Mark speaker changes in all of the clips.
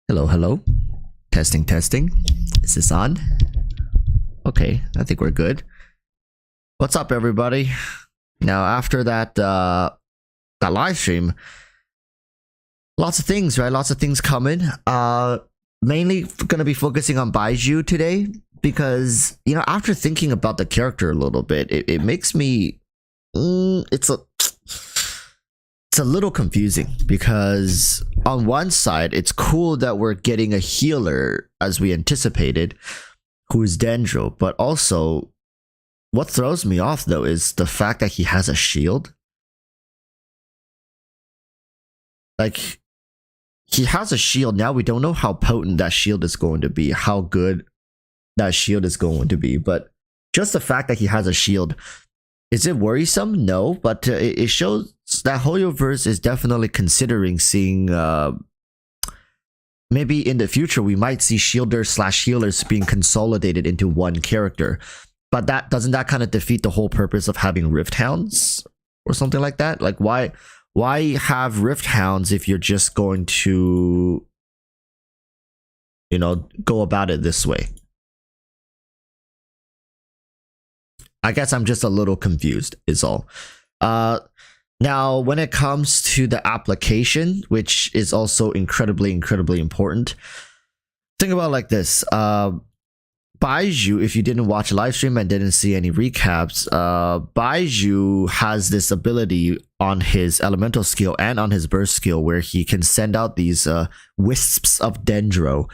Speaker 1: Hello, hello. Testing, testing. Is this on? Okay, I think we're good. What's up, everybody? Now, after that live stream, lots of things, right? Lots of things coming. Mainly gonna be focusing on Baizhu today because after thinking about the character a little bit, it makes me it's a little confusing because on one side it's cool that we're getting a healer as we anticipated who's Dendro, but also what throws me off though is the fact that he has a shield. Like, he has a shield. Now we don't know how potent that shield is going to be, how good that shield is going to be, but just the fact that he has a shield, is it worrisome? No, but it shows that Hoyoverse is definitely considering seeing maybe in the future we might see shielders/healers being consolidated into one character. But doesn't that kind of defeat the whole purpose of having Rift Hounds or something like that? Like, why have Rift Hounds if you're just going to go about it this way? I guess I'm just a little confused is all. Now, when it comes to the application, which is also incredibly important, think about it like this. Baizhu, if you didn't watch a live stream and didn't see any recaps, Baizhu has this ability on his elemental skill and on his burst skill where he can send out these wisps of Dendro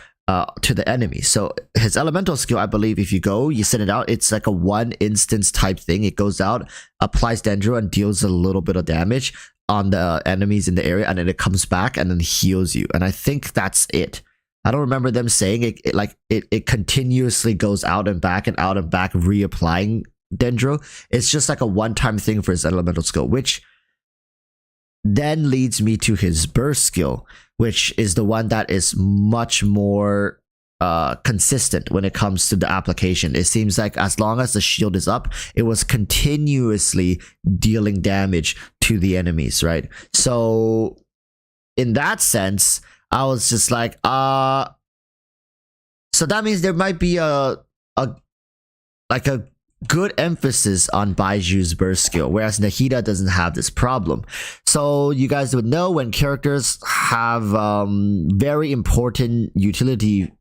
Speaker 1: to the enemy. So his elemental skill, I believe, if you send it out, it's like a one instance type thing. It goes out, applies Dendro, and deals a little bit of damage on the enemies in the area, and then it comes back and then heals you. And I think that's it. I don't remember them saying it continuously goes out and back, reapplying Dendro. It's just like a one-time thing for his elemental skill, which then leads me to his burst skill, which is the one that is much more consistent when it comes to the application. It seems like as long as the shield is up, it was continuously dealing damage to the enemies, right? So in that sense, I was just like, so that means there might be a good emphasis on Baizhu's burst skill, whereas Nahida doesn't have this problem. So you guys would know when characters have very important utility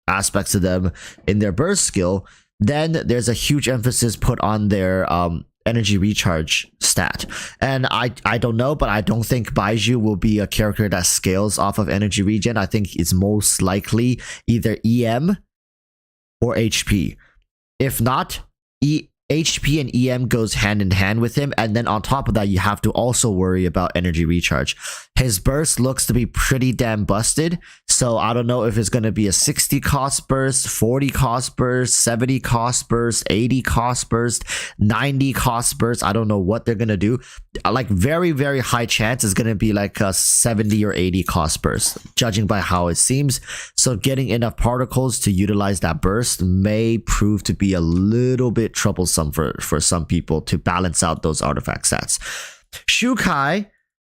Speaker 1: aspects to them in their burst skill, then there's a huge emphasis put on their energy recharge stat. And I don't know, but I don't think Baizhu will be a character that scales off of energy regen. I think it's most likely either EM or HP. If not, HP and EM goes hand in hand with him, and then on top of that you have to also worry about energy recharge. His burst looks to be pretty damn busted, so I don't know if it's going to be a 60 cost burst, 40 cost burst, 70 cost burst, 80 cost burst, 90 cost burst. I don't know what they're going to do. Like, very high chance is going to be like a 70 or 80 cost burst, judging by how it seems. So getting enough particles to utilize that burst may prove to be a little bit troublesome for some people to balance out those artifact stats. Shukai,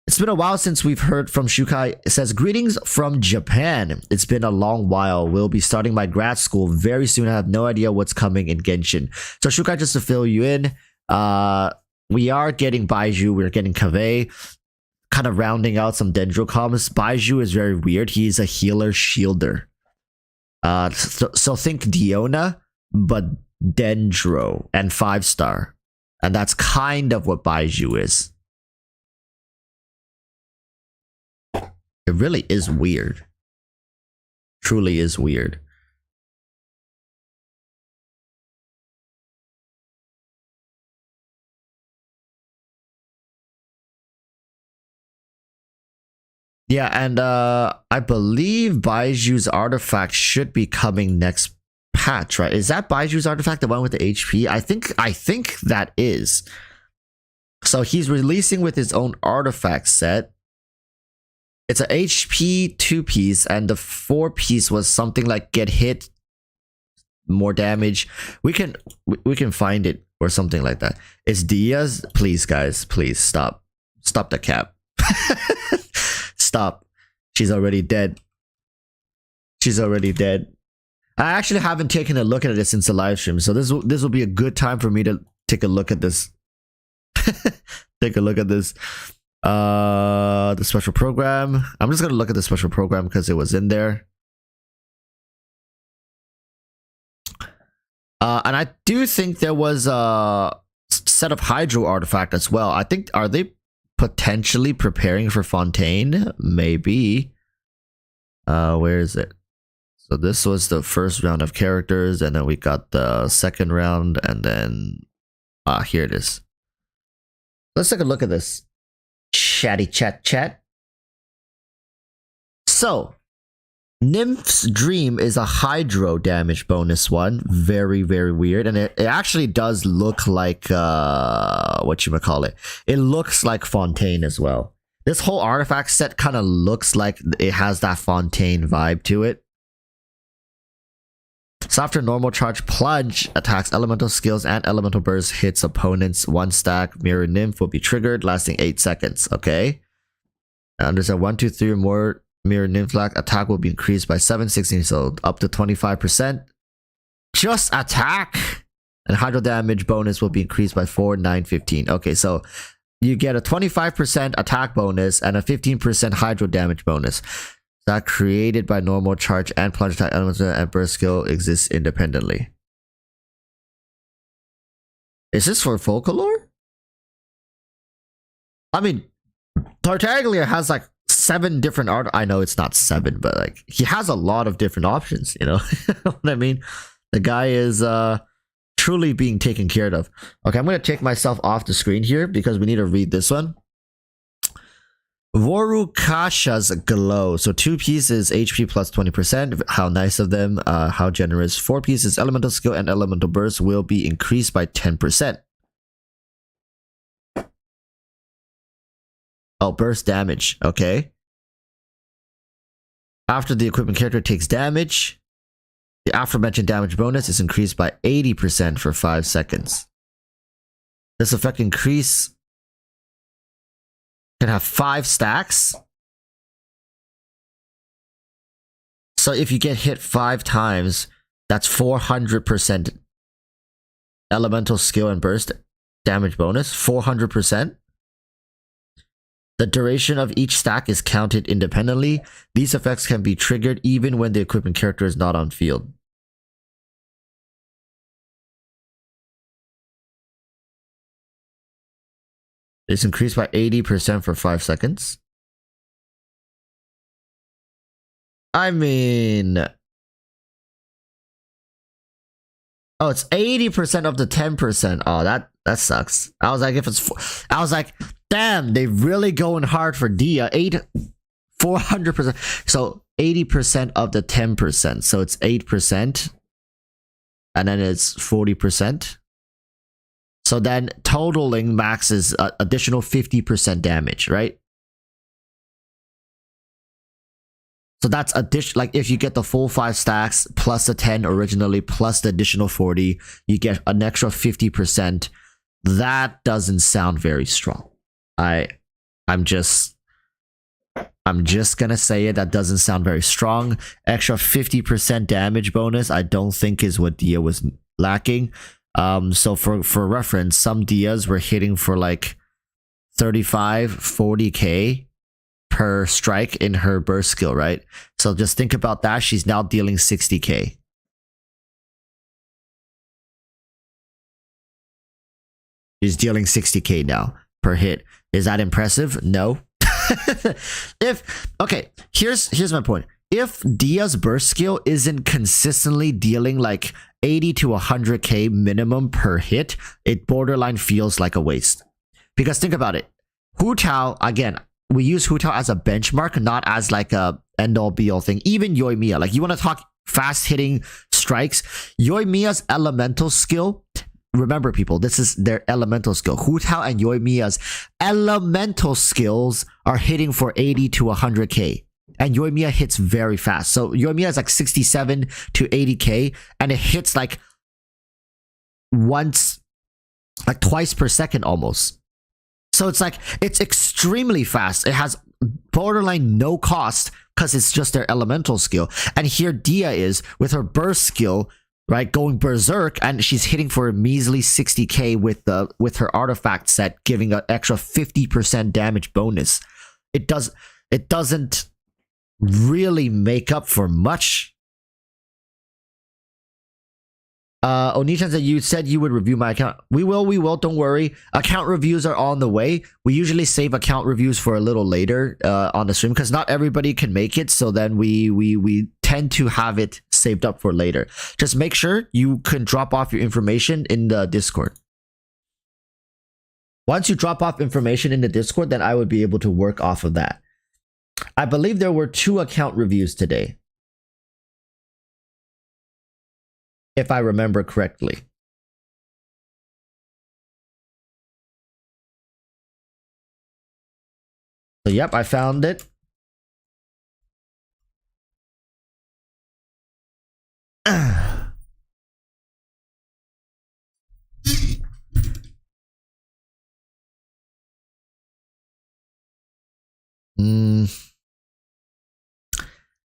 Speaker 1: it's been a while since we've heard from Shukai. It says, greetings from Japan. It's been a long while. We'll be starting my grad school very soon. I have no idea what's coming in Genshin. So Shukai, just to fill you in, we are getting Baizhu, we're getting Kaveh, kind of rounding out some Dendro comms. Baizhu is very weird. He's a healer shielder. So think Diona, but Dendro and 5-star. And that's kind of what Baizhu is. It really is weird. Truly is weird. Yeah, and I believe Baiju's artifact should be coming next patch, right? Is that Baiju's artifact, the one with the HP? I think that is. So he's releasing with his own artifact set. It's a HP 2-piece, and the 4-piece was something like get hit, more damage. We can find it or something like that. It's Diaz. Please, guys, please stop the cap. Stop. She's already dead. She's already dead. I actually haven't taken a look at it since the live stream, so this will be a good time for me to take a look at this. Take a look at this. The special program. I'm just gonna look at the special program because it was in there. And I do think there was a set of Hydro artifact as well. I think, are they potentially preparing for Fontaine? Maybe. Where is it? So this was the first round of characters, and then we got the second round, and then here it is. Let's take a look at this. Chatty chat. So Nymph's Dream is a Hydro damage bonus one. Very, very weird. And it actually does look like whatchamacallit. It looks like Fontaine as well. This whole artifact set kind of looks like it has that Fontaine vibe to it. So after normal charge, Plunge attacks elemental skills and elemental burst hits opponents. 1 stack Mirror Nymph will be triggered, lasting 8 seconds. Okay. And there's a 1, 2, 3 or more Mirror Nymph attack will be increased by 7, 16, so up to 25%. Just attack! And Hydro damage bonus will be increased by 4, 9, 15. Okay, so you get a 25% attack bonus and a 15% Hydro damage bonus. That created by normal charge and plunge attack elements and burst skill exists independently. Is this for Folklore? I mean, Tartaglia has like 7 different art. I know it's not 7, but like he has a lot of different options, you know what I mean? The guy is truly being taken care of. Okay, I'm gonna take myself off the screen here because we need to read this one. Vorukasha's Glow. So 2 pieces HP plus 20%. How nice of them. How generous. 4 pieces elemental skill and elemental burst will be increased by 10%. Oh, burst damage. Okay. After the equipment character takes damage, the aforementioned damage bonus is increased by 80% for 5 seconds. This effect increase can have 5 stacks. So if you get hit 5 times, that's 400% elemental skill and burst damage bonus. 400%. The duration of each stack is counted independently. These effects can be triggered even when the equipment character is not on field. It's increased by 80% for 5 seconds. I mean... Oh, it's 80% of the 10%. Oh, that sucks. I was like, if it's... I was like, damn, they really going hard for Dia. 400%. So 80% of the 10%. So it's 8%. And then it's 40%. So then totaling max is additional 50% damage, right? So that's addition, like if you get the full 5 stacks plus the 10 originally plus the additional 40, you get an extra 50%. That doesn't sound very strong. I'm just gonna say it. That doesn't sound very strong. Extra 50% damage bonus, I don't think is what Dia was lacking. So for reference, some Dias were hitting for like 35, 40k per strike in her burst skill, right? So just think about that. She's now dealing 60k. She's dealing 60k now per hit. Is that impressive? No. Okay, here's my point. If Dia's burst skill isn't consistently dealing like 80 to 100k minimum per hit, it borderline feels like a waste. Because think about it. Hu Tao, again, we use Hu Tao as a benchmark, not as like a end-all be-all thing. Even Yoimiya, like you want to talk fast-hitting strikes, Yoimiya's elemental skill, remember people, this is their elemental skill. Hu Tao and Yoimiya's elemental skills are hitting for 80 to 100k. And Yoimiya hits very fast. So Yoimiya is like 67 to 80k, and it hits like twice per second almost. So it's like, it's extremely fast. It has borderline no cost because it's just their elemental skill. And here Dia is with her burst skill, right, going berserk, and she's hitting for a measly 60k with her artifact set, giving an extra 50% damage bonus. It doesn't really make up for much. Onichan said you said you would review my account. We will, don't worry. Account reviews are on the way. We usually save account reviews for a little later on the stream because not everybody can make it, so then we tend to have it saved up for later. Just make sure you can drop off your information in the Discord. Once you drop off information in the Discord, then I would be able to work off of that. I believe there were 2 account reviews today, if I remember correctly. So yep, I found it.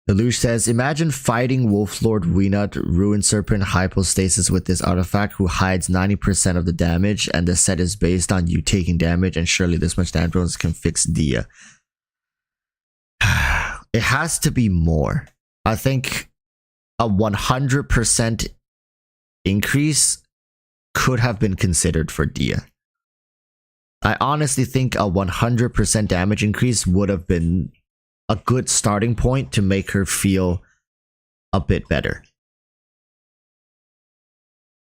Speaker 1: Lelouch says, imagine fighting Wolflord Weenut Ruin Serpent Hypostasis with this artifact who hides 90% of the damage, and the set is based on you taking damage, and surely this much damage bonus can fix Dia. It has to be more. I think a 100% increase could have been considered for Dia. I honestly think a 100% damage increase would have been a good starting point to make her feel a bit better.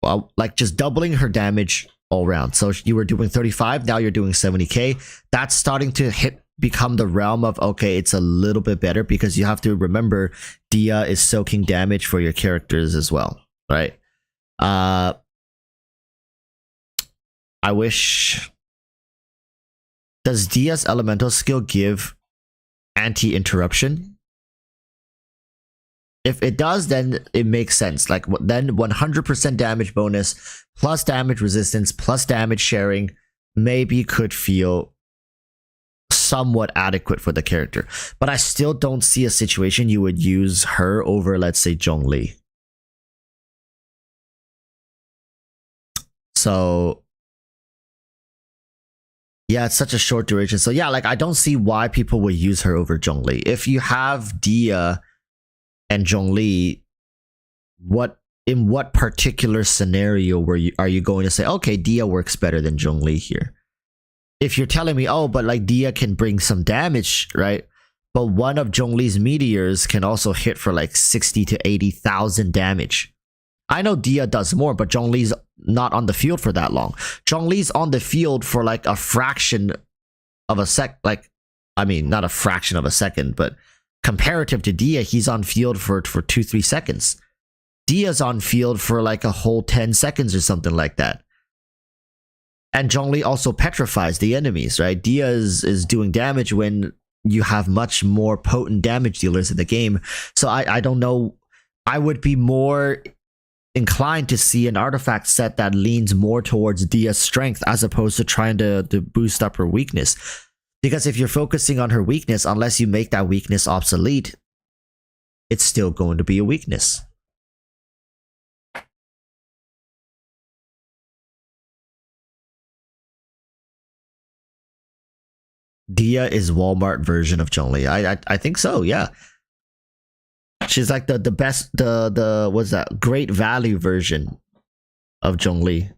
Speaker 1: Well, like just doubling her damage all around. So you were doing 35, now you're doing 70k. That's starting to become the realm of, okay, it's a little bit better, because you have to remember Dia is soaking damage for your characters as well, right? I wish... Does Dia's elemental skill give anti-interruption? If it does, then it makes sense. Like, then 100% damage bonus plus damage resistance plus damage sharing maybe could feel somewhat adequate for the character. But I still don't see a situation you would use her over, let's say, Zhongli. So yeah, it's such a short duration. So yeah, like I don't see why people would use her over Zhongli. If you have Dia and Zhongli, in what particular scenario are you going to say, okay, Dia works better than Zhongli here? If you're telling me, oh, but like Dia can bring some damage, right? But one of Zhongli's meteors can also hit for like 60 to 80,000 damage. I know Dia does more, but Zhongli's not on the field for that long. Zhongli's on the field for like a fraction of a sec, like, I mean, not a fraction of a second, but comparative to Dia, he's on field for 2-3 seconds. Dia's on field for like a whole 10 seconds or something like that. And Zhongli also petrifies the enemies, right? Dia is doing damage when you have much more potent damage dealers in the game. So I don't know. I would be more inclined to see an artifact set that leans more towards Dia's strength as opposed to trying to boost up her weakness. Because if you're focusing on her weakness, unless you make that weakness obsolete, it's still going to be a weakness. Dia is Walmart version of Zhongli. I think so, yeah. She's like the best, the what's that, great value version of Zhongli.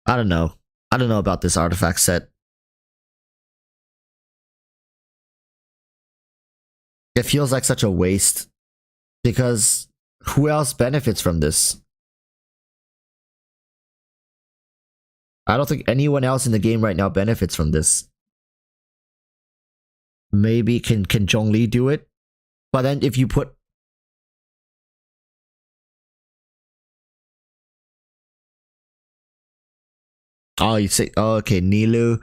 Speaker 1: I don't know about this artifact set. It feels like such a waste, because who else benefits from this? I don't think anyone else in the game right now benefits from this. Maybe can Zhongli do it? But then if you put... Oh, you say, oh, okay, Nilou.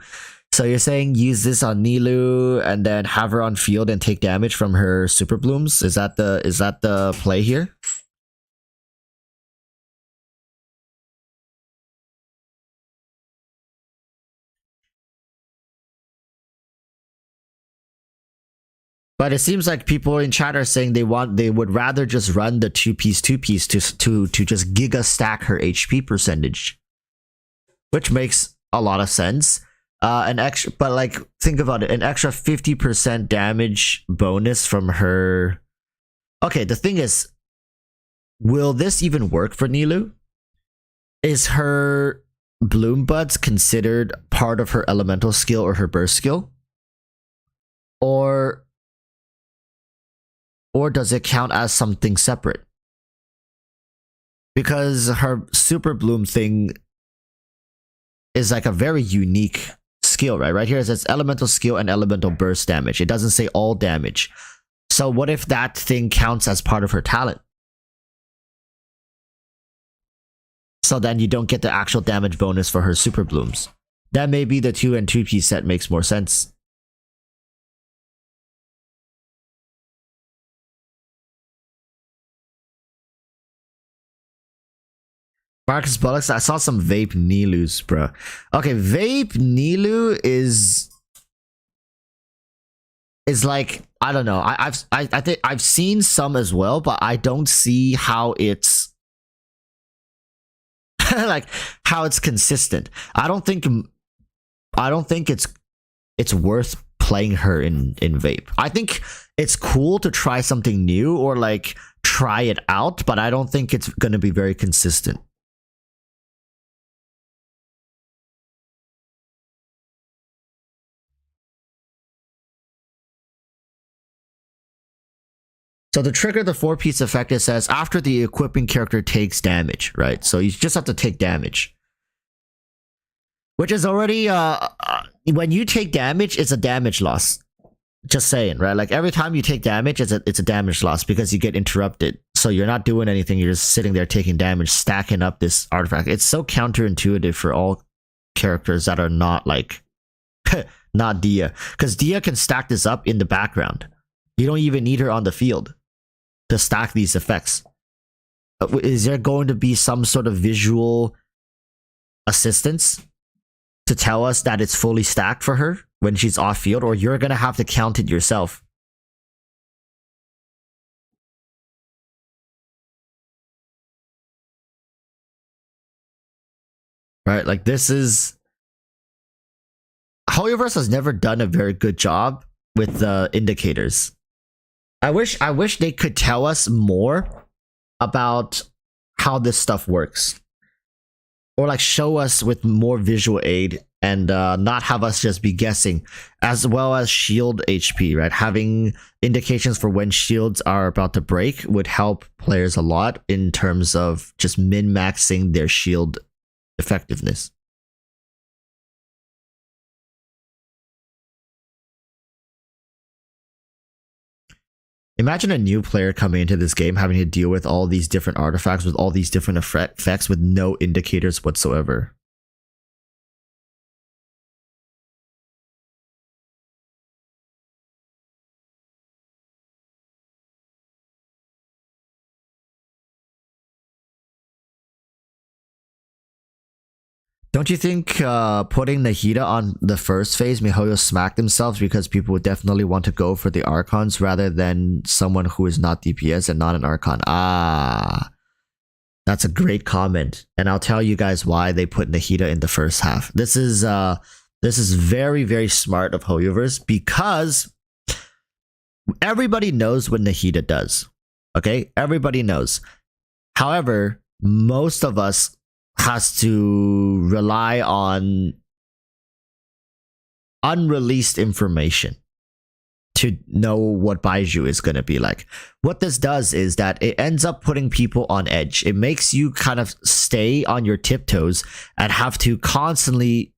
Speaker 1: So you're saying use this on Nilou and then have her on field and take damage from her super blooms? Is that the play here? But it seems like people in chat are saying they would rather just run the two piece to just giga stack her HP percentage, which makes a lot of sense. An extra, but like think about it, an extra 50% damage bonus from her. Okay, the thing is, will this even work for Nilou? Is her Bloom Buds considered part of her elemental skill or her burst skill? Or does it count as something separate? Because her Super Bloom thing is like a very unique skill, right? Right here it says elemental skill and elemental burst damage. It doesn't say all damage. So what if that thing counts as part of her talent? So then you don't get the actual damage bonus for her Super Blooms. Then maybe the 2 and 2 piece set makes more sense. Marcus Bullocks, I saw some vape Nilous, bro. Okay, vape Nilou is like, I don't know. I think I've seen some as well, but I don't see how it's like how it's consistent. I don't think it's worth playing her in vape. I think it's cool to try something new or like try it out, but I don't think it's going to be very consistent. So to trigger the 4-piece effect, it says after the equipping character takes damage, right? So you just have to take damage. Which is already, when you take damage, it's a damage loss. Just saying, right? Like every time you take damage, it's a damage loss because you get interrupted. So you're not doing anything, you're just sitting there taking damage, stacking up this artifact. It's so counterintuitive for all characters that are not like, not Dia. Because Dia can stack this up in the background. You don't even need her on the field to stack these effects. Is there going to be some sort of visual assistance to tell us that it's fully stacked for her when she's off field, or you're gonna have to count it yourself? Right, like this is... HoYoverse has never done a very good job with the indicators. I wish they could tell us more about how this stuff works, or like show us with more visual aid and not have us just be guessing, as well as shield HP, right? Having indications for when shields are about to break would help players a lot in terms of just min-maxing their shield effectiveness. Imagine a new player coming into this game having to deal with all these different artifacts with all these different effects with no indicators whatsoever. Don't you think putting Nahida on the first phase, miHoYo smacked themselves because people would definitely want to go for the Archons rather than someone who is not DPS and not an Archon? Ah, that's a great comment. And I'll tell you guys why they put Nahida in the first half. This is very, very smart of HoYoverse because everybody knows what Nahida does. Okay? Everybody knows. However, most of us has to rely on unreleased information to know what Baizhu is going to be like. What this does is that it ends up putting people on edge. It makes you kind of stay on your tiptoes and have to constantly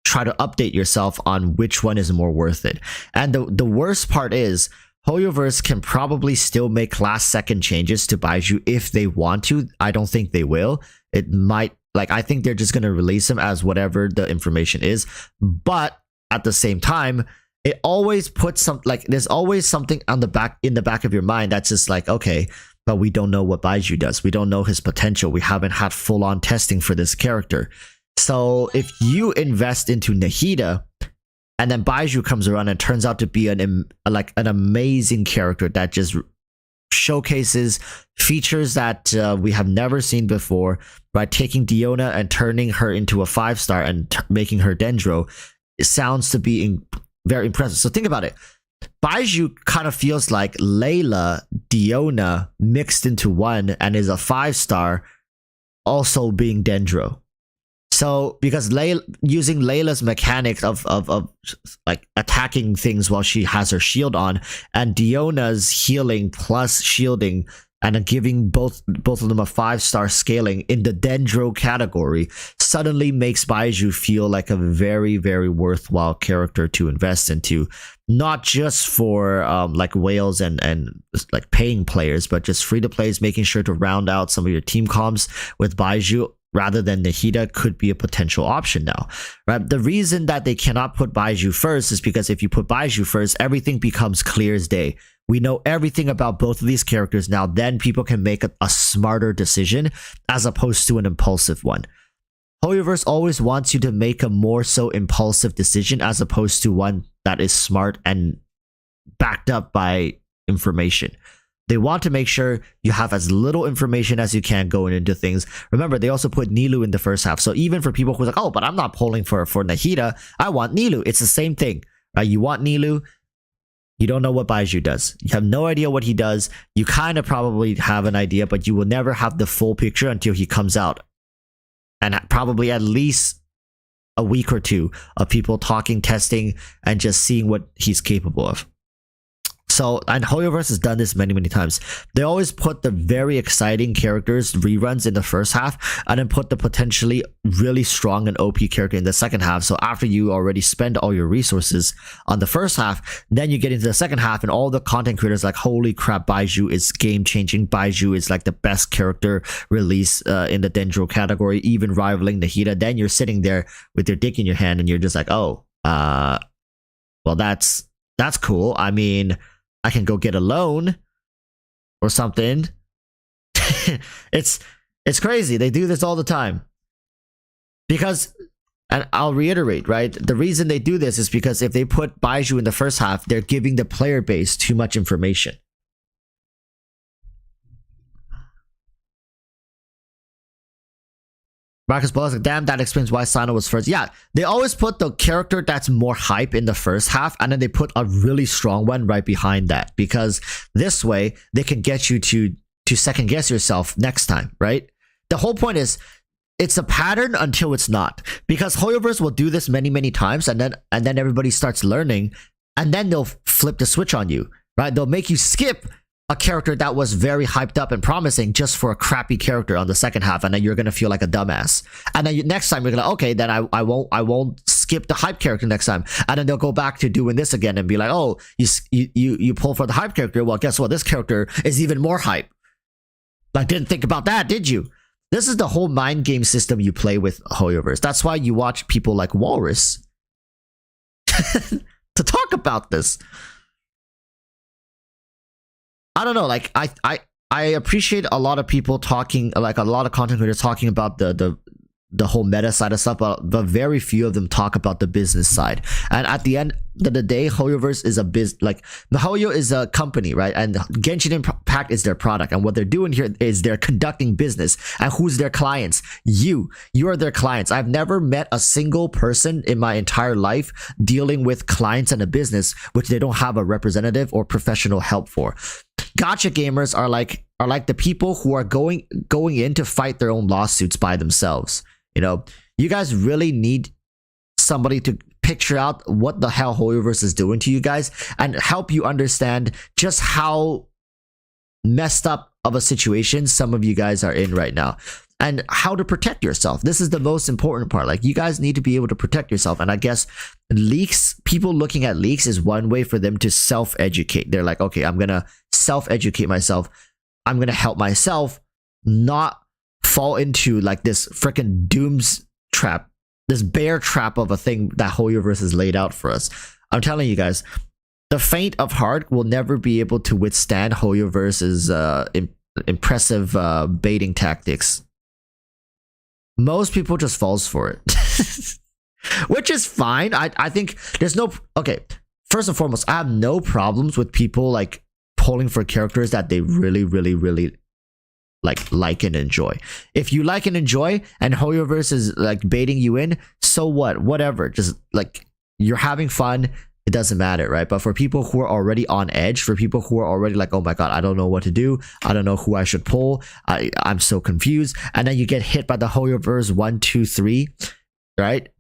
Speaker 1: try to update yourself on which one is more worth it. And the worst part is HoYoverse can probably still make last second changes to Baizhu if they want to. I don't think they will. It might, like, I think they're just going to release them as whatever the information is. But at the same time, it always puts some, like, there's always something on the back, in the back of your mind that's just like, okay, but we don't know what Baizhu does. We don't know his potential. We haven't had full on testing for this character. So if you invest into Nahida, And then Baizhu comes around and turns out to be an amazing character that just showcases features that we have never seen before, right? Taking Diona and turning her into a 5-star and making her Dendro, it sounds to be very impressive. So think about it. Baizhu kind of feels like Layla, Diona mixed into one and is a 5-star, also being Dendro. So because using Layla's mechanics of like attacking things while she has her shield on, and Diona's healing plus shielding, and giving both of them a 5-star scaling in the Dendro category, suddenly makes Baizhu feel like a very, very worthwhile character to invest into, not just for like whales and like paying players, but just free to plays, making sure to round out some of your team comps with Baizhu rather than Nahida could be a potential option now, right? The reason that they cannot put Baizhu first is because if you put Baizhu first, everything becomes clear as day. We know everything about both of these characters now, then people can make a smarter decision as opposed to an impulsive one. HoYoverse always wants you to make a more so impulsive decision as opposed to one that is smart and backed up by information. They want to make sure you have as little information as you can going into things. Remember, they also put Nilou in the first half. So even for people who are like, oh, but I'm not polling for Nahida, I want Nilou. It's the same thing, right? You want Nilou. You don't know what Baizhu does. You have no idea what he does. You kind of probably have an idea, but you will never have the full picture until he comes out. And probably at least a week or two of people talking, testing, and just seeing what he's capable of. So, and HoYoverse has done this many, many times. They always put the very exciting characters reruns in the first half and then put the potentially really strong and OP character in the second half. So after you already spend all your resources on the first half, then you get into the second half and all the content creators like, holy crap, Baizhu is game changing. Baizhu is like the best character release in the Dendro category, even rivaling Nahida. Then you're sitting there with your dick in your hand and you're just like, oh, well, that's cool. I mean, I can go get a loan or something. It's crazy. They do this all the time. Because, and I'll reiterate, right? The reason they do this is because if they put Baizhu in the first half, they're giving the player base too much information. Marcus Ball is like, damn, that explains why Sano was first. Yeah, they always put the character that's more hype in the first half, and then they put a really strong one right behind that, because this way they can get you to second guess yourself next time, right? The whole point is, it's a pattern until it's not, because HoYoverse will do this many, many times, and then everybody starts learning, and then they'll flip the switch on you, right? They'll make you skip a character that was very hyped up and promising just for a crappy character on the second half, and then you're gonna feel like a dumbass. And then next time you're gonna, okay, then I won't skip the hype character next time. And then they'll go back to doing this again and be like, oh, you pull for the hype character. Well, guess what? This character is even more hype. Like, didn't think about that, did you? This is the whole mind game system you play with HoYoverse. That's why you watch people like Walrus to talk about this. I don't know, like I appreciate a lot of people talking, like a lot of content creators talking about the whole meta side of stuff, but very few of them talk about the business side. And at the end of the day, HoYoverse is a HoYo is a company, right? And Genshin Impact is their product. And what they're doing here is they're conducting business. And who's their clients? You are their clients. I've never met a single person in my entire life dealing with clients and a business which they don't have a representative or professional help for. Gotcha gamers are like the people who are going in to fight their own lawsuits by themselves. You know, you guys really need somebody to picture out what the hell HoYoverse is doing to you guys and help you understand just how messed up of a situation some of you guys are in right now and how to protect yourself. This is the most important part. Like, you guys need to be able to protect yourself. And I guess leaks, people looking at leaks is one way for them to self-educate. They're like, okay, I'm gonna self-educate myself. I'm gonna help myself not fall into like this freaking dooms trap, this bear trap of a thing that HoYoverse has laid out for us. I'm telling you guys, the faint of heart will never be able to withstand HoYoverse's impressive baiting tactics. Most people just falls for it. which is fine. I think there's no okay. First and foremost, I have no problems with people like pulling for characters that they really like and enjoy. If you like and enjoy, and Hoyoverse is like baiting you in, so what? Whatever. Just like you're having fun. It doesn't matter, right? But for people who are already on edge, for people who are already like, oh my god, I don't know what to do, I don't know who I should pull, I'm so confused, and then you get hit by the Hoyoverse 1, 2, 3, right?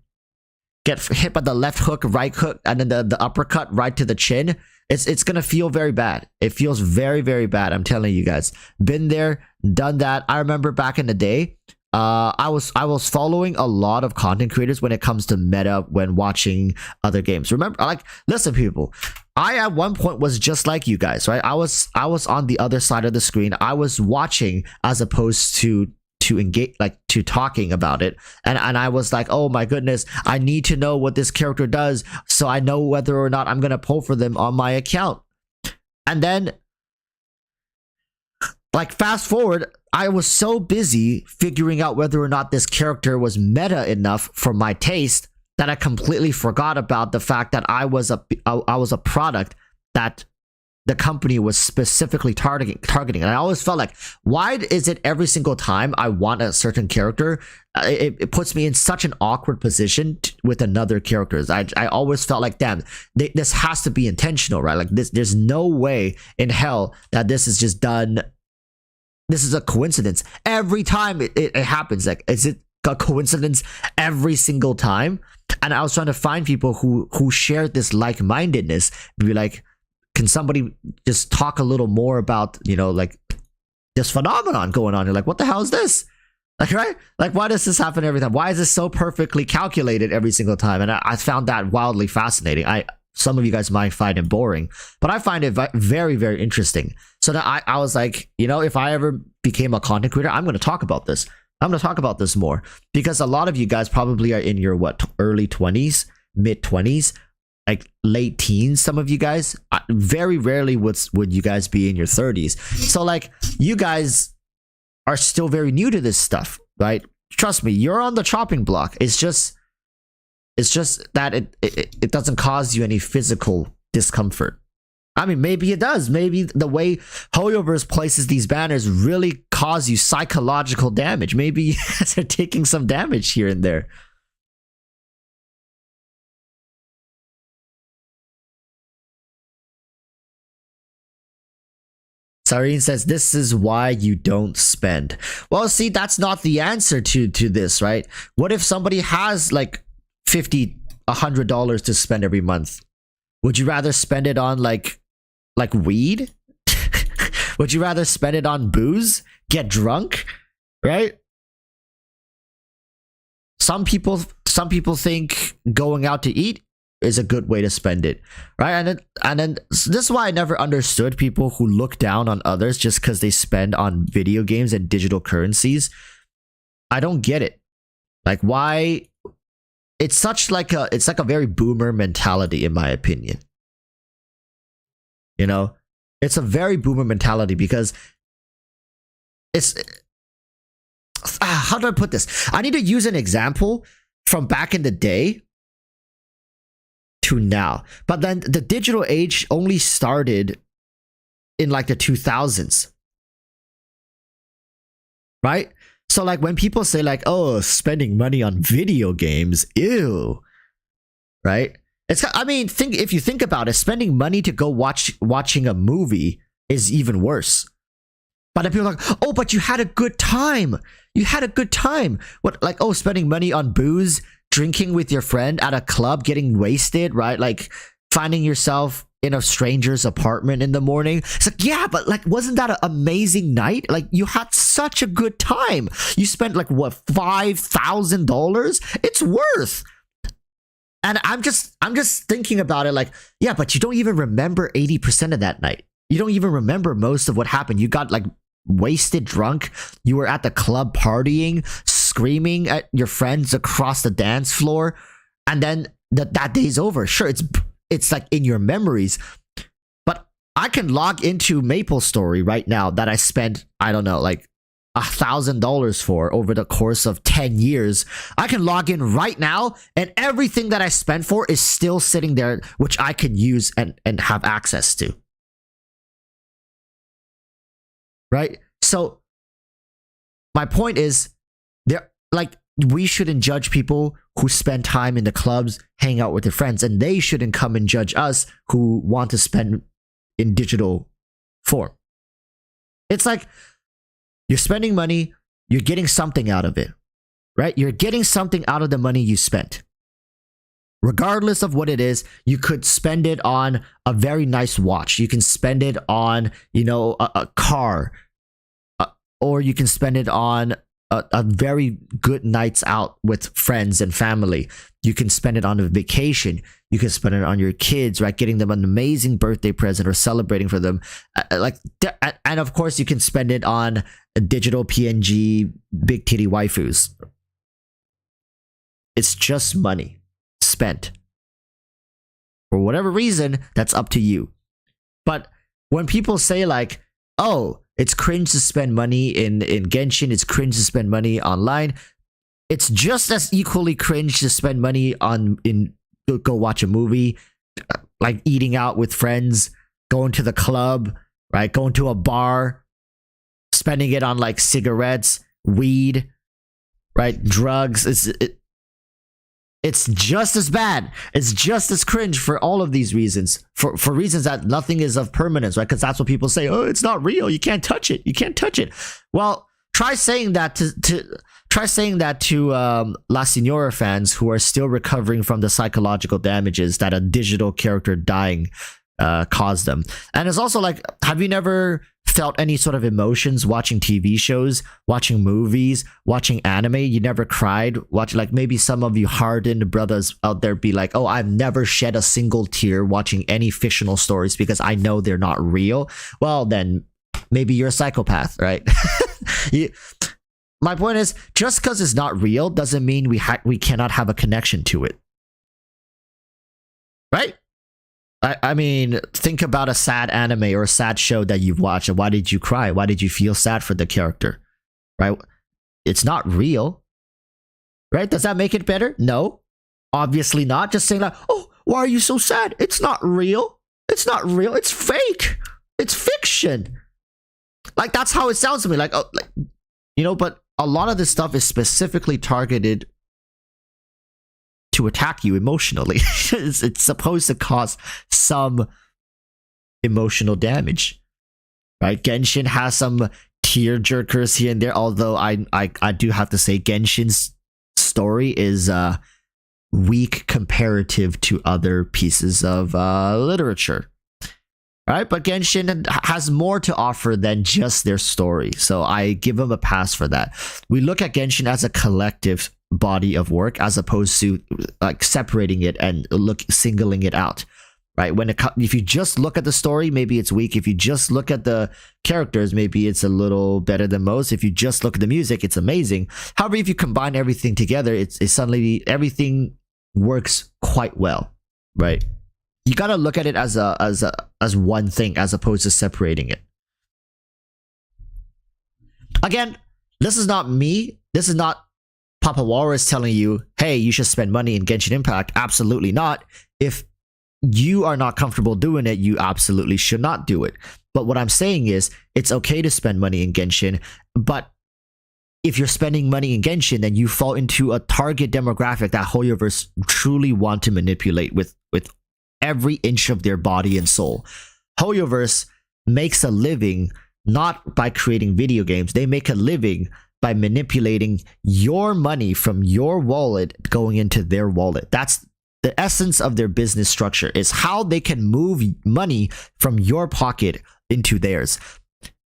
Speaker 1: Get hit by the left hook, right hook, and then the uppercut right to the chin. It's gonna feel very bad. It feels very bad. I'm telling you guys. Been there, done that. I remember back in the day, I was following a lot of content creators when it comes to meta when watching other games. Remember, like, listen, people, I at one point was just like you guys, right? I was on the other side of the screen. I was watching as opposed to engage, like to talking about it, and I was like, oh my goodness, I need to know what this character does so I know whether or not I'm gonna pull for them on my account. And then, like, fast forward, I was so busy figuring out whether or not this character was meta enough for my taste that I completely forgot about the fact that I was a product that the company was specifically targeting. And I always felt like, why is it every single time I want a certain character, it puts me in such an awkward position with another characters. I always felt like, damn, this has to be intentional, right? Like this, there's no way in hell that this is just done. This is a coincidence. Every time it happens, like, is it a coincidence every single time? And I was trying to find people who shared this like-mindedness, be like, can somebody just talk a little more about, you know, like this phenomenon going on? You're like, what the hell is this? Like, right? Like, why does this happen every time? Why is this so perfectly calculated every single time? And I found that wildly fascinating. Some of you guys might find it boring, but I find it very interesting. So that I was like, you know, if I ever became a content creator, I'm going to talk about this. I'm going to talk about this more, because a lot of you guys probably are in your early 20s, mid 20s, like late teens. Some of you guys, very rarely would you guys be in your 30s. So like, you guys are still very new to this stuff, right? Trust me, you're on the chopping block. It's just that it doesn't cause you any physical discomfort. I mean, maybe it does. Maybe the way Hoyoverse places these banners really cause you psychological damage. Maybe you guys are taking some damage here and there. Sareen says, this is why you don't spend. Well, see, that's not the answer to this, right? What if somebody has like $50, $100 to spend every month? Would you rather spend it on like weed? Would you rather spend it on booze? Get drunk? Right? Some people think going out to eat is a good way to spend it, right? And then this is why I never understood people who look down on others just because they spend on video games and digital currencies. I don't get it. Like, why? It's like a very boomer mentality, in my opinion. You know, it's a very boomer mentality, because it's how do I put this? I need to use an example from back in the day to now. But then the digital age only started in like the 2000s. Right? So like when people say like, oh, spending money on video games, ew. Right? I mean, if you think about it, spending money to go watching a movie is even worse. But then people are like, oh, but you had a good time. You had a good time. What, like, oh, spending money on booze, drinking with your friend at a club, getting wasted, right? Like finding yourself in a stranger's apartment in the morning. It's like, yeah, but like, wasn't that an amazing night? Like, you had such a good time. You spent like, what, $5,000? It's worth. And I'm just thinking about it like, yeah, but you don't even remember 80% of that night. You don't even remember most of what happened. You got like wasted drunk. You were at the club partying, screaming at your friends across the dance floor. And then that day's over. Sure, it's like in your memories. But I can log into MapleStory right now that I spent, I don't know, like $1,000 for over the course of 10 years, I can log in right now and everything that I spent for is still sitting there, which I can use and have access to. Right? So my point is, we shouldn't judge people who spend time in the clubs, hang out with their friends, and they shouldn't come and judge us who want to spend in digital form. It's like you're spending money, you're getting something out of it, right? You're getting something out of the money you spent. Regardless of what it is, you could spend it on a very nice watch. You can spend it on, a car, or you can spend it on a very good nights out with friends and family. You can spend it on a vacation. You can spend it on your kids, right? Getting them an amazing birthday present or celebrating for them. And of course, you can spend it on a digital PNG, big titty waifus. It's just money spent. For whatever reason, that's up to you. But when people say like, oh, it's cringe to spend money in Genshin, it's cringe to spend money online, it's just as equally cringe to spend money go watch a movie, like eating out with friends, going to the club, right? Going to a bar, spending it on like cigarettes, weed, right? Drugs. It's just as bad. It's just as cringe for all of these reasons. For reasons that nothing is of permanence, right? Because that's what people say. Oh, it's not real. You can't touch it. You can't touch it. Well, try saying that to La Signora fans who are still recovering from the psychological damages that a digital character dying caused them. And it's also like, have you never felt any sort of emotions watching TV shows, watching movies, watching anime? You never cried? Like maybe some of you hardened brothers out there be like, oh, I've never shed a single tear watching any fictional stories because I know they're not real. Well, then maybe you're a psychopath, right? My point is, just because it's not real doesn't mean we cannot have a connection to it, right? I mean, think about a sad anime or a sad show that you've watched, and why did you cry? Why did you feel sad for the character? Right? It's not real. Right? Does that make it better? No. Obviously not. Just saying like, oh, why are you so sad? It's not real. It's not real. It's fake. It's fiction. Like, that's how it sounds to me. Like, oh, but a lot of this stuff is specifically targeted to attack you emotionally. It's supposed to cause some emotional damage, right? Genshin has some tear jerkers here and there, although I do have to say Genshin's story is weak comparative to other pieces of literature, right? But Genshin has more to offer than just their story, so I give them a pass for that. We look at Genshin as a collective body of work as opposed to like separating it and singling it out, right? If you just look at the story, maybe it's weak. If you just look at the characters, maybe it's a little better than most. If you just look at the music, it's amazing. However, if you combine everything together, it's suddenly everything works quite well, right? You got to look at it as one thing as opposed to separating it. Again, this is not me. This is not Papa Walrus telling you, hey, you should spend money in Genshin Impact. Absolutely not. If you are not comfortable doing it, you absolutely should not do it. But what I'm saying is, it's okay to spend money in Genshin, but if you're spending money in Genshin, then you fall into a target demographic that Hoyoverse truly want to manipulate with every inch of their body and soul. Hoyoverse makes a living not by creating video games. They make a living by manipulating your money from your wallet going into their wallet. That's the essence of their business structure, is how they can move money from your pocket into theirs.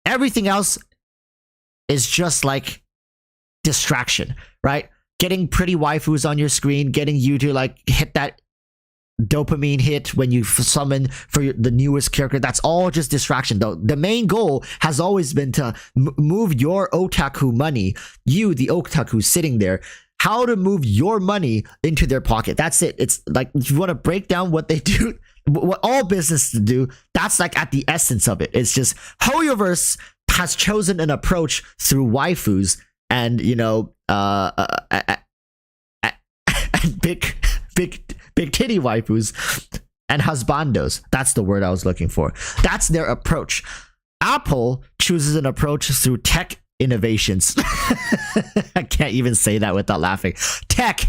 Speaker 1: Everything else is just like distraction, right? Getting pretty waifus on your screen, getting you to like hit that dopamine hit when you summon for the newest character. That's all just distraction, though. The main goal has always been to move your otaku money, you, the otaku sitting there, how to move your money into their pocket. That's it. It's like, if you want to break down what they do, what all businesses do, that's like at the essence of it. It's just Hoyoverse has chosen an approach through waifus and and big titty waifus and husbandos. That's the word I was looking for. That's their approach. Apple chooses an approach through tech innovations. I can't even say that without laughing. Tech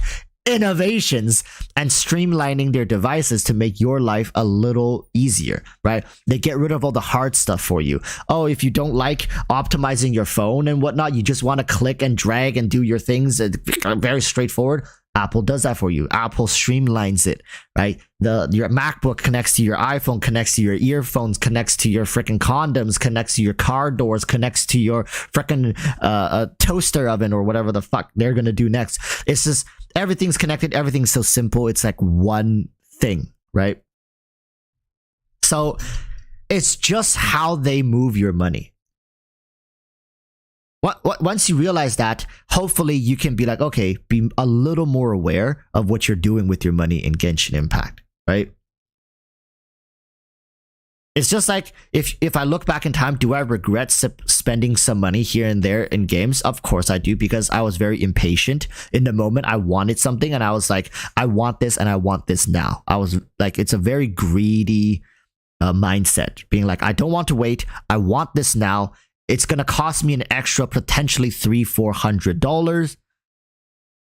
Speaker 1: innovations and streamlining their devices to make your life a little easier, right? They get rid of all the hard stuff for you. Oh, if you don't like optimizing your phone and whatnot, you just want to click and drag and do your things, very straightforward. Apple does that for you. Apple streamlines it, right? Your MacBook connects to your iPhone, connects to your earphones, connects to your freaking condoms, connects to your car doors, connects to your freaking toaster oven or whatever the fuck they're gonna do next. It's just everything's connected. Everything's so simple. It's like one thing, right? So it's just how they move your money. Once you realize that, hopefully you can be like, okay, be a little more aware of what you're doing with your money in Genshin Impact, right? It's just like, if I look back in time, do I regret spending some money here and there in games? Of course I do, because I was very impatient in the moment. I wanted something and I was like, I want this and I want this now. I was like, it's a very greedy mindset, being like, I don't want to wait. I want this now. It's going to cost me an extra potentially $300-$400,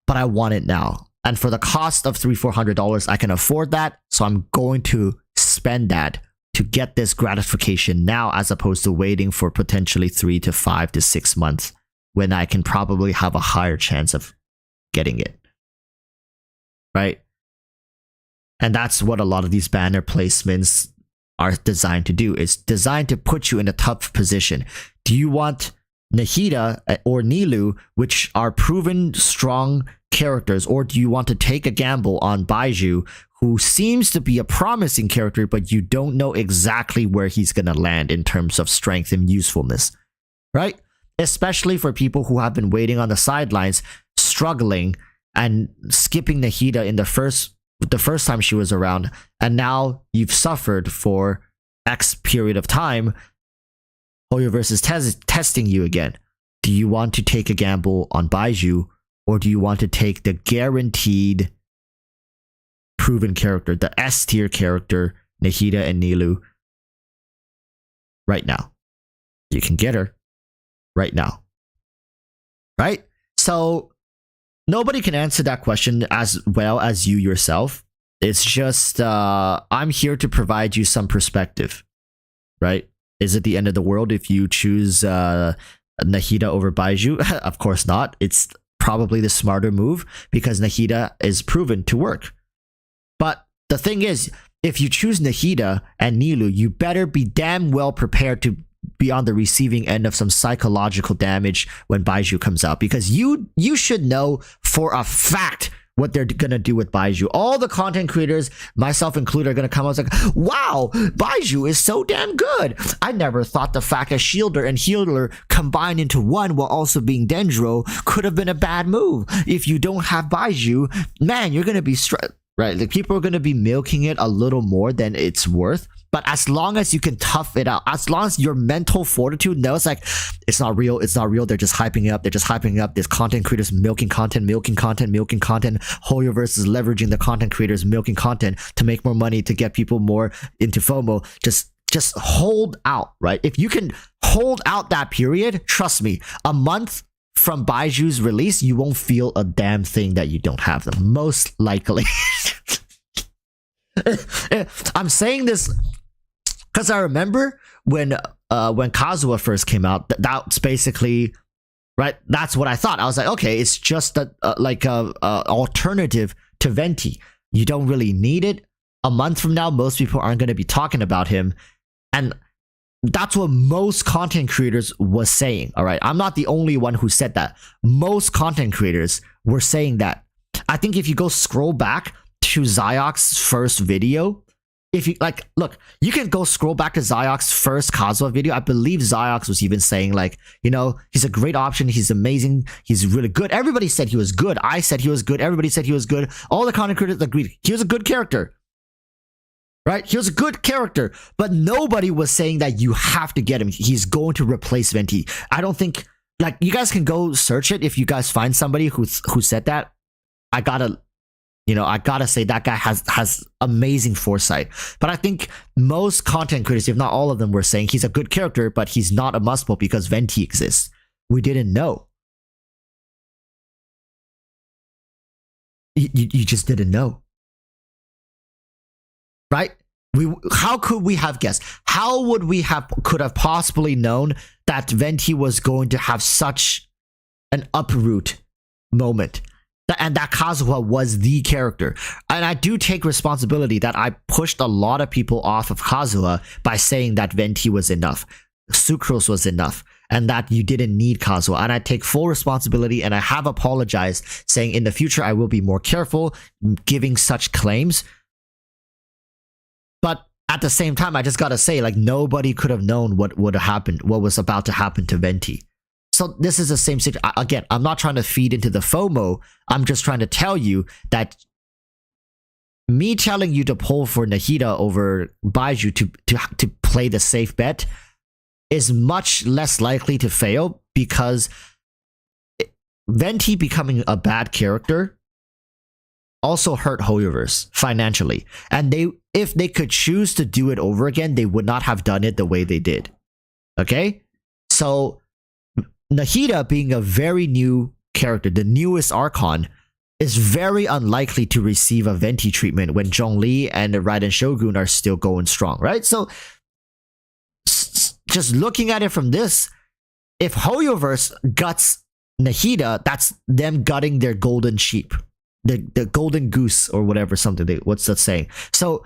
Speaker 1: but I want it now. And for the cost of $300-$400, I can afford that. So I'm going to spend that to get this gratification now, as opposed to waiting for potentially 3 to 5 to 6 months when I can probably have a higher chance of getting it. Right? And that's what a lot of these banner placements are designed to do. It's designed to put you in a tough position. Do you want Nahida or Nilou, which are proven strong characters, or do you want to take a gamble on Baizhu, who seems to be a promising character, but you don't know exactly where he's going to land in terms of strength and usefulness, right? Especially for people who have been waiting on the sidelines, struggling and skipping Nahida in the first time she was around, and now you've suffered for X period of time. EroticWalruss is testing you again. Do you want to take a gamble on Baizhu, or do you want to take the guaranteed proven character, the S tier character, Nahida and Nilou, right now? You can get her right now, right? So nobody can answer that question as well as you yourself. It's just, I'm here to provide you some perspective, right? Is it the end of the world if you choose Nahida over Baizhu? Of course not. It's probably the smarter move because Nahida is proven to work. But the thing is, if you choose Nahida and Nilou, you better be damn well prepared to be on the receiving end of some psychological damage when Baizhu comes out, because you should know for a fact what they're gonna do with Baizhu. All the content creators, myself included, are gonna come out like, wow, Baizhu is so damn good. I never thought the fact that Shielder and Healer combined into one while also being Dendro could have been a bad move. If you don't have Baizhu, man, you're gonna be right? Like, people are gonna be milking it a little more than it's worth. But as long as you can tough it out, as long as your mental fortitude knows, like, it's not real, they're just hyping it up, There's content creators milking content. EroticWalruss is leveraging the content creators milking content to make more money, to get people more into FOMO. Just hold out, right? If you can hold out that period, trust me, a month from Baiju's release, you won't feel a damn thing that you don't have them, most likely. I'm saying this because I remember when Kazuha first came out, that's basically, right? That's what I thought. I was like, okay, it's just a alternative to Venti. You don't really need it. A month from now, most people aren't going to be talking about him, and that's what most content creators was saying. All right, I'm not the only one who said that. Most content creators were saying that. I think if you go scroll back to Zyok's first video, if you like, look, you can go scroll back to Zyok's first Kazuha video. I believe Zyok was even saying, like, he's a great option, he's amazing, he's really good. Everybody said he was good. I said he was good. Everybody said he was good. All the content creators agreed he was a good character. right? He was a good character, but nobody was saying that you have to get him. He's going to replace Venti. I don't think, like, you guys can go search it if you guys find somebody who said that. I gotta say that guy has amazing foresight. But I think most content critics, if not all of them, were saying he's a good character, but he's not a must pull because Venti exists. We didn't know. You just didn't know, right? How could we have guessed? How would we could have possibly known that Venti was going to have such an uproot moment, and that Kazuha was the character? And I do take responsibility that I pushed a lot of people off of Kazuha by saying that Venti was enough, Sucrose was enough, and that you didn't need Kazuha. And I take full responsibility, and I have apologized, saying in the future I will be more careful giving such claims. But at the same time, I just gotta say, like, nobody could have known what would have happened, what was about to happen to Venti. So this is the same situation. Again, I'm not trying to feed into the FOMO. I'm just trying to tell you that me telling you to pull for Nahida over Baizhu to play the safe bet is much less likely to fail, because Venti becoming a bad character also hurt HoYoverse financially. And if they could choose to do it over again, they would not have done it the way they did. Okay? So Nahida, being a very new character, the newest Archon, is very unlikely to receive a Venti treatment when Zhongli and the Raiden Shogun are still going strong, right? So just looking at it from this, if HoYoverse guts Nahida, that's them gutting their golden sheep, the golden goose or whatever, what's that saying? So,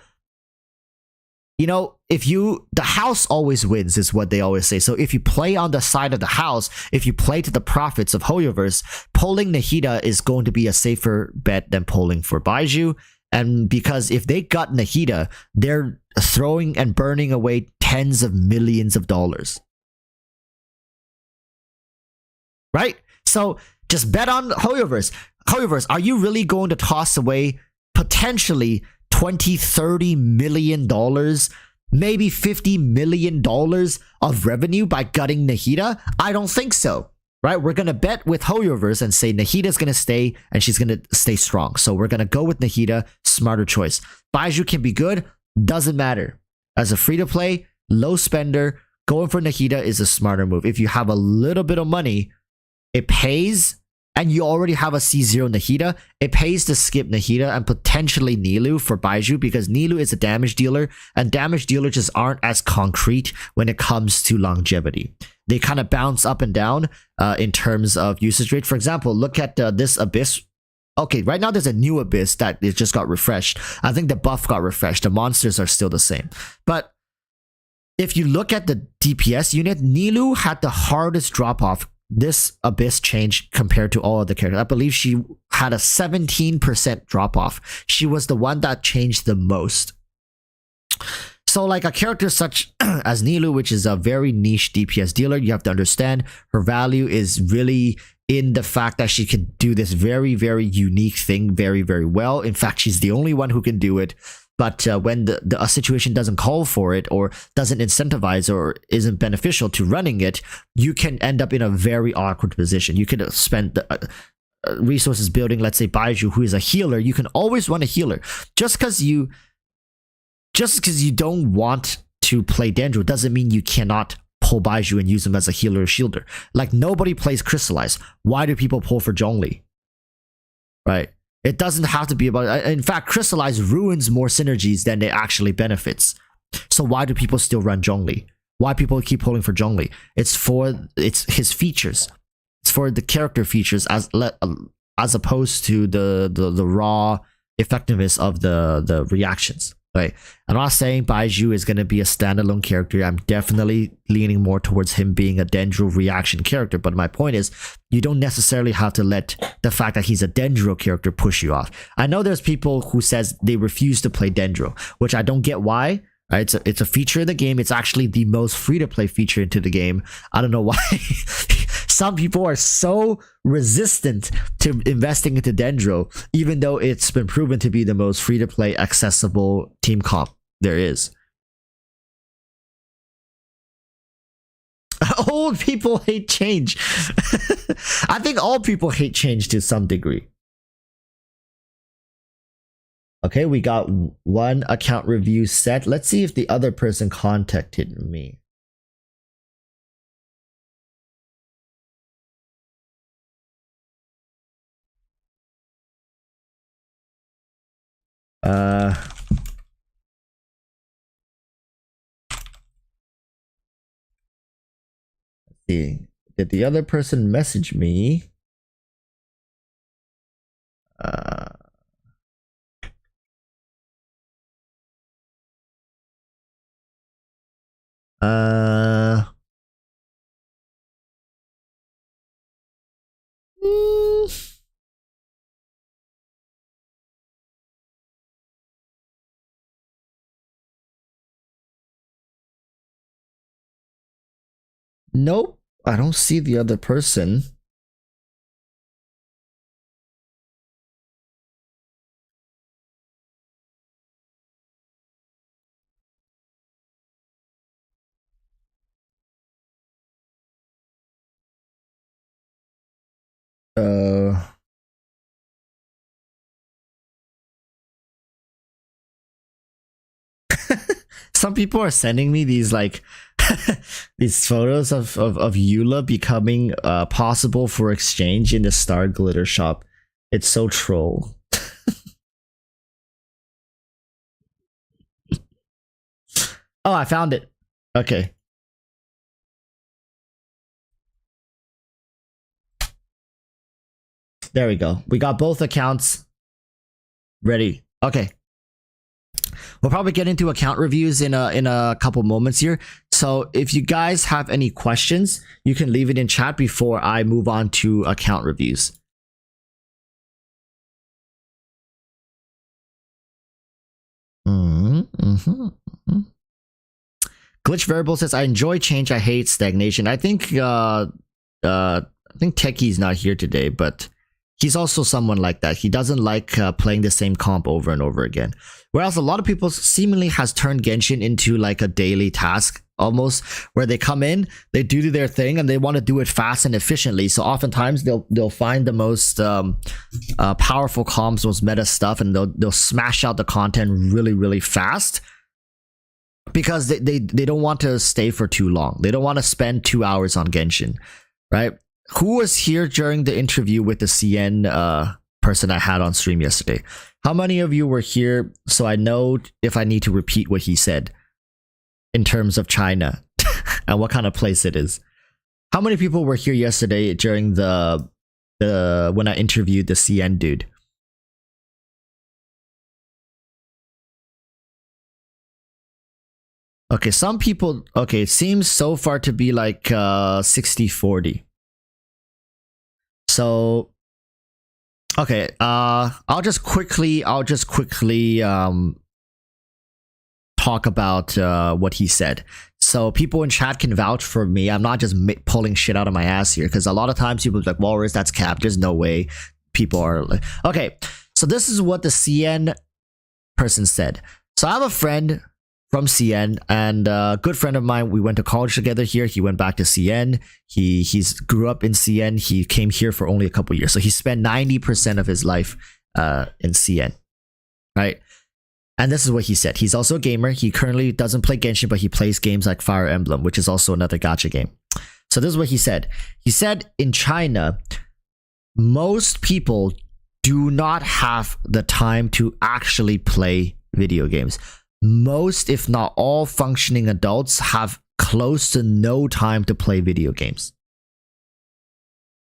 Speaker 1: you know, the house always wins is what they always say. So if you play on the side of the house, if you play to the profits of HoYoverse, pulling Nahida is going to be a safer bet than pulling for Baizhu. And because if they gut Nahida, they're throwing and burning away tens of millions of dollars. Right? So just bet on HoYoverse. HoYoverse, are you really going to toss away potentially $20-30 million, maybe $50 million of revenue by gutting Nahida? I don't think so. Right? We're going to bet with HoYoverse and say Nahida's going to stay, and she's going to stay strong. So we're going to go with Nahida, smarter choice. Baizhu can be good, doesn't matter. As a free-to-play, low spender, going for Nahida is a smarter move. If you have a little bit of money, it pays, and you already have a C0 Nahida, it pays to skip Nahida and potentially Nilou for Baizhu, because Nilou is a damage dealer, and damage dealers just aren't as concrete when it comes to longevity. They kind of bounce up and down in terms of usage rate. For example, look at this Abyss. Okay, right now there's a new Abyss that it just got refreshed. I think the buff got refreshed. The monsters are still the same. But if you look at the DPS unit, Nilou had the hardest drop-off this Abyss change compared to all other characters. I believe she had a 17% drop-off. She was the one that changed the most. So like a character such as Nilou, which is a very niche DPS dealer, you have to understand her value is really in the fact that she can do this very, very unique thing very, very well. In fact, she's the only one who can do it. But when a situation doesn't call for it, or doesn't incentivize, or isn't beneficial to running it, you can end up in a very awkward position. You could spend resources building, let's say, Baizhu, who is a healer. You can always run a healer. Just because you don't want to play Dendro doesn't mean you cannot pull Baizhu and use him as a healer or shielder. Like, nobody plays Crystallize. Why do people pull for Zhongli? Right? It doesn't have to be about... In fact, Crystallize ruins more synergies than it actually benefits. So why do people still run Zhongli? Why people keep pulling for Zhongli? It's his features. It's for the character features as opposed to the raw effectiveness of the reactions. Right? I'm not saying Baizhu is going to be a standalone character. I'm definitely leaning more towards him being a Dendro reaction character. But my point is, you don't necessarily have to let the fact that he's a Dendro character push you off. I know there's people who says they refuse to play Dendro, which I don't get why. Right? It's a feature in the game. It's actually the most free-to-play feature into the game. I don't know why. Some people are so resistant to investing into Dendro, even though it's been proven to be the most free-to-play accessible team comp. there is. Old people hate change. I think all people hate change to some degree. Okay, we got one account review set. Let's see if the other person contacted me. Let's see. Did the other person message me? Nope, I don't see the other person. Some people are sending me these like these photos of Eula becoming possible for exchange in the Star Glitter shop. It's so troll. Oh, I found it. Okay. There we go. We got both accounts ready. Okay. We'll probably get into account reviews in a couple moments here. So if you guys have any questions, you can leave it in chat before I move on to account reviews. Glitch Variable says, I enjoy change, I hate stagnation. I think Techie's not here today, but he's also someone like that. He doesn't like playing the same comp over and over again. Whereas a lot of people seemingly has turned Genshin into like a daily task almost, where they come in, they do their thing, and they want to do it fast and efficiently. So oftentimes they'll find the most powerful comps, most meta stuff, and they'll smash out the content really fast. Because they don't want to stay for too long. They don't want to spend 2 hours on Genshin, right? Who was here during the interview with the CN person I had on stream yesterday? How many of you were here so I know if I need to repeat what he said in terms of China and what kind of place it is? How many people were here yesterday during the when I interviewed the CN dude? Okay, some people, okay, it seems so far to be like 60-40. So, okay, I'll just quickly talk about what he said. So people in chat can vouch for me. I'm not just pulling shit out of my ass here, because a lot of times people are like, Walrus, that's cap. There's no way. People are like, okay, so this is what the CN person said. So I have a friend from CN, and a good friend of mine, we went to college together here. He went back to CN. He's grew up in CN. He came here for only a couple years. So he spent 90% of his life in CN, right? And this is what he said. He's also a gamer. He currently doesn't play Genshin, but he plays games like Fire Emblem, which is also another gacha game. So this is what he said. He said in China, most people do not have the time to actually play video games. Most, if not all, functioning adults have close to no time to play video games.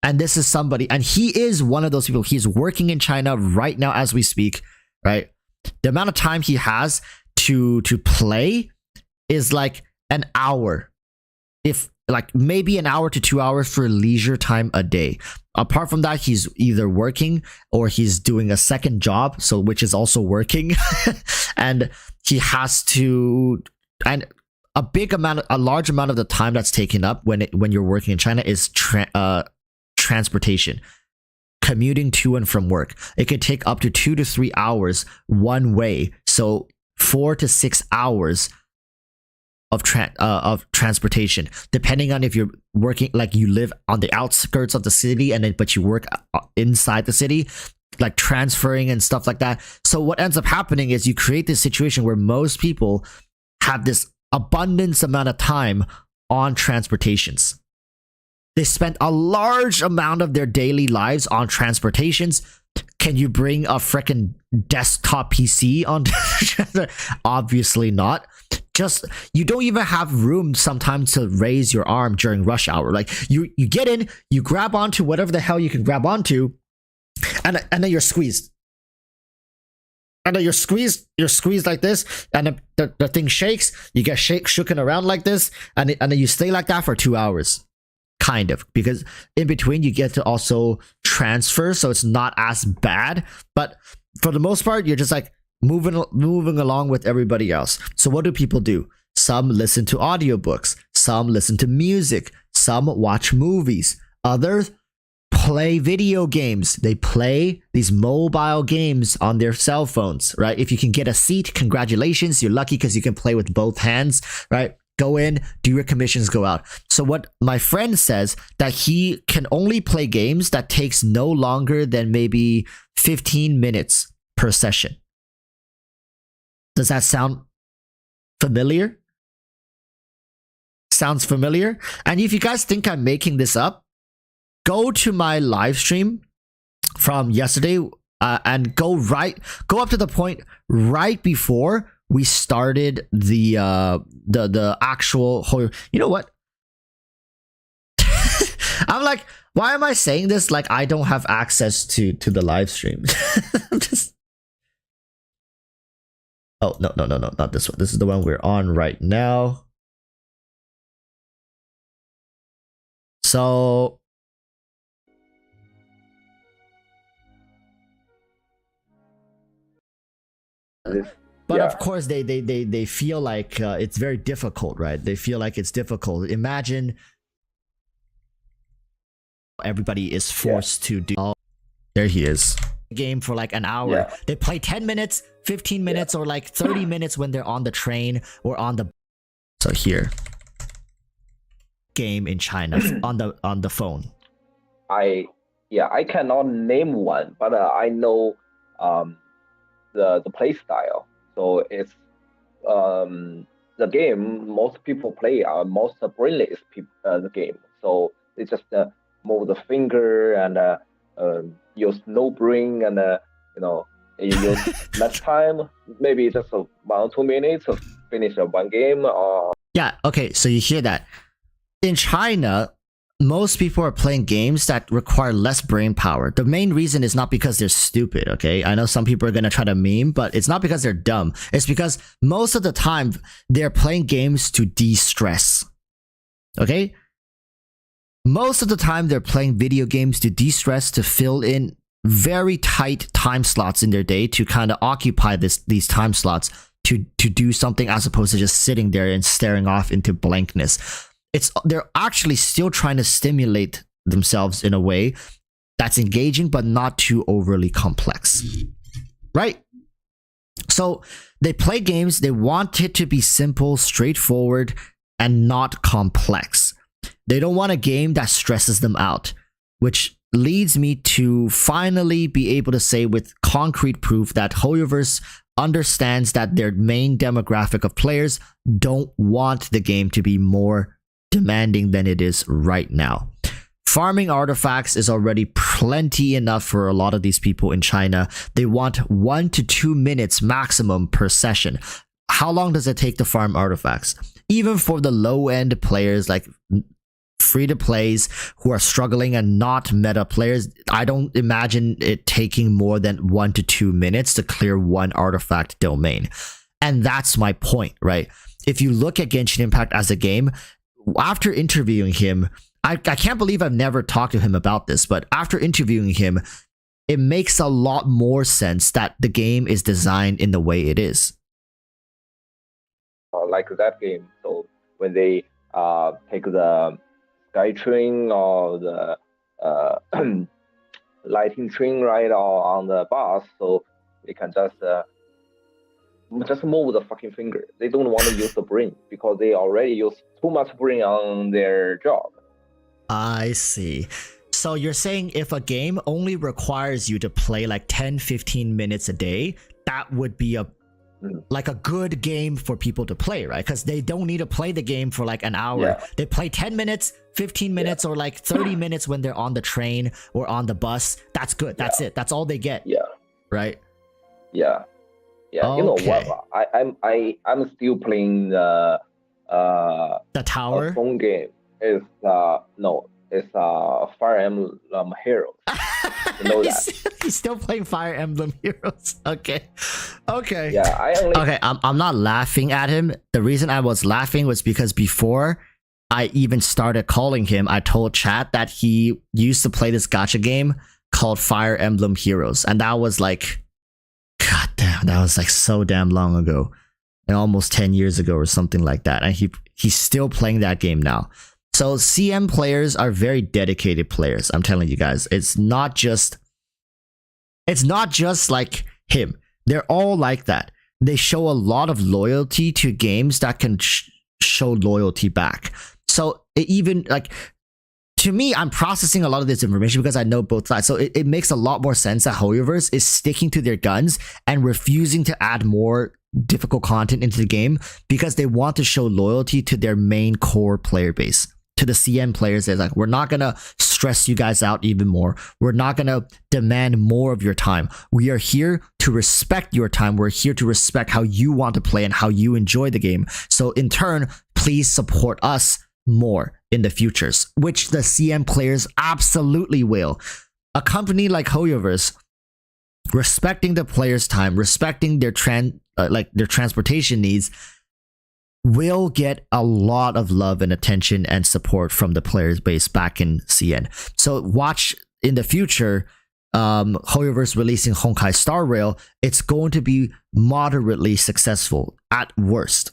Speaker 1: And this is somebody, and he is one of those people. He's working in China right now as we speak, right? The amount of time he has to play is like an hour. If like maybe an hour to 2 hours for leisure time a day. Apart from that, he's either working or he's doing a second job, so which is also working. And he has to, and a large amount of the time that's taken up when you're working in China is transportation, commuting to and from work. It could take up to 2 to 3 hours one way. So 4 to 6 hours of transportation, depending on if you're working, like you live on the outskirts of the city and then but you work inside the city, like transferring and stuff like that. So what ends up happening is you create this situation where most people have this abundance amount of time on transportations. They spend a large amount of their daily lives on transportations. Can you bring a freaking desktop PC on? Obviously not. Just, you don't even have room sometimes to raise your arm during rush hour. Like you get in, you grab onto whatever the hell you can grab onto, and then you're squeezed. And then you're squeezed like this, and the thing shakes, you get shooken around like this, and then you stay like that for 2 hours. Kind of, because in between you get to also transfer, so it's not as bad. But for the most part, you're just like moving along with everybody else. So what do people do? Some listen to audiobooks, some listen to music, some watch movies, others play video games. They play these mobile games on their cell phones, right? If you can get a seat, congratulations, you're lucky because you can play with both hands, right? Go in, do your commissions, go out. So what my friend says, that he can only play games that takes no longer than maybe 15 minutes per session. Does that sound familiar? Sounds familiar? And if you guys think I'm making this up, go to my live stream from yesterday and go up to the point right before we started the actual whole. You know what? I'm like, why am I saying this like I don't have access to the live stream? I'm just. Oh, no, not this one. This is the one we're on right now. So but of course they feel like it's very difficult, right? They feel like it's difficult. Imagine everybody is forced to do. Oh, there he is. Game for like an hour. Yeah. They play 10 minutes, 15 minutes, or like 30 minutes when they're on the train or on the. So here, game in China on the phone.
Speaker 2: I cannot name one, but I know the play style. So it's the game most people play are most brainless the game. So they just move the finger and use no brain, and you use less time, maybe just 1 or 2 minutes to finish one game. Or
Speaker 1: yeah, okay, so you hear that. In China, most people are playing games that require less brain power. The main reason is not because they're stupid, okay? I know some people are going to try to meme, but it's not because they're dumb. It's because most of the time, they're playing games to de-stress, okay? Most of the time, they're playing video games to de-stress, to fill in very tight time slots in their day, to kind of occupy these time slots to do something, as opposed to just sitting there and staring off into blankness. They're actually still trying to stimulate themselves in a way that's engaging but not too overly complex, right? So they play games, they want it to be simple, straightforward, and not complex. They don't want a game that stresses them out, which leads me to finally be able to say with concrete proof that HoYoverse understands that their main demographic of players don't want the game to be more demanding than it is right now. Farming artifacts is already plenty enough for a lot of these people in China. They want 1 to 2 minutes maximum per session. How long does it take to farm artifacts? Even for the low-end players, like free-to-plays who are struggling and not meta players, I don't imagine it taking more than 1 to 2 minutes to clear one artifact domain. And that's my point, right? If you look at Genshin Impact as a game, after interviewing him, I can't believe I've never talked to him about this, but after interviewing him, it makes a lot more sense that the game is designed in the way it is.
Speaker 2: Like that game, so when they take the sky train or the lighting train ride or on the bus, so they can just just move the fucking finger. They don't want to use the brain because they already use too much brain on their job.
Speaker 1: I see. So you're saying if a game only requires you to play like 10-15 minutes a day, that would be a like a good game for people to play, right? Because they don't need to play the game for like an hour.
Speaker 2: Yeah.
Speaker 1: They play 10 minutes, 15 minutes, or like 30 minutes when they're on the train or on the bus. That's good. That's it. That's all they get.
Speaker 2: Yeah.
Speaker 1: Right?
Speaker 2: Yeah. Yeah.
Speaker 1: Okay.
Speaker 2: You know what? I'm still playing the
Speaker 1: tower
Speaker 2: phone game. It's no, it's Fire Emblem Heroes. You know that.
Speaker 1: He's still playing Fire Emblem Heroes. Okay.
Speaker 2: Yeah,
Speaker 1: Okay, I'm not laughing at him. The reason I was laughing was because before I even started calling him, I told chat that he used to play this gacha game called Fire Emblem Heroes. And that was like, god damn, that was like so damn long ago. And almost 10 years ago or something like that. And he's still playing that game now. So CM players are very dedicated players. I'm telling you guys, it's not just like him. They're all like that. They show a lot of loyalty to games that can show loyalty back. So even like, to me, I'm processing a lot of this information because I know both sides. So it makes a lot more sense that HoYoverse is sticking to their guns and refusing to add more difficult content into the game because they want to show loyalty to their main core player base. To the CN players, they're like, we're not gonna stress you guys out even more. We're not gonna demand more of your time. We are here to respect your time. We're here to respect how you want to play and how you enjoy the game. So in turn, please support us more in the futures, which the CN players absolutely will. A company like HoYoverse, respecting the players' time, respecting their transportation needs, will get a lot of love and attention and support from the players base back in CN. So watch in the future, HoYoverse releasing Honkai Star Rail. It's going to be moderately successful at worst.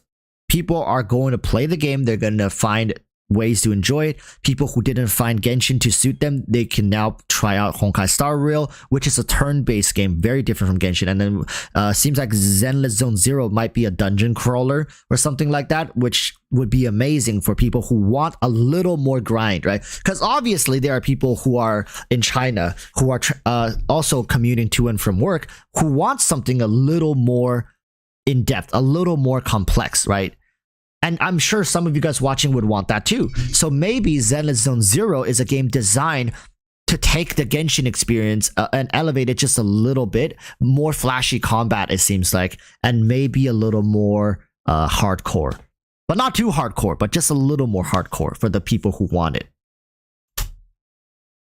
Speaker 1: People are going to play the game. They're going to find ways to enjoy it. People who didn't find Genshin to suit them, they can now try out Honkai Star Rail, which is a turn-based game, very different from Genshin. And then seems like Zenless Zone Zero might be a dungeon crawler or something like that, which would be amazing for people who want a little more grind, right? Because obviously there are people who are in China who are also commuting to and from work who want something a little more in-depth, a little more complex, right? And I'm sure some of you guys watching would want that too. So maybe Zenless Zone Zero is a game designed to take the Genshin experience and elevate it just a little bit. More flashy combat, it seems like, and maybe a little more hardcore. But not too hardcore, but just a little more hardcore for the people who want it.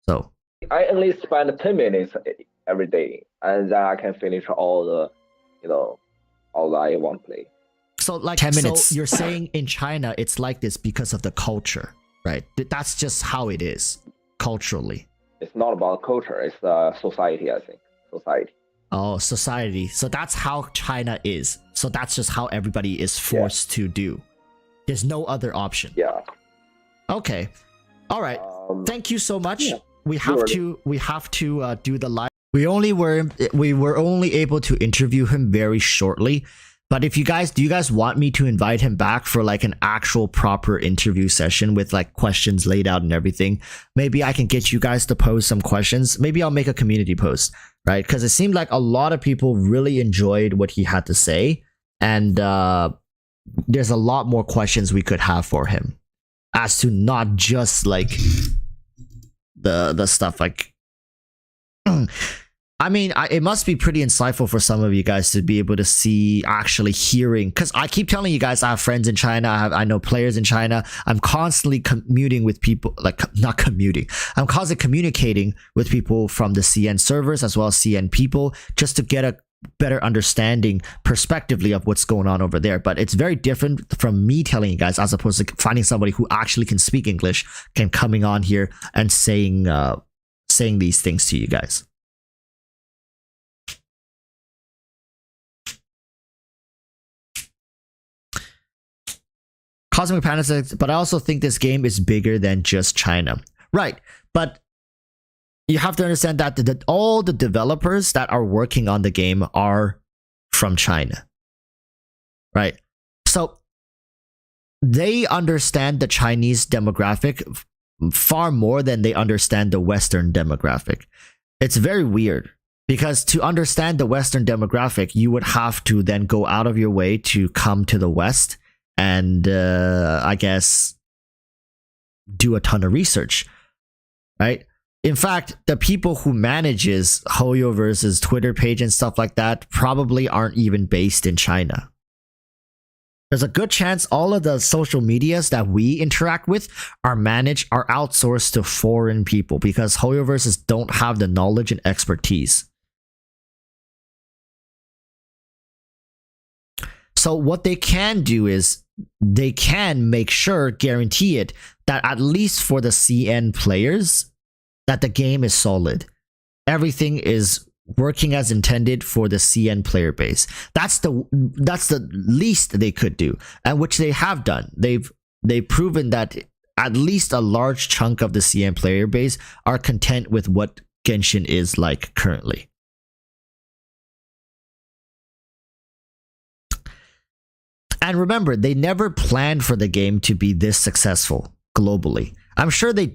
Speaker 1: So
Speaker 2: I only spend 10 minutes every day, and then I can finish all all that I want to play.
Speaker 1: So like 10 minutes. So you're saying in China it's like this because of the culture, right? That's just how it is culturally.
Speaker 2: It's not about culture, it's society, I think. Society.
Speaker 1: Oh, society. So that's how China is. So that's just how everybody is forced to do. There's no other option.
Speaker 2: Yeah.
Speaker 1: Okay. All right. Thank you so much.
Speaker 2: Yeah.
Speaker 1: We have to do the live. We were only able to interview him very shortly. But do you guys want me to invite him back for like an actual proper interview session with like questions laid out and everything? Maybe I can get you guys to pose some questions. Maybe I'll make a community post, right? Because it seemed like a lot of people really enjoyed what he had to say. And there's a lot more questions we could have for him as to not just like the stuff like I mean, it must be pretty insightful for some of you guys to be able to see, actually hearing, because I keep telling you guys I have friends in China, I know players in China. I'm constantly commuting with people, like not commuting, I'm constantly communicating with people from the CN servers as well as CN people, just to get a better understanding perspectively of what's going on over there. But it's very different from me telling you guys as opposed to finding somebody who actually can speak English, can coming on here and saying these things to you guys. Cosmic Panda says, but I also think this game is bigger than just China. Right, but you have to understand that all the developers that are working on the game are from China. right? So they understand the Chinese demographic far more than they understand the Western demographic. It's very weird because to understand the Western demographic, you would have to then go out of your way to come to the West and I guess do a ton of research, right? In fact, the people who manages HoYoverse's Twitter page and stuff like that probably aren't even based in China. There's a good chance all of the social medias that we interact with are outsourced to foreign people because HoYoverses don't have the knowledge and expertise. So what they can do is they can make sure, guarantee it, that at least for the CN players, that the game is solid. Everything is working as intended for the CN player base. That's the least they could do, and which they have done. They've proven that at least a large chunk of the CN player base are content with what Genshin is like currently. And remember, they never planned for the game to be this successful globally. I'm sure they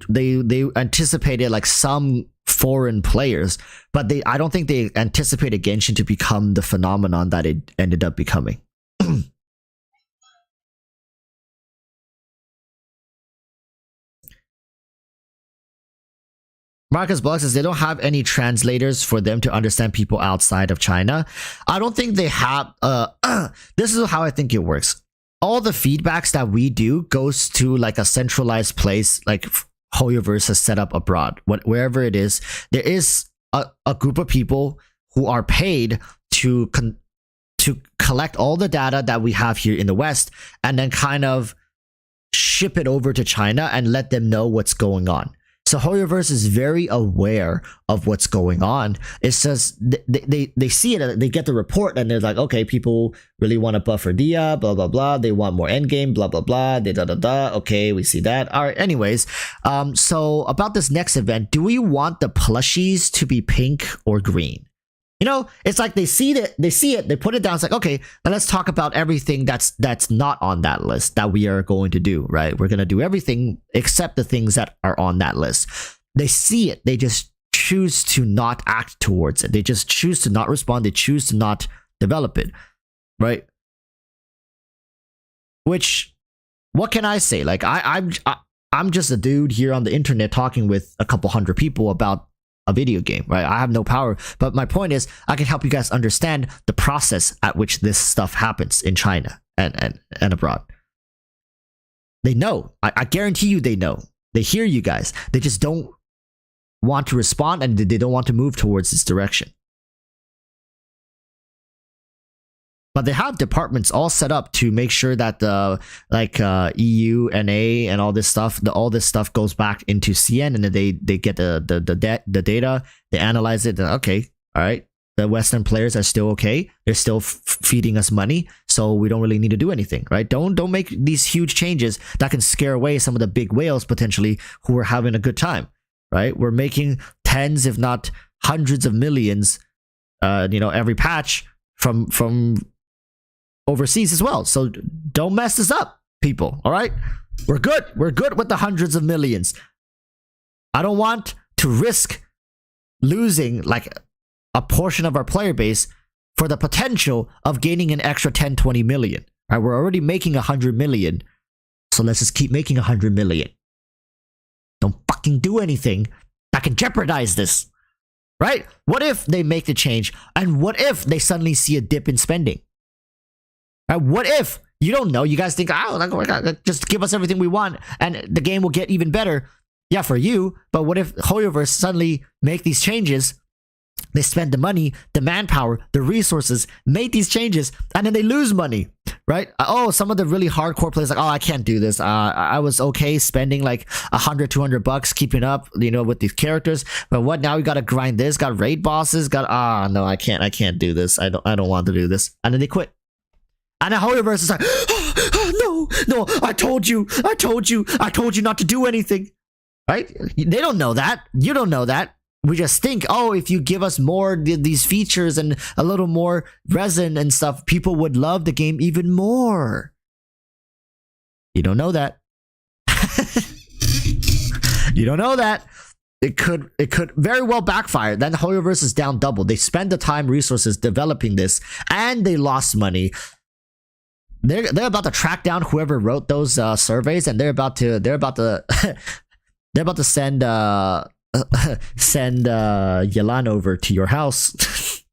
Speaker 1: anticipated like some foreign players, but I don't think they anticipated Genshin to become the phenomenon that it ended up becoming. Marcus Block says they don't have any translators for them to understand people outside of China. I don't think they have. This is how I think it works. All the feedbacks that we do goes to like a centralized place, like HoYoverse has set up abroad. Wherever it is, there is a group of people who are paid to collect all the data that we have here in the West and then kind of ship it over to China and let them know what's going on. So HoYoverse is very aware of what's going on. It's just they see it, they get the report, and they're like, okay, people really want to buffer Dia, blah blah blah. They want more endgame, blah blah blah. Da da da. Okay, we see that. All right. Anyways, so about this next event, do we want the plushies to be pink or green? You know, it's like they see it, they put it down. It's like, okay, now let's talk about everything that's not on that list that we are going to do, right? We're going to do everything except the things that are on that list. They see it, they just choose to not act towards it. They just choose to not respond. They choose to not develop it, right? Which, what can I say? Like I'm just a dude here on the internet talking with a couple hundred people about a video game, right? I have no power, but my point is I can help you guys understand the process at which this stuff happens in China and abroad. They know. I guarantee you they know. They hear you guys. They just don't want to respond and they don't want to move towards this direction. But they have departments all set up to make sure that the EU, NA, and all this stuff goes back into CN, and then they get the data, they analyze it. Okay, all right, the Western players are still okay. They're still feeding us money, so we don't really need to do anything, right? Don't make these huge changes that can scare away some of the big whales potentially who are having a good time, right? We're making tens, if not hundreds of millions, every patch from overseas as well. So don't mess this up, people. All right, we're good with the hundreds of millions. I don't want to risk losing like a portion of our player base for the potential of gaining an extra 10-20 million. All right, we're already making 100 million, so let's just keep making 100 million. Don't fucking do anything that can jeopardize this, right? What if they make the change, and what if they suddenly see a dip in spending? Right, what if, you don't know, you guys think, just give us everything we want and the game will get even better. Yeah, for you, but what if HoYoverse suddenly make these changes, they spend the money, the manpower, the resources, make these changes, and then they lose money, right? Oh, some of the really hardcore players like, oh, I can't do this. I was okay spending like $100-200 keeping up, with these characters, but what now? We gotta grind this, got raid bosses, no, I can't do this. I don't want to do this, and then they quit. And the HoYoverse is like, no, I told you not to do anything, right? They don't know that. You don't know that. we just think, oh, if you give us more these features and a little more resin and stuff, people would love the game even more. You don't know that. You don't know that. It could very well backfire. Then Hoyoverse is down double. They spend the time, resources developing this, and they lost money. They're about to track down whoever wrote those surveys, and they're about to send Yelan over to your house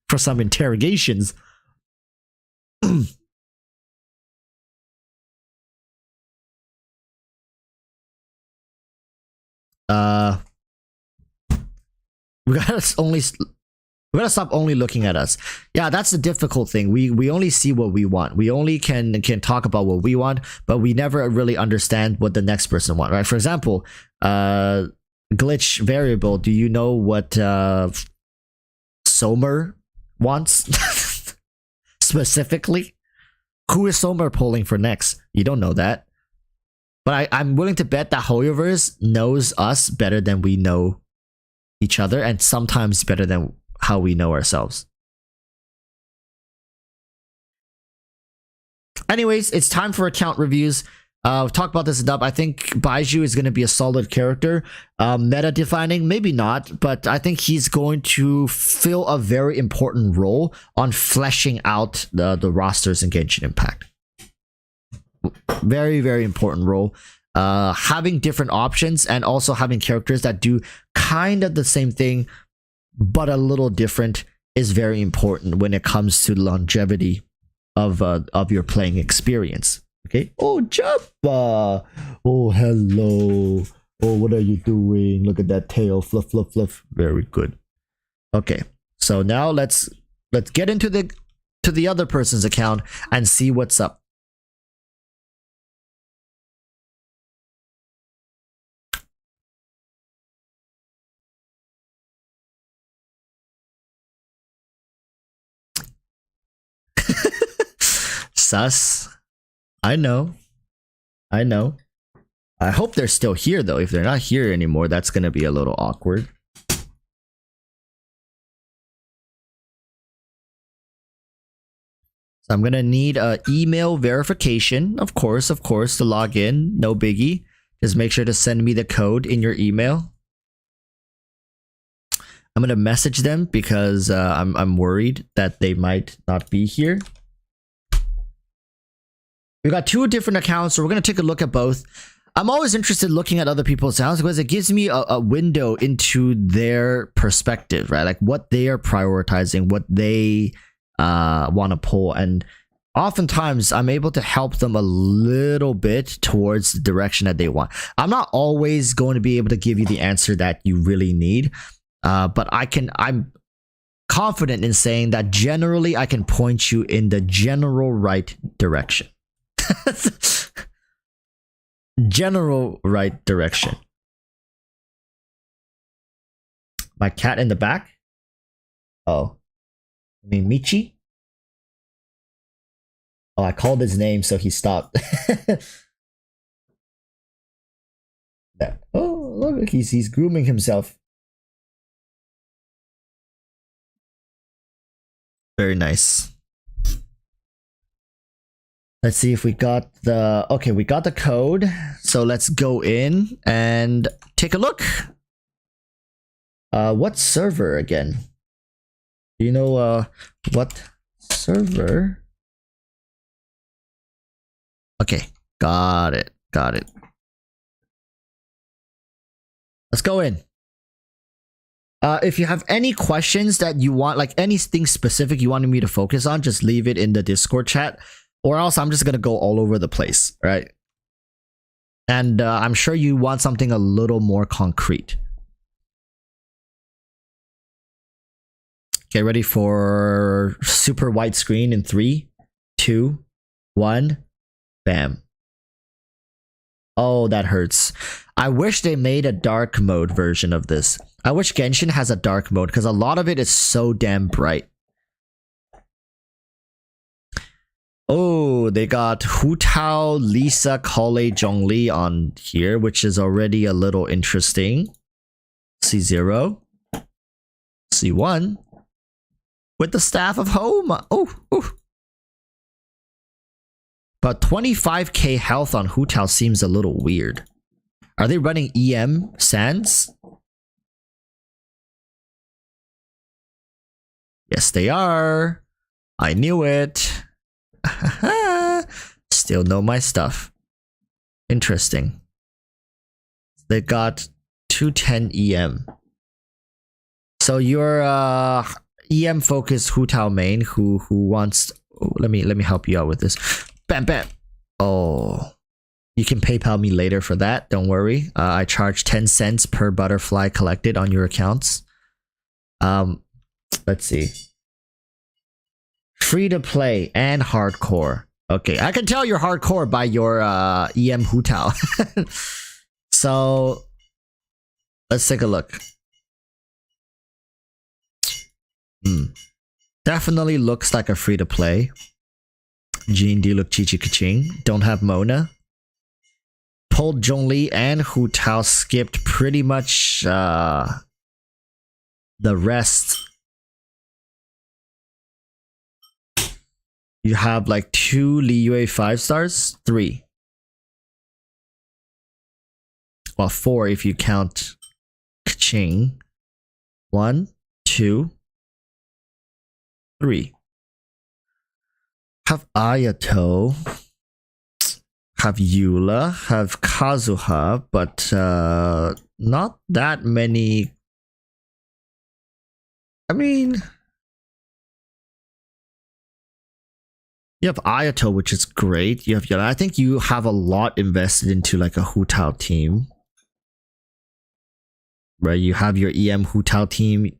Speaker 1: for some interrogations. We gotta stop only looking at us. Yeah, that's the difficult thing. We only see what we want. We only can talk about what we want, but we never really understand what the next person wants, right? For example, glitch variable. Do you know what Somer wants specifically? Who is Somer polling for next? You don't know that. But I'm willing to bet that Hoyoverse knows us better than we know each other, and sometimes better than how we know ourselves. Anyways, it's time for account reviews. We've talked about this enough. I think Baizhu is going to be a solid character. Meta defining, maybe not, but I think he's going to fill a very important role on fleshing out the rosters in Genshin Impact. Very, very important role. Having different options and also having characters that do kind of the same thing but a little different is very important when it comes to longevity of your playing experience. Okay. Oh, Jabba. Oh, hello. Oh, what are you doing? Look at that tail. Fluff, fluff, fluff. Very good. Okay. So now let's get into the other person's account and see what's up. Sus. I know. I hope they're still here though. If they're not here anymore, that's gonna be a little awkward. So I'm gonna need a email verification, of course, to log in. No biggie. Just make sure to send me the code in your email. I'm gonna message them because I'm worried that they might not be here. We got two different accounts, so we're gonna take a look at both. I'm always interested in looking at other people's accounts because it gives me a window into their perspective, right? Like what they are prioritizing, what they want to pull, and oftentimes I'm able to help them a little bit towards the direction that they want. I'm not always going to be able to give you the answer that you really need, but I'm confident in saying that generally I can point you in the general right direction. General right direction. My cat in the back? Oh. I mean Michi? Oh, I called his name so he stopped. Oh, look, he's grooming himself. Very nice. Let's see if we got the... Okay, we got the code. So let's go in and take a look. What server again? Do you know what server? Okay, got it. Let's go in. If you have any questions that you want, like anything specific you wanted me to focus on, just leave it in the Discord chat. Or else I'm just going to go all over the place, right? And I'm sure you want something a little more concrete. Get ready for super white screen in 3, 2, 1. Bam. Oh, that hurts. I wish they made a dark mode version of this. I wish Genshin has a dark mode because a lot of it is so damn bright. Oh, they got Hu Tao, Lisa, Kale, Zhongli on here, which is already a little interesting. C0. C1 with the Staff of Home. Oh. But 25k health on Hu Tao seems a little weird. Are they running EM Sands? Yes, they are. I knew it. Still know my stuff. Interesting. They got 210 EM. So your EM focused Hu Tao main who wants. Oh, let me help you out with this. Bam bam. Oh, you can PayPal me later for that. Don't worry. I charge 10 cents per butterfly collected on your accounts. Let's see. Free to play and hardcore. Okay, I can tell you're hardcore by your EM Hu Tao. So let's take a look. Definitely looks like a free to play. Jin Di look Chi Chi Kaching. Don't have Mona. Pulled Zhongli and Hu Tao, skipped pretty much the rest. You have like 2 Li Yue 5 stars? 3. Well, 4 if you count Kaching. 1, 2, 3. Have Ayato, have Eula, have Kazuha, but not that many. I mean, you have Ayato, which is great. You have Eula. I think you have a lot invested into like a Hu Tao team. Right? You have your EM Hu Tao team.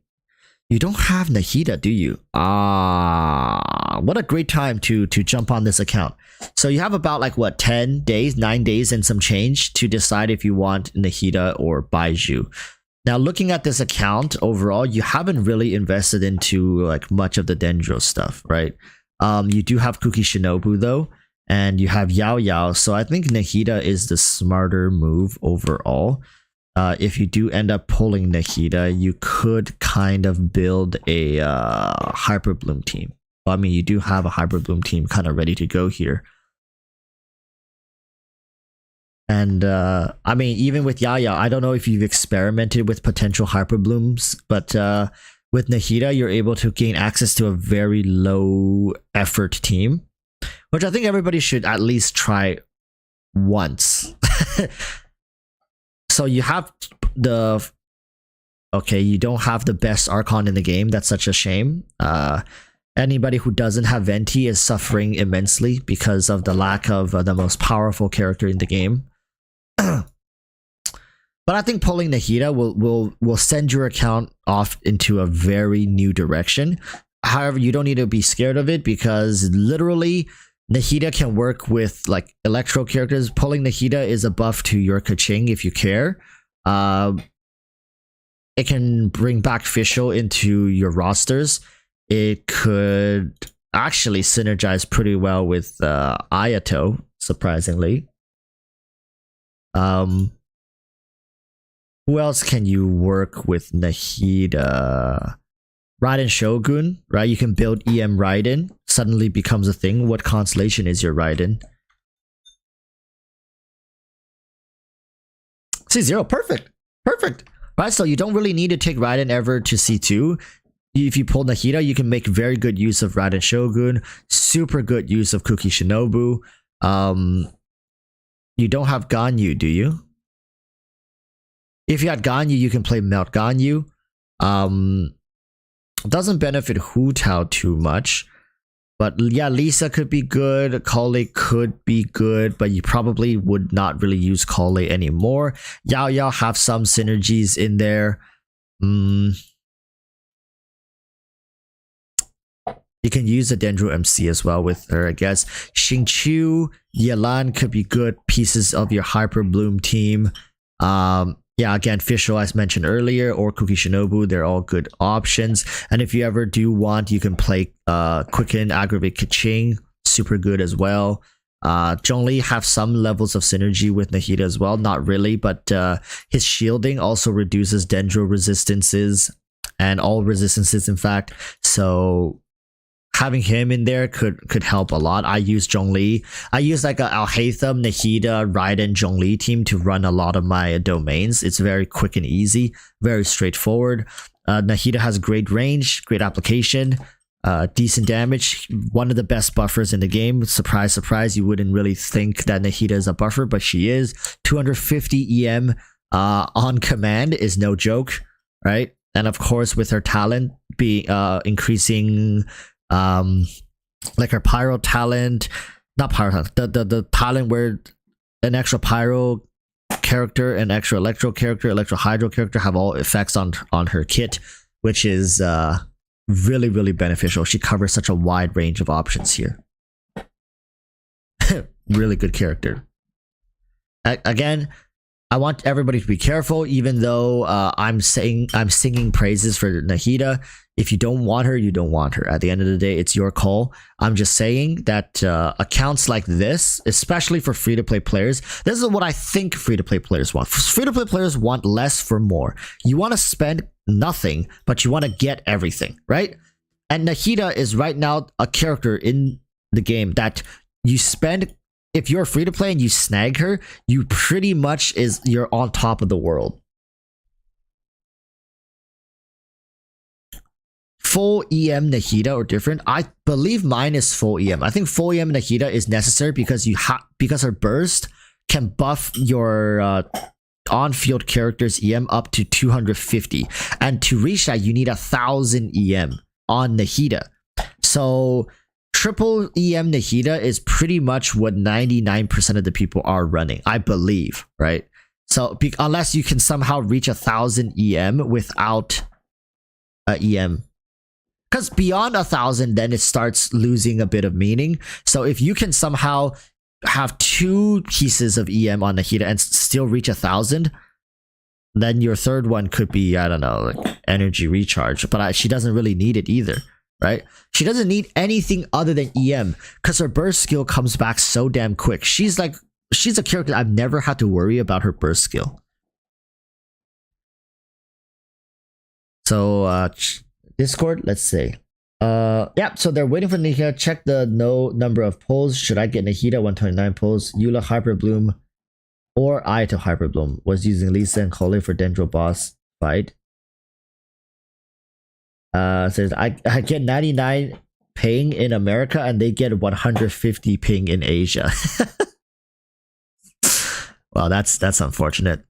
Speaker 1: You don't have Nahida, do you? What a great time to jump on this account. So you have about like what, 10 days, 9 days and some change to decide if you want Nahida or Baizhu. Now looking at this account overall, you haven't really invested into like much of the Dendro stuff, right? You do have Kuki Shinobu though, and you have Yao Yao. So I think Nahida is the smarter move overall. If you do end up pulling Nahida, you could kind of build a Hyper Bloom team. Well, I mean, you do have a Hyper Bloom team kind of ready to go here. And I mean, even with Yao Yao, I don't know if you've experimented with potential Hyper Blooms, but with Nahida, you're able to gain access to a very low effort team, which I think everybody should at least try once. So you have the... Okay, you don't have the best Archon in the game. That's such a shame. Anybody who doesn't have Venti is suffering immensely because of the lack of the most powerful character in the game. But I think pulling Nahida will send your account off into a very new direction. However, you don't need to be scared of it because literally Nahida can work with like electro characters. Pulling Nahida is a buff to your Kaching if you care. It can bring back Fischl into your rosters. It could actually synergize pretty well with Ayato, surprisingly. Who else can you work with Nahida? Raiden Shogun, right? You can build EM Raiden. Suddenly becomes a thing. What constellation is your Raiden? C0, perfect. Perfect. Right, so you don't really need to take Raiden ever to C2. If you pull Nahida, you can make very good use of Raiden Shogun. Super good use of Kuki Shinobu. You don't have Ganyu, do you? If you had Ganyu, you can play Melt Ganyu. Doesn't benefit Hu Tao too much. But yeah, Lisa could be good. Kale could be good, but you probably would not really use Kale anymore. Yao Yao have some synergies in there. You can use the Dendro MC as well with her, I guess. Xingqiu, Yelan could be good pieces of your Hyper Bloom team. Yeah, again, Fischl, as mentioned earlier, or Kuki Shinobu, they're all good options. And if you ever do want, you can play Quicken, Aggravate Kaching, super good as well. Zhongli have some levels of synergy with Nahida as well, not really, but his shielding also reduces Dendro resistances. and all resistances, in fact. So having him in there could help a lot. I use Zhongli. I use like a Alhaitham, Nahida, Raiden, Zhongli team to run a lot of my domains. It's very quick and easy, very straightforward. Nahida has great range, great application, decent damage, one of the best buffers in the game. Surprise, surprise, you wouldn't really think that Nahida is a buffer, but she is. 250 EM on command is no joke, right? And of course, with her talent being increasing, like her pyro talent, not pyro talent, the talent where an extra pyro character, an extra electro character, electro hydro character have all effects on her kit, which is really, really beneficial. She covers such a wide range of options here. Really good character. Again, I want everybody to be careful, even though I'm singing praises for Nahida. If you don't want her, you don't want her. At the end of the day, it's your call. I'm just saying that accounts like this, especially for free-to-play players, this is what I think free-to-play players want. Free-to-play players want less for more. You want to spend nothing, but you want to get everything, right? And Nahida is right now a character in the game that you spend. If you're free to play and you snag her, you pretty much you're on top of the world. Full EM Nahida or different. I believe mine is full EM. I think full EM Nahida is necessary because because her burst can buff your on-field character's EM up to 250, and to reach that you need 1,000 EM on Nahida. So triple EM Nahida is pretty much what 99% of the people are running, I believe, right? So unless you can somehow reach 1,000 EM without EM, because beyond 1,000, then it starts losing a bit of meaning. So if you can somehow have 2 pieces of EM on Nahida and still reach 1,000, then your third one could be, I don't know, like energy recharge. But she doesn't really need it either. Right? She doesn't need anything other than EM because her burst skill comes back so damn quick. She's a character I've never had to worry about her burst skill. So Discord, let's see. Yeah, so they're waiting for Nahida. Check the no number of pulls. Should I get Nahida 129 pulls? Eula Hyper Bloom or Ayato Hyper Bloom was using Lisa and Cole for Dendro boss fight. Says I get 99 ping in America and they get 150 ping in Asia. Well, that's unfortunate.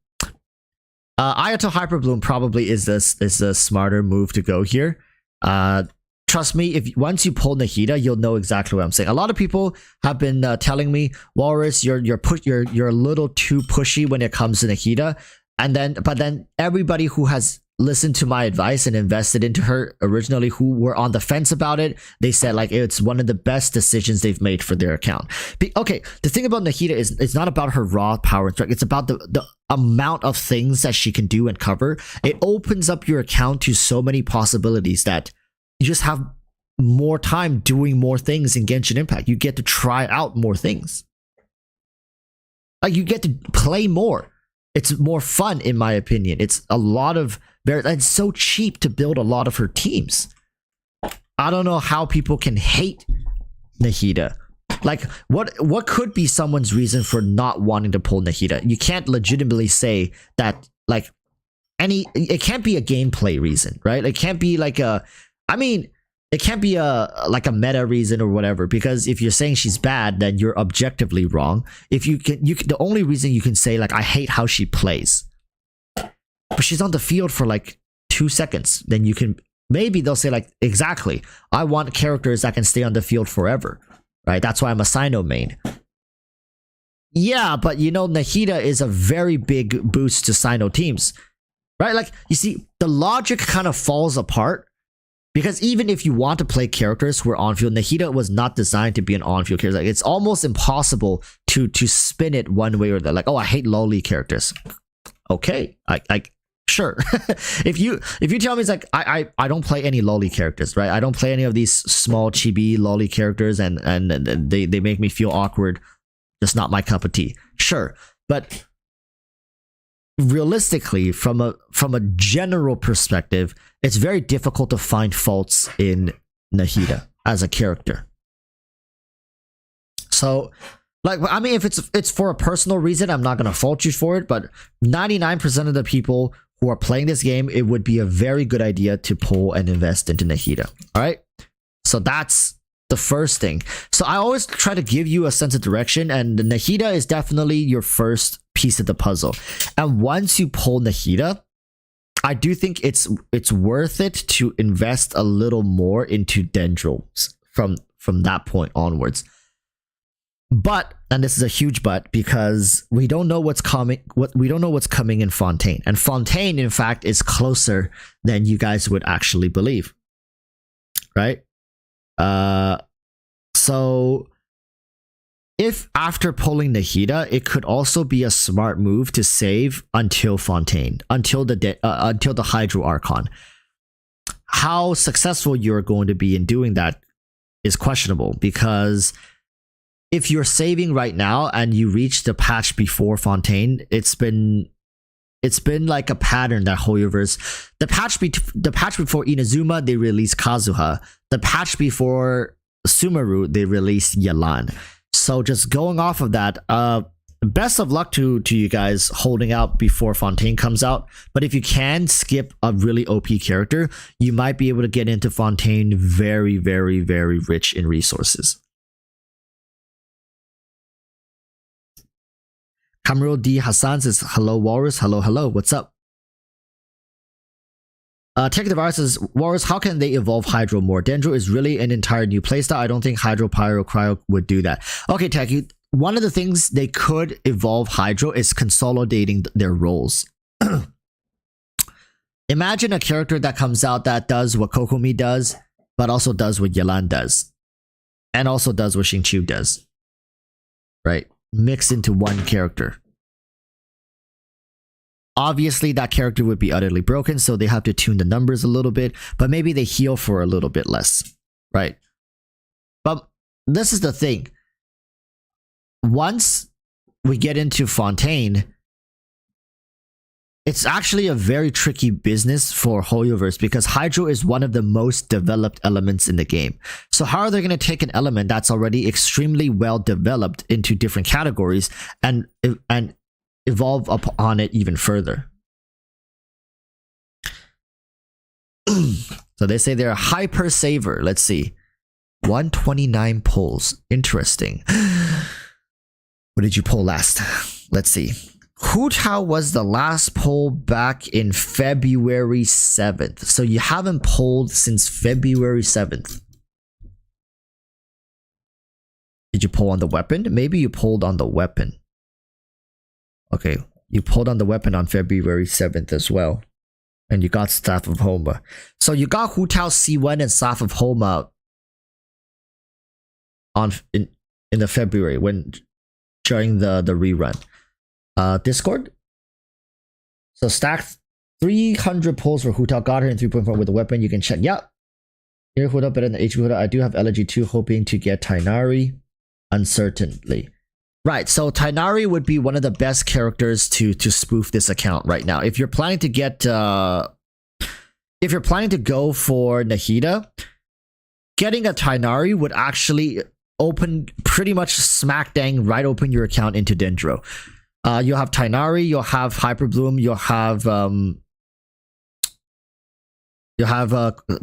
Speaker 1: Ayato Hyperbloom probably is a smarter move to go here. Trust me, if once you pull Nahida, you'll know exactly what I'm saying. A lot of people have been telling me, Walrus, you're a little too pushy when it comes to Nahida, but then everybody who has listened to my advice and invested into her originally, who were on the fence about it, they said like it's one of the best decisions they've made for their account. Okay, the thing about Nahida is it's not about her raw power and strength, it's about the amount of things that she can do and cover. It opens up your account to so many possibilities that you just have more time doing more things in Genshin Impact. You get to try out more things. Like you get to play more. It's more fun, in my opinion. It's a lot of it's so cheap to build a lot of her teams. I don't know how people can hate Nahida. Like, what could be someone's reason for not wanting to pull Nahida? You can't legitimately say that, like, it can't be a gameplay reason, right? It can't be like it can't be like a meta reason or whatever, because if you're saying she's bad, then you're objectively wrong. If you can, the only reason you can say like I hate how she plays, but she's on the field for like 2 seconds, then you can maybe they'll say like exactly I want characters that can stay on the field forever, right? That's why I'm a Sino main. Yeah, but you know Nahida is a very big boost to Sino teams, right? Like you see, the logic kind of falls apart. Because even if you want to play characters who are on-field, Nahida was not designed to be an on-field character. Like, it's almost impossible to spin it one way or the other. Like, oh, I hate lowly characters. Okay, I sure. if you tell me it's like I don't play any lowly characters, right? I don't play any of these small chibi lowly characters, and they make me feel awkward. Just not my cup of tea. Sure, but realistically, from a general perspective, it's very difficult to find faults in Nahida as a character. So, like, I mean, if it's for a personal reason, I'm not gonna fault you for it. But 99% of the people who are playing this game, it would be a very good idea to pull and invest into Nahida. All right, so that's the first thing. So I always try to give you a sense of direction, and Nahida is definitely your first piece of the puzzle. And once you pull Nahida, I do think it's worth it to invest a little more into Dendros from that point onwards. But, and this is a huge but, because we don't know what's coming. We don't know what's coming in Fontaine, and Fontaine, in fact, is closer than you guys would actually believe, right? So if after pulling Nahida, it could also be a smart move to save until Fontaine, until the Hydro Archon. How successful you're going to be in doing that is questionable, because if you're saving right now and you reach the patch before Fontaine, it's been like a pattern that HoYoverse, the patch before Inazuma, they released Kazuha. The patch before Sumeru, they released Yelan. So just going off of that, best of luck to you guys holding out before Fontaine comes out. But if you can skip a really OP character, you might be able to get into Fontaine very, very, very rich in resources. Kamrul D. Hassan says, hello, Walrus. Hello, hello. What's up? Tech the Virus says, Walrus, how can they evolve Hydro more? Dendro is really an entire new playstyle. I don't think Hydro, Pyro, Cryo would do that. Okay, Tech, one of the things they could evolve Hydro is consolidating their roles. Imagine a character that comes out that does what Kokomi does, but also does what Yelan does. And also does what Xingqiu does. Right? Mix into one character. Obviously, that character would be utterly broken, so they have to tune the numbers a little bit, but maybe they heal for a little bit less, right? But this is the thing. Once we get into Fontaine, it's actually a very tricky business for HoYoverse, because Hydro is one of the most developed elements in the game. So how are they going to take an element that's already extremely well developed into different categories and evolve upon it even further? So they say they're a hyper saver. Let's see. 129 pulls. Interesting. What did you pull last? Let's see. Hu Tao was the last pull back in February 7th. So you haven't pulled since February 7th. Did you pull on the weapon? Maybe you pulled on the weapon. Okay, you pulled on the weapon on February 7th as well. And you got Staff of Homa. So you got Hu Tao C1 and Staff of Homa in the February during the rerun. Discord. So stacked 300 pulls for Hu Tao, got her in 3.4 with the weapon. You can check. Yep. Here Hu Tao better than HP Hu Tao. I do have Elegy 2, hoping to get Tainari. Uncertainly. Right, so Tainari would be one of the best characters to spoof this account right now. If you're planning to get if you're planning to go for Nahida, getting a Tainari would actually open pretty much smack dang right open your account into Dendro. You'll have Tainari, you'll have Hyperbloom, you'll have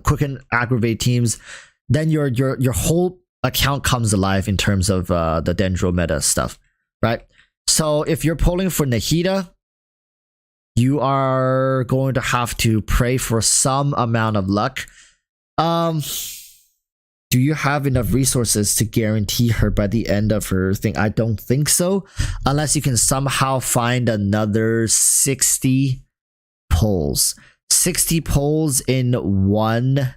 Speaker 1: Quicken Aggravate teams. Then your whole account comes alive in terms of the Dendro meta stuff, right? So if you're pulling for Nahida, you are going to have to pray for some amount of luck. Do you have enough resources to guarantee her by the end of her thing? I don't think so, unless you can somehow find another 60 pulls. 60 pulls in one.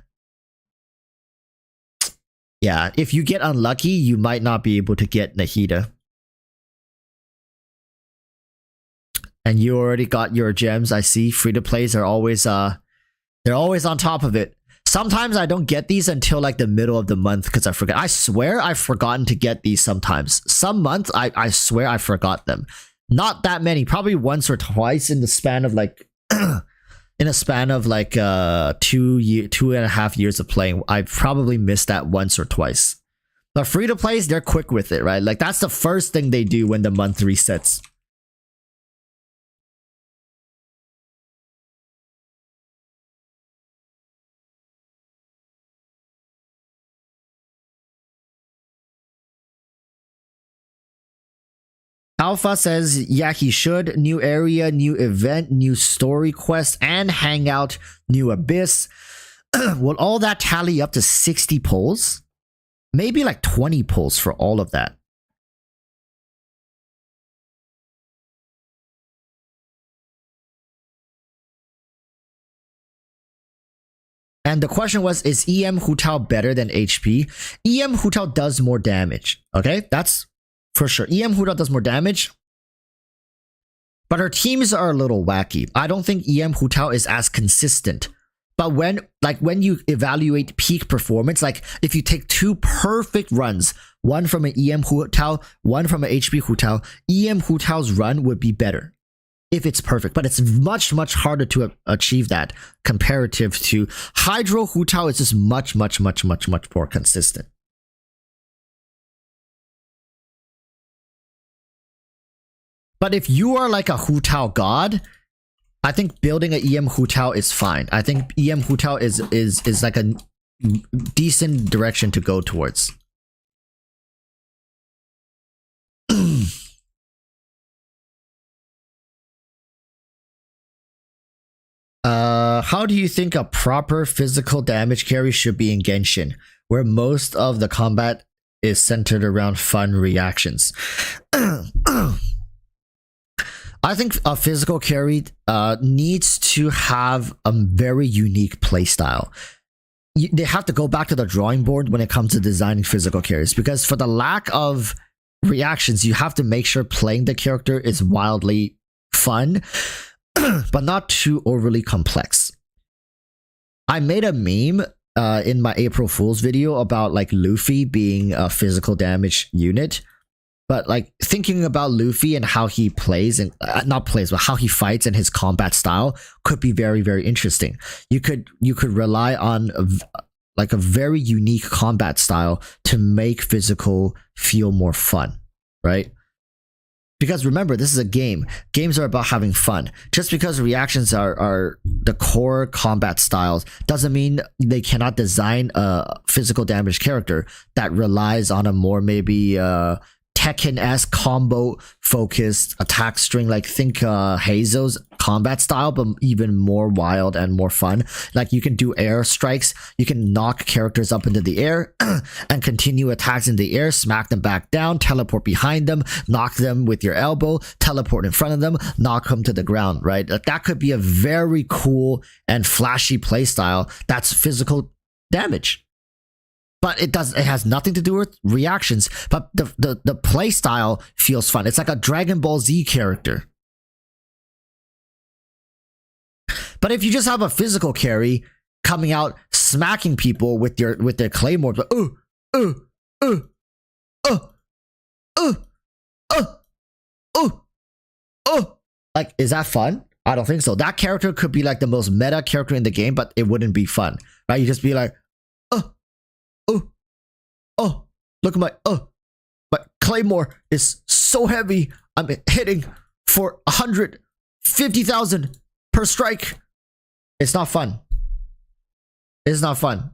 Speaker 1: Yeah, if you get unlucky, you might not be able to get Nahida. And you already got your gems. I see free-to-plays are always they're always on top of it. Sometimes I don't get these until like the middle of the month because I forget. I swear I've forgotten to get these sometimes. Some months I swear I forgot them. Not that many, probably once or twice in the span of like in a span of like 2.5 years of playing. I probably missed that once or twice. The free to plays, they're quick with it, right? Like that's the first thing they do when the month resets. Alpha says, yeah, he should. New area, new event, new story quest, and hangout, new abyss. Will all that tally up to 60 polls? Maybe like 20 polls for all of that. And the question was, is EM Hu Tao better than HP? EM Hu Tao does more damage. Okay, that's for sure. EM Hu Tao does more damage. But her teams are a little wacky. I don't think EM Hu Tao is as consistent. But when you evaluate peak performance, like if you take two perfect runs, one from an EM Hu Tao, one from an HP Hu Tao, EM Hu Tao's run would be better if it's perfect. But it's much, much harder to achieve that comparative to Hydro Hu Tao. Is just much, much, much, much, much more consistent. But if you are like a Hu Tao god, I think building an EM Hu Tao is fine. I think EM Hu Tao is like a decent direction to go towards. How do you think a proper physical damage carry should be in Genshin, where most of the combat is centered around fun reactions? I think a physical carry needs to have a very unique playstyle. They have to go back to the drawing board when it comes to designing physical carries, because for the lack of reactions, you have to make sure playing the character is wildly fun, but not too overly complex. I made a meme in my April Fool's video about like Luffy being a physical damage unit. But like thinking about Luffy and how he plays and not plays, but how he fights and his combat style could be very, very interesting. You could rely on like a very unique combat style to make physical feel more fun, right? Because remember, this is a game. Games are about having fun. Just because reactions are the core combat styles doesn't mean they cannot design a physical damage character that relies on a more maybe Tekken-esque combo focused attack string. Like think Hazel's combat style, but even more wild and more fun. Like you can do air strikes, you can knock characters up into the air and continue attacks in the air, smack them back down, teleport behind them, knock them with your elbow, teleport in front of them, knock them to the ground, right? That could be a very cool and flashy playstyle that's physical damage. But it has nothing to do with reactions, but the play style feels fun. It's like a Dragon Ball Z character. But if you just have a physical carry coming out smacking people with their claymores, but like, is that fun? I don't think so. That character could be like the most meta character in the game, but it wouldn't be fun, right? You just be like, oh, look at my claymore is so heavy. I'm hitting for 150,000 per strike. It's not fun. It's not fun.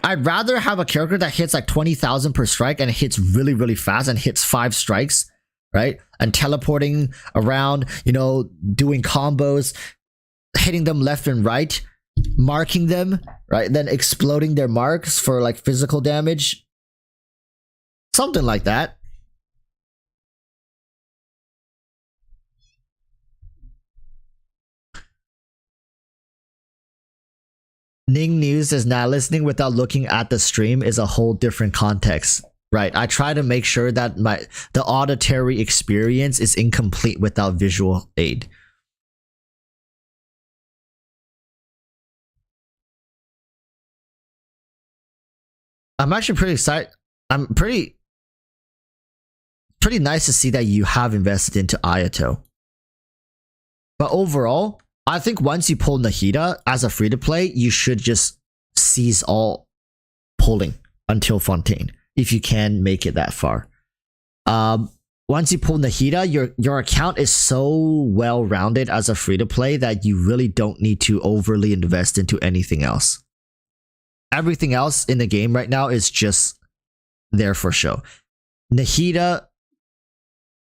Speaker 1: I'd rather have a character that hits like 20,000 per strike and hits really, really fast and hits 5 strikes, right? And teleporting around, you know, doing combos, hitting them left and right, marking them, right? Then exploding their marks for like physical damage. Something like that. Ning News is not listening without looking at the stream is a whole different context. Right. I try to make sure that the auditory experience is incomplete without visual aid. I'm actually pretty excited. I'm pretty pretty nice to see that you have invested into Ayato. But overall, I think once you pull Nahida as a free-to-play, you should just cease all pulling until Fontaine, if you can make it that far. Once you pull Nahida, your account is so well-rounded as a free-to-play that you really don't need to overly invest into anything else. Everything else in the game right now is just there for show. Nahida,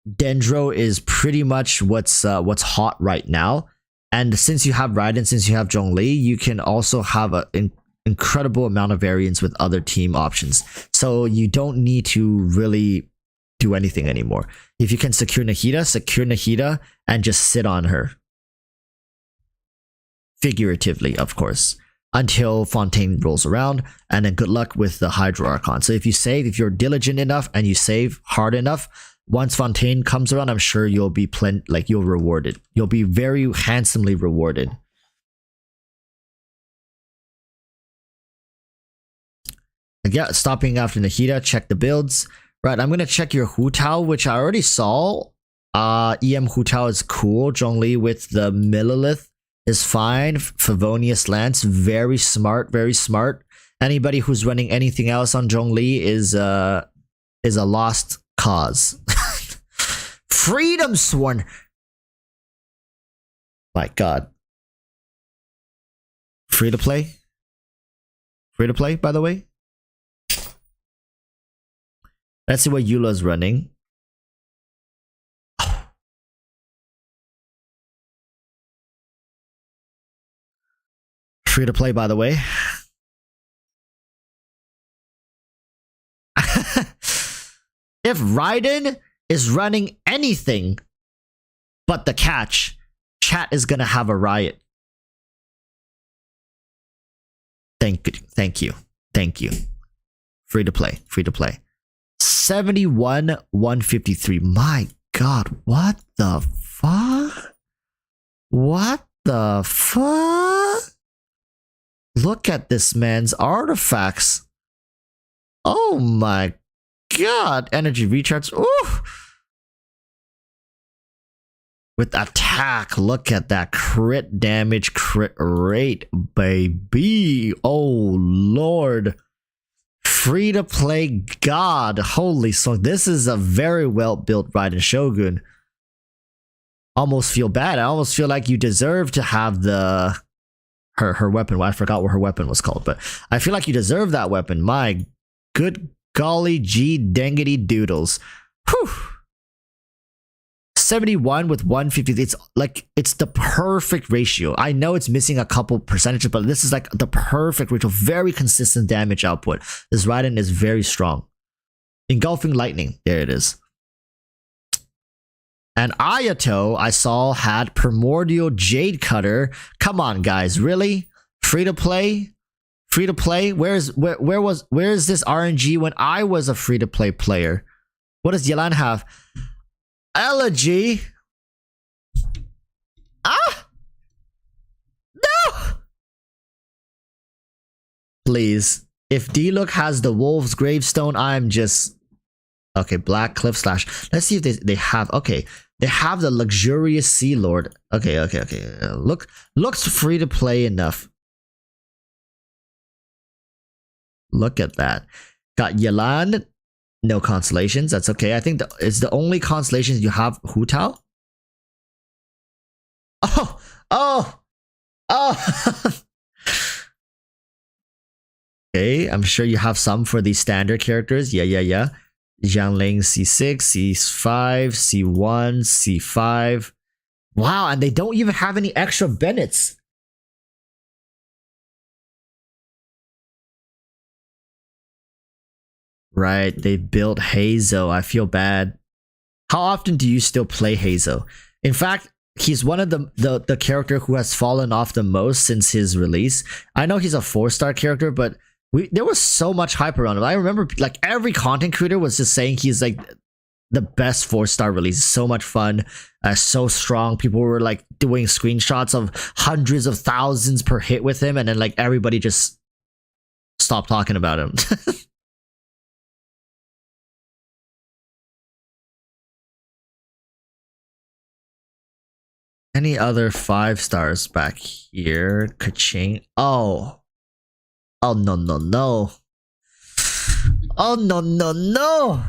Speaker 1: Dendro is pretty much what's hot right now. And since you have Raiden, since you have Zhongli, you can also have an incredible amount of variance with other team options. So you don't need to really do anything anymore. If you can secure Nahida and just sit on her. Figuratively, of course. Until Fontaine rolls around, and then good luck with the Hydro Archon. So if you're diligent enough and you save hard enough, once Fontaine comes around, I'm sure you'll be you'll rewarded. You'll be very handsomely rewarded. Yeah, stopping after Nahida, check the builds. Right, I'm gonna check your Hu Tao, which I already saw. EM Hu Tao is cool. Zhongli with the Millilith is fine. Favonius Lance, very smart, very smart. Anybody who's running anything else on Zhongli is a lost cause. Freedom Sworn. My God. Free to play? Free to play, by the way? Let's see what Eula's running. Free to play, by the way. If Raiden is running anything but the catch, chat is gonna have a riot. Thank you. Free to play. 71 153. My God, what the fuck? What the fuck? Look at this man's artifacts. Oh my God. Energy recharge. Ooh. With attack. Look at that crit damage, crit rate, baby. Oh Lord. Free to play God. Holy smoke. This is a very well built Raiden Shogun. Almost feel bad. I almost feel like you deserve to have the her weapon. Well, I forgot what her weapon was called, but I feel like you deserve that weapon. My good golly gee dangity doodles. Whew. 71 with 150. It's the perfect ratio. I know it's missing a couple percentages, but this is like the perfect ratio. Very consistent damage output. This Raiden is very strong. Engulfing Lightning. There it is. And Ayato, I saw, had Primordial Jade Cutter. Come on, guys, really? Free to play? Free to play? Where is this RNG when I was a free to play player? What does Yelan have? Elegy? Ah! No! Please. If D-Look has the Wolf's Gravestone, I'm just... Okay, Black Cliff Slash. Let's see if they have... Okay, they have the Luxurious Sea Lord. Okay. Looks free to play enough. Look at that. Got Yelan. No constellations. That's okay. I think it's the only constellations you have. Hu Tao. Oh. Okay, I'm sure you have some for these standard characters. Yeah. Jiangling C6, C5, C1, C5. Wow, and they don't even have any extra Bennett's. Right, they built Hazo. I feel bad. How often do you still play Hazo? In fact, he's one of the character who has fallen off the most since his release. I know he's a 4-star character, but there was so much hype around him. I remember like every content creator was just saying he's like the best 4-star release. So much fun, so strong. People were like doing screenshots of hundreds of thousands per hit with him, and then like everybody just stopped talking about him. Any other 5 stars back here? Kaching. Oh. Oh no no no. Oh no no no.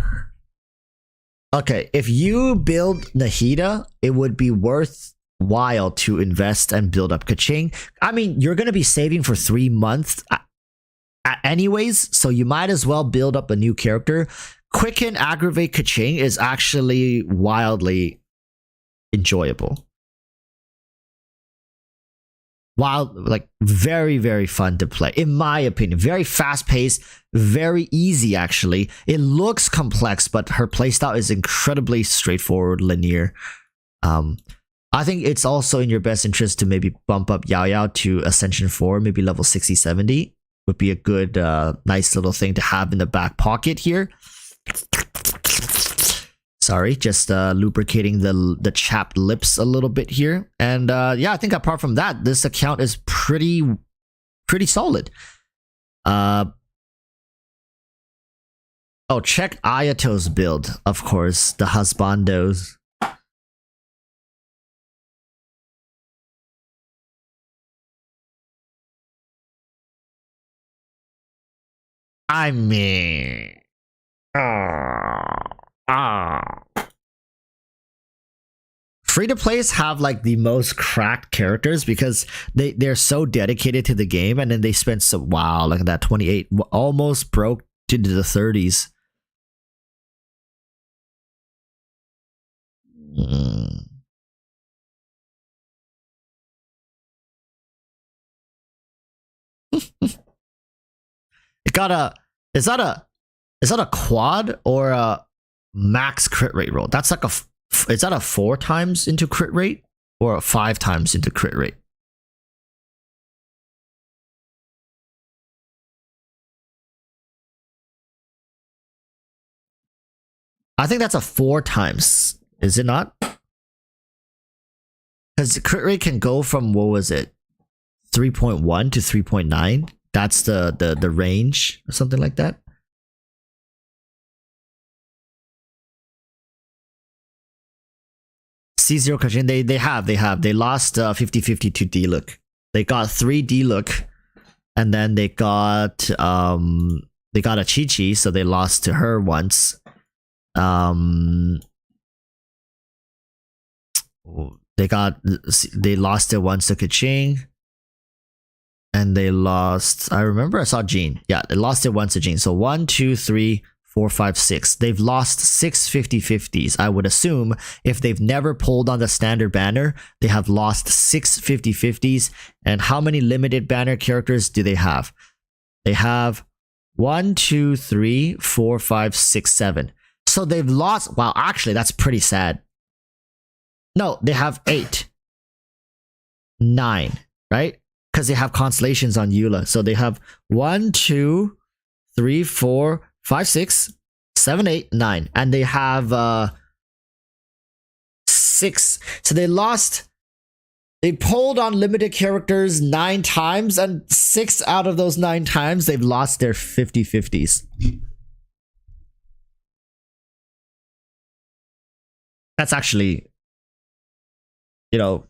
Speaker 1: Okay, if you build Nahida, it would be worthwhile to invest and build up Kaching. I mean, you're gonna be saving for 3 months anyways, so you might as well build up a new character. Quicken Aggravate Kaching is actually wildly enjoyable. Wild, like very, very fun to play, in my opinion. Very fast paced, very easy actually. It looks complex, but her playstyle is incredibly straightforward, linear. I think it's also in your best interest to maybe bump up Yao Yao to Ascension 4, maybe level 60, 70. Would be a good, nice little thing to have in the back pocket here. Sorry, just lubricating the chapped lips a little bit here. And yeah, I think apart from that, this account is pretty solid. Oh, check Ayato's build, of course, the husbandos. I mean... Free-to-plays have like the most cracked characters because they're so dedicated to the game, and then they spend so wow, like that 28 almost broke into the 30s. It got a is that a quad or a max crit rate roll? That's like is that a 4 times into crit rate or a 5 times into crit rate? I think that's a 4 times. Is it not? Because the crit rate can go from, what was it, 3.1 to 3.9. That's the range or something like that. C0 Kajin, they lost 50-50 to D-Look. They got 3 D-Look, and then they got a Chi-Chi, so they lost to her once. They lost it once to Kaching, and they lost, I remember I saw Jean. Yeah, they lost it once to Jean. So 1, 2, 3, 4, 5, 6. They've lost 6 50-50s. I would assume if they've never pulled on the standard banner, they have lost 6 50-50s. And how many limited banner characters do they have? They have 1, 2, 3, 4, 5, 6, 7. So they've lost, wow, actually that's pretty sad. No, they have 8, 9, right? Because they have constellations on Eula. So they have 1, 2, 3, 4, 5, 6, 7, 8, 9. And they have 6. So they pulled on limited characters 9 times, and 6 out of those 9 times they've lost their 50-50s. That's actually, you know,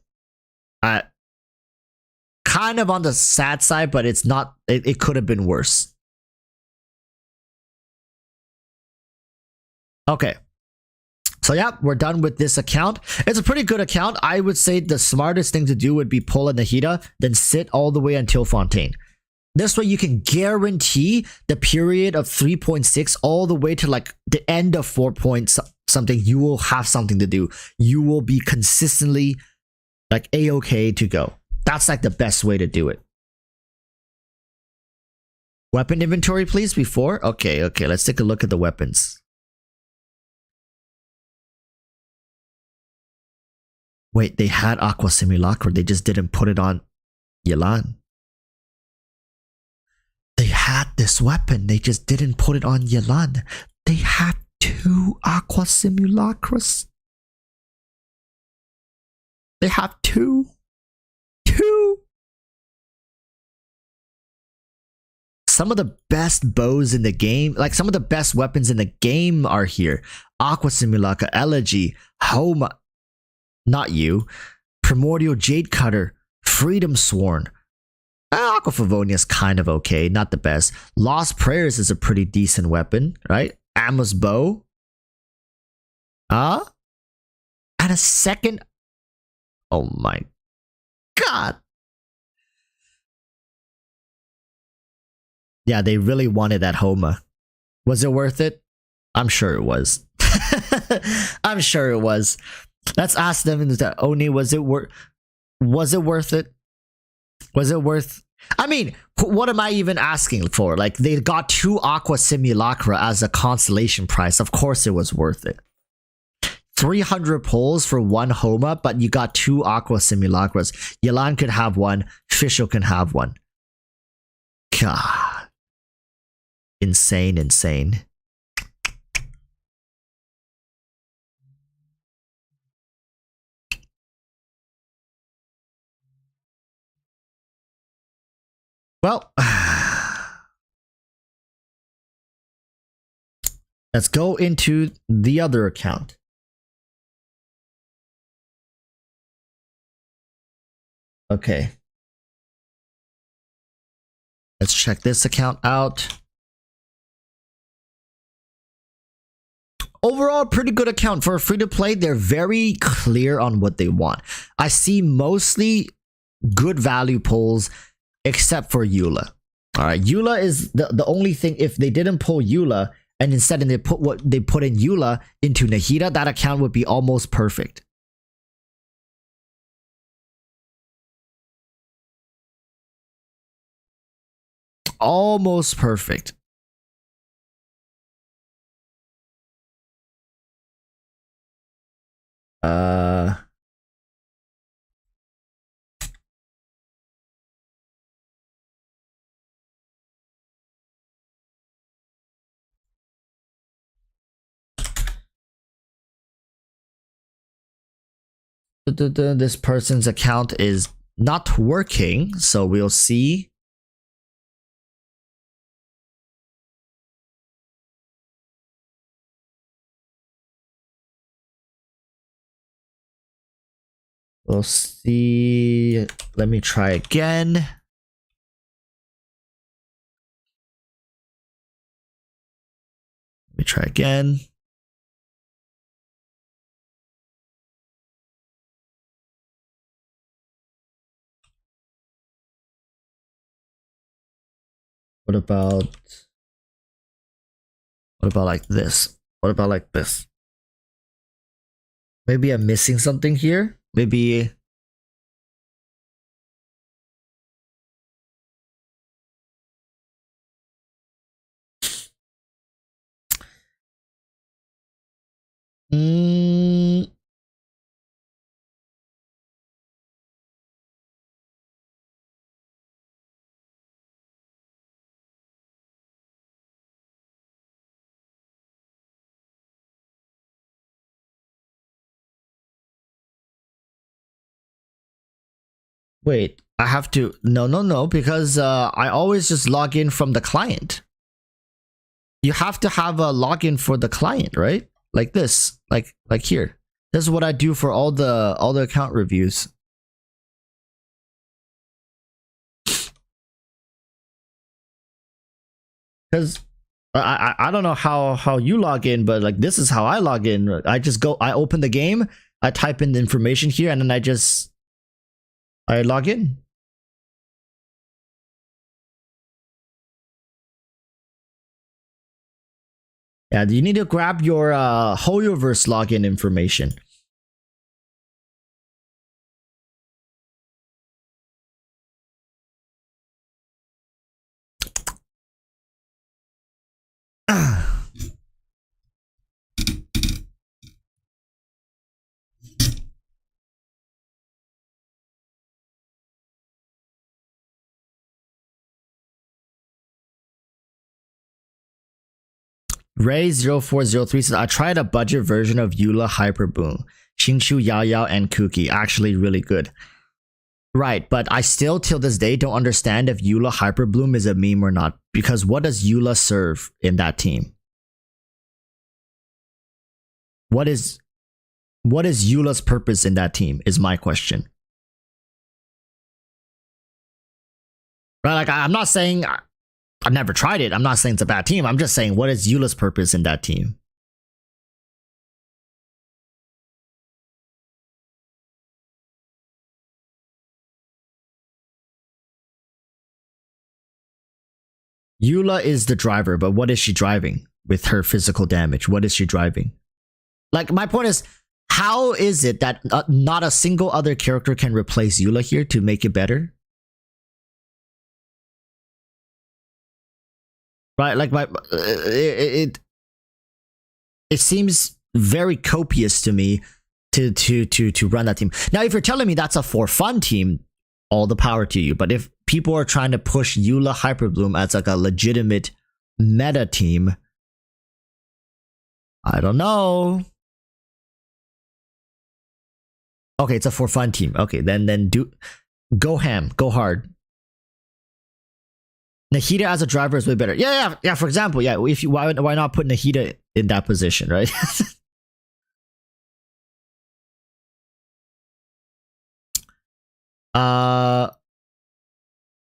Speaker 1: kind of on the sad side, but it's not, it could have been worse. Okay. So yeah, we're done with this account. It's a pretty good account. I would say the smartest thing to do would be pull a Nahida, then sit all the way until Fontaine. This way you can guarantee the period of 3.6 all the way to like the end of 4 point something. You will have something to do. You will be consistently like A-okay to go. That's like the best way to do it. Weapon inventory, please, before. Okay, let's take a look at the weapons. Wait, they had Aqua Simulacra. They just didn't put it on Yelan. They had this weapon. They just didn't put it on Yelan. They had 2 Aqua Simulacras. They have 2. 2. Some of the best bows in the game, like some of the best weapons in the game are here. Aqua Simulacra, Elegy, Homa. Not you. Primordial Jade Cutter, Freedom Sworn. Aqua Favonius is kind of okay, not the best. Lost Prayers is a pretty decent weapon, right? Amos Bow. And a second. Oh my god. Yeah, they really wanted that Homa. Was it worth it? I'm sure it was. I'm sure it was. Let's ask them in the Oni, was it worth it? Was it worth? I mean, what am I even asking for? Like, they got 2 Aqua Simulacra as a consolation prize. Of course it was worth it. 300 pulls for 1 Homa, but you got 2 Aqua Simulacras. Yelan could have 1, Fischl can have 1. God. Insane, insane. Well, let's go into the other account. Okay. Let's check this account out. Overall, pretty good account for a free-to-play. They're very clear on what they want. I see mostly good value pulls, except for Eula. All right, Eula is the only thing. If they didn't pull Eula and instead they put what they put in Eula into Nahida, that account would be almost perfect. Almost perfect. This person's account is not working, so we'll see. We'll see. Let me try again. Let me try again. What about like this? What about like this? Maybe I'm missing something here. Maybe wait, I have to no, because I always just log in from the client. You have to have a login for the client, right? Like this, like here. This is what I do for all the account reviews. Because I don't know how you log in, but like this is how I log in. I just go, I open the game, I type in the information here, and then I log in. Yeah, you need to grab your Hoyoverse login information. Ray0403 says, I tried a budget version of Eula Hyper Boom. Xingqiu, Yao Yao, and Kuki. Actually really good. Right, but I still till this day don't understand if Eula Hyper Bloom is a meme or not. Because what does Eula serve in that team? What is Eula's purpose in that team is my question. Right? Like I'm not saying I've never tried it. I'm not saying it's a bad team. I'm just saying what is Eula's purpose in that team? Eula is the driver, but what is she driving with her physical damage? What is she driving? Like my point is, how is it that not a single other character can replace Eula here to make it better? Right? Like it seems very copious to me to run that team. Now, if you're telling me that's a for fun team, all the power to you. But if people are trying to push Eula Hyperbloom as like a legitimate meta team, I don't know. Okay, it's a for fun team. Okay, then go ham, go hard. Nahida as a driver is way better. Yeah. For example, yeah. If you why not put Nahida in that position, right?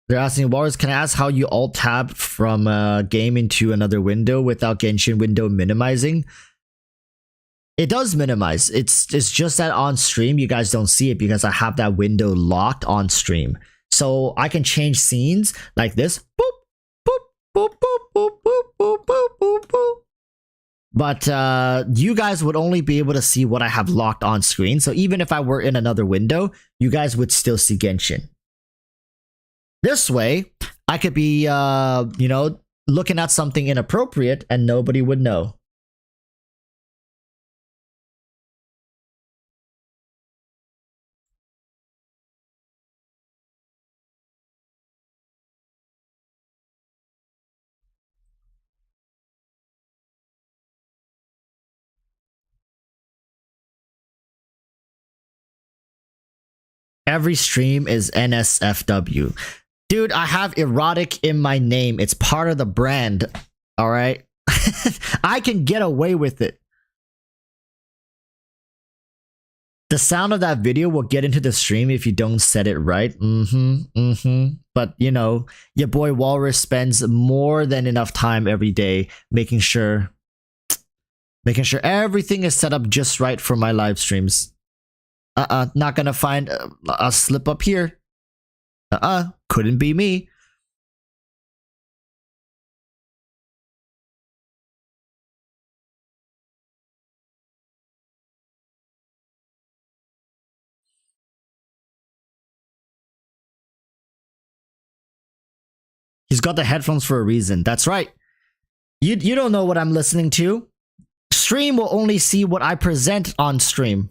Speaker 1: They're asking Walrus, can I ask how you alt tab from a game into another window without Genshin window minimizing? It does minimize. It's just that on stream you guys don't see it because I have that window locked on stream. So I can change scenes like this. Boop, boop, boop, boop, boop, boop, boop, boop, boop, boop. But you guys would only be able to see what I have locked on screen. So even if I were in another window, you guys would still see Genshin. This way, I could be, looking at something inappropriate and nobody would know. Every stream is NSFW. Dude, I have erotic in my name. It's part of the brand. All right. I can get away with it. The sound of that video will get into the stream if you don't set it right. But you know, your boy Walrus spends more than enough time every day making sure everything is set up just right for my live streams. Not gonna find a slip up here. Couldn't be me. He's got the headphones for a reason. That's right. You don't know what I'm listening to. Stream will only see what I present on stream.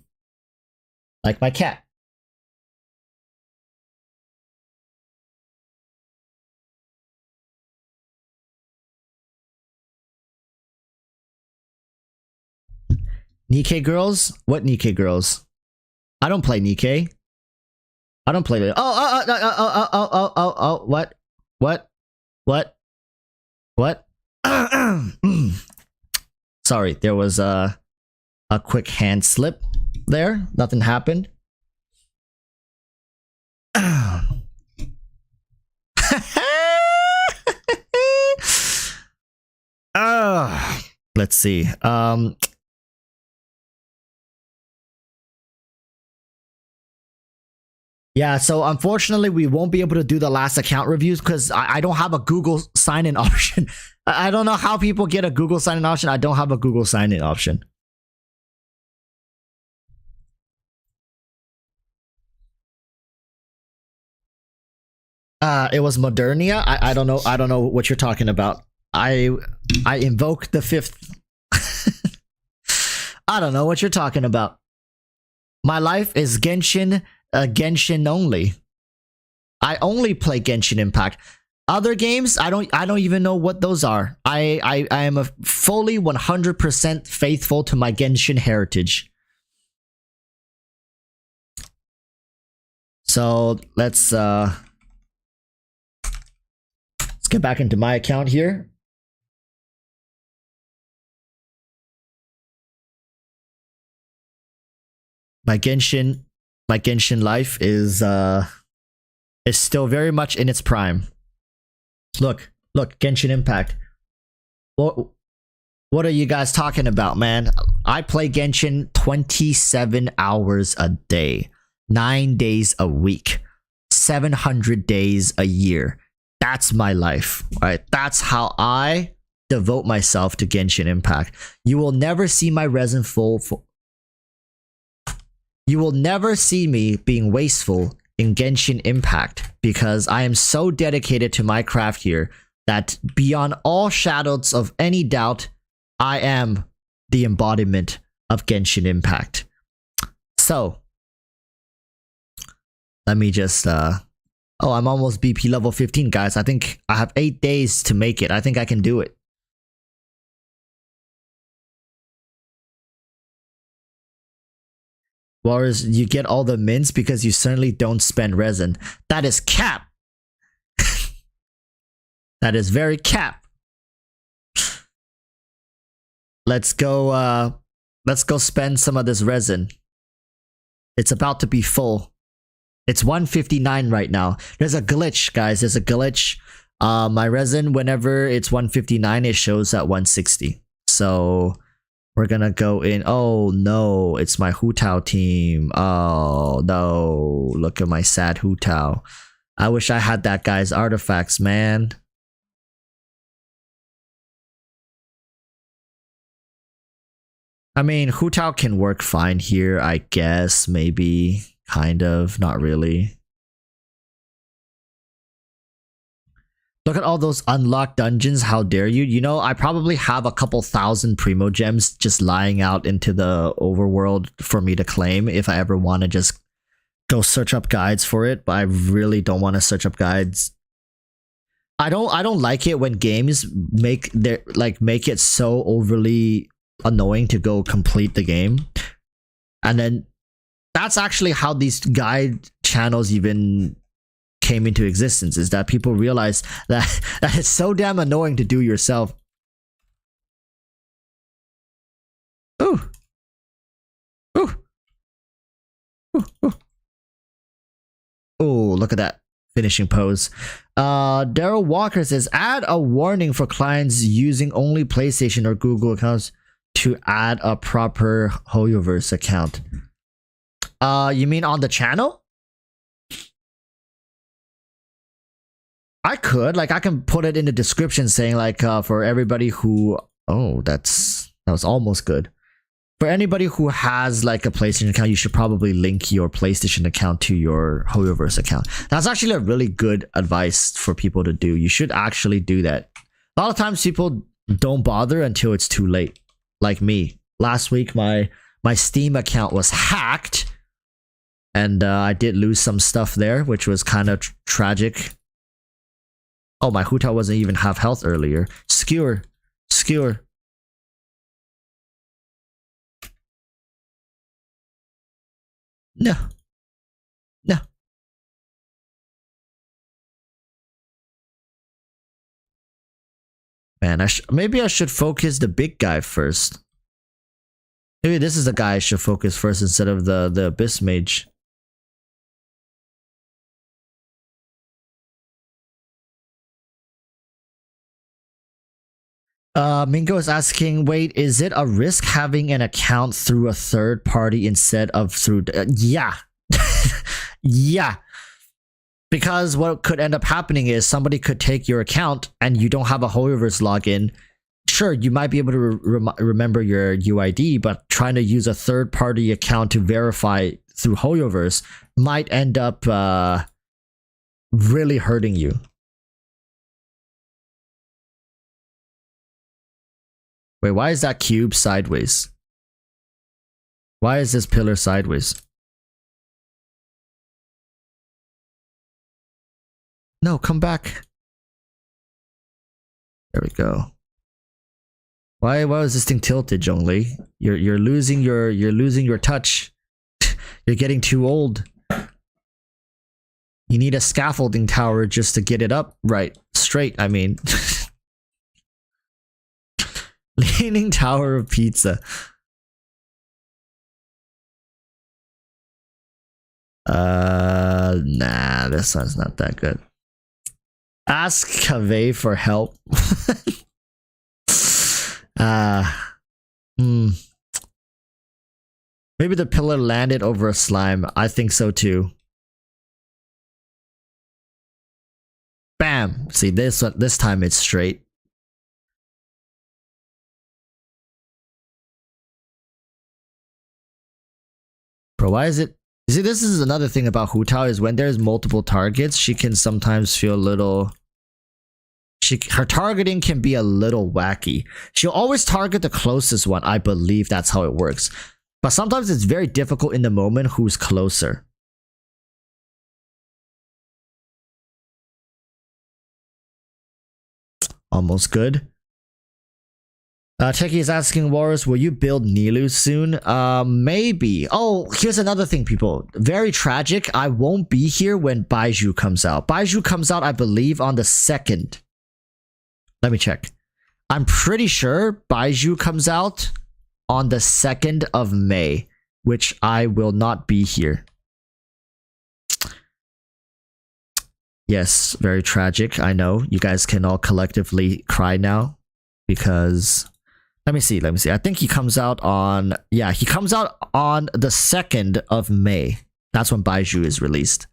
Speaker 1: Like my cat. Nikkei girls? What Nikkei girls? I don't play Nikkei. I don't play it. What? Sorry, there was a quick hand slip there. Nothing happened. Let's see. Yeah, so unfortunately, we won't be able to do the last account reviews because I don't have a Google sign-in option. I don't know how people get a Google sign-in option. I don't have a Google sign-in option. It was Modernia. I don't know. I don't know what you're talking about. I invoke the fifth. I don't know what you're talking about. My life is Genshin. Genshin only. I only play Genshin Impact. Other games, I don't even know what those are. I am a fully 100% faithful to my Genshin heritage. So let's get back into my account here. My Genshin life is still very much in its prime. Look, Genshin Impact. What are you guys talking about, man? I play Genshin 27 hours a day, 9 days a week, 700 days a year. That's my life, right? That's how I devote myself to Genshin Impact. You will never see my resin full. You will never see me being wasteful in Genshin Impact because I am so dedicated to my craft here that beyond all shadows of any doubt, I am the embodiment of Genshin Impact. So, let me just, oh, I'm almost BP level 15, guys. I think I have 8 days to make it. I think I can do it. Whereas you get all the mints because you certainly don't spend resin. That is cap. That is very cap. Let's go spend some of this resin. It's about to be full. It's 159 right now. There's a glitch, guys. There's a glitch. My resin, whenever it's 159, it shows at 160. So we're gonna go in. Oh no, it's my Hu Tao team. Oh no, look at my sad Hu Tao. I wish I had that guy's artifacts, man. I mean, Hu Tao can work fine here, I guess. Maybe. Kind of. Not really. Look at all those unlocked dungeons. How dare you? You know, I probably have a couple thousand Primo Gems just lying out into the overworld for me to claim if I ever want to just go search up guides for it. But I really don't want to search up guides. I don't like it when games make it so overly annoying to go complete the game. And then that's actually how these guide channels even came into existence, is that people realize that it's so damn annoying to do yourself. Ooh. Ooh. Ooh. Ooh. Oh, look at that finishing pose. Daryl Walker says, add a warning for clients using only PlayStation or Google accounts to add a proper Hoyoverse account. You mean on the channel? I could, like, I can put it in the description saying, like, for everybody who, oh, that was almost good. For anybody who has like a PlayStation account, you should probably link your PlayStation account to your Hoyoverse account. That's actually a really good advice for people to do. You should actually do that. A lot of times people don't bother until it's too late. Like me. Last week, my Steam account was hacked. And I did lose some stuff there, which was kind of tragic. Oh, my Hu Tao wasn't even half health earlier. Skewer. Skewer. No. No. Man, maybe I should focus the big guy first. Maybe this is the guy I should focus first instead of the Abyss Mage. Mingo is asking, wait, is it a risk having an account through a third party instead of through... yeah. Yeah. Because what could end up happening is somebody could take your account and you don't have a Hoyoverse login. Sure, you might be able to remember your UID, but trying to use a third party account to verify through Hoyoverse might end up really hurting you. Wait, why is that cube sideways? Why is this pillar sideways? No, come back. There we go. Why was this thing tilted, Zhongli? You're losing your touch. You're getting too old. You need a scaffolding tower just to get it up right, straight, I mean. Leaning Tower of Pizza. Nah, this one's not that good. Ask Kaveh for help. Maybe the pillar landed over a slime. I think so too. Bam! See, this time it's straight. Bro, why is it? You see, this is another thing about Hu Tao is when there's multiple targets, she can sometimes feel a little... her targeting can be a little wacky. She'll always target the closest one. I believe that's how it works. But sometimes it's very difficult in the moment who's closer. Almost good. Techie is asking Walrus, will you build Nilu soon? Maybe. Oh, here's another thing, people. Very tragic. I won't be here when Baizhu comes out. Baizhu comes out, I believe, on the 2nd. Let me check. I'm pretty sure Baizhu comes out on the 2nd of May, which I will not be here. Yes, very tragic. I know. You guys can all collectively cry now because... Let me see. I think he comes out on... Yeah, he comes out on the 2nd of May. That's when Baizhu is released.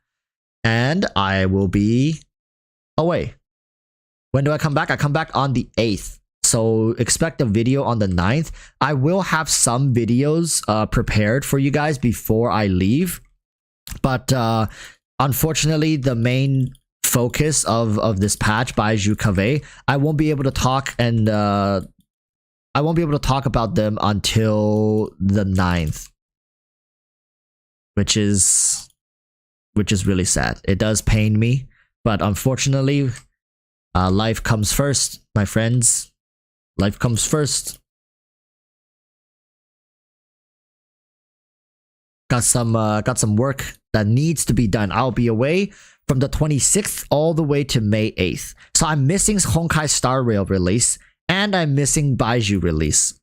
Speaker 1: And I will be away. When do I come back? I come back on the 8th. So expect a video on the 9th. I will have some videos prepared for you guys before I leave. But unfortunately, the main focus of this patch, Baizhu Kaveh, I won't be able to talk and... I won't be able to talk about them until the 9th. Which is really sad. It does pain me. But unfortunately, life comes first, my friends. Life comes first. Got some work that needs to be done. I'll be away from the 26th all the way to May 8th. So I'm missing Honkai Star Rail release, and I'm missing Baizhu release.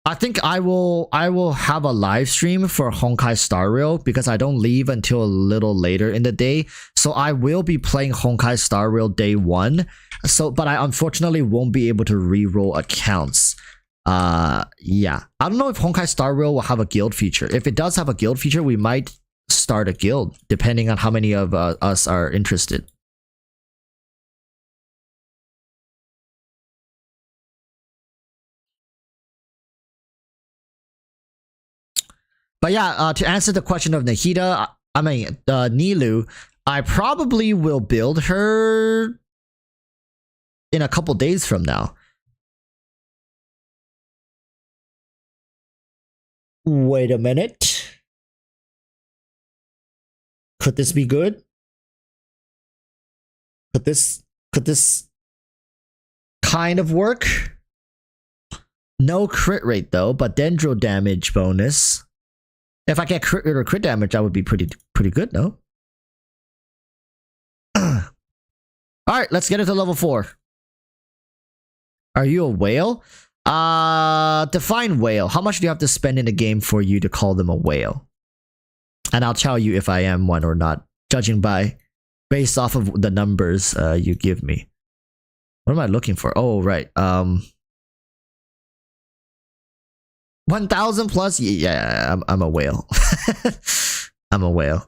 Speaker 1: I think I will have a live stream for Honkai Star Rail because I don't leave until a little later in the day. So I will be playing Honkai Star Rail day 1. So, but I unfortunately won't be able to reroll accounts. Yeah. I don't know if Honkai Star Rail will have a guild feature. If it does have a guild feature, we might start a guild depending on how many of us are interested. But yeah, to answer the question of Nahida, I mean, Nilu, I probably will build her in a couple days from now. Wait a minute. Could this be good? Could this kind of work? No crit rate though, but dendro damage bonus. If I get crit rate or crit damage, that would be pretty good, no? Alright, let's get it to level 4. Are you a whale? Define whale. How much do you have to spend in the game for you to call them a whale? And I'll tell you if I am one or not, judging by based off of the numbers you give me. What am I looking for? Oh, right. 1,000 plus? Yeah, I'm a whale. I'm a whale.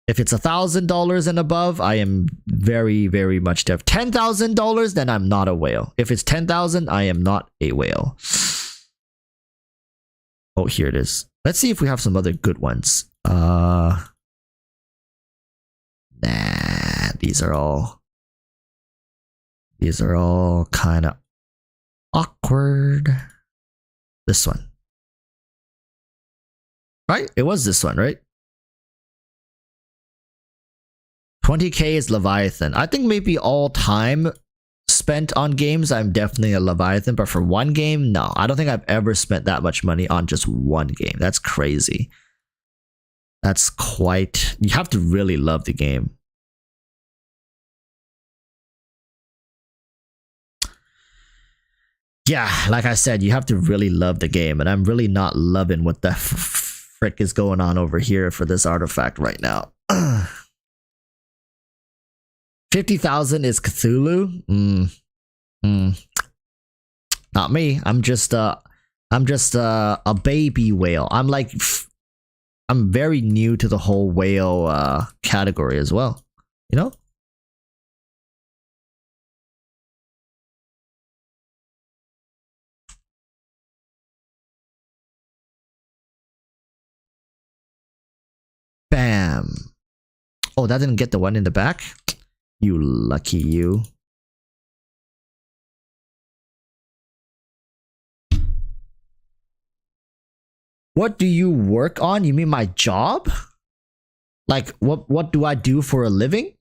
Speaker 1: If it's $1,000 and above, I am very, very much deaf. $10,000, then I'm not a whale. If it's 10,000, I am not a whale. Oh, here it is. Let's see if we have some other good ones. Nah, these are all kind of awkward. This one. Right? It was this one, right? 20k is Leviathan. I think maybe all time spent on games, I'm definitely a Leviathan. But for one game, no. I don't think I've ever spent that much money on just one game. That's crazy. That's quite... You have to really love the game. Yeah, like I said, you have to really love the game, and I'm really not loving what the frick is going on over here for this artifact right now. 50,000 is Cthulhu. Not me. I'm just a baby whale. I'm very new to the whole whale category as well. You know? Bam. Oh, that didn't get the one in the back? You lucky you. What do you work on? You mean my job? Like what do I do for a living?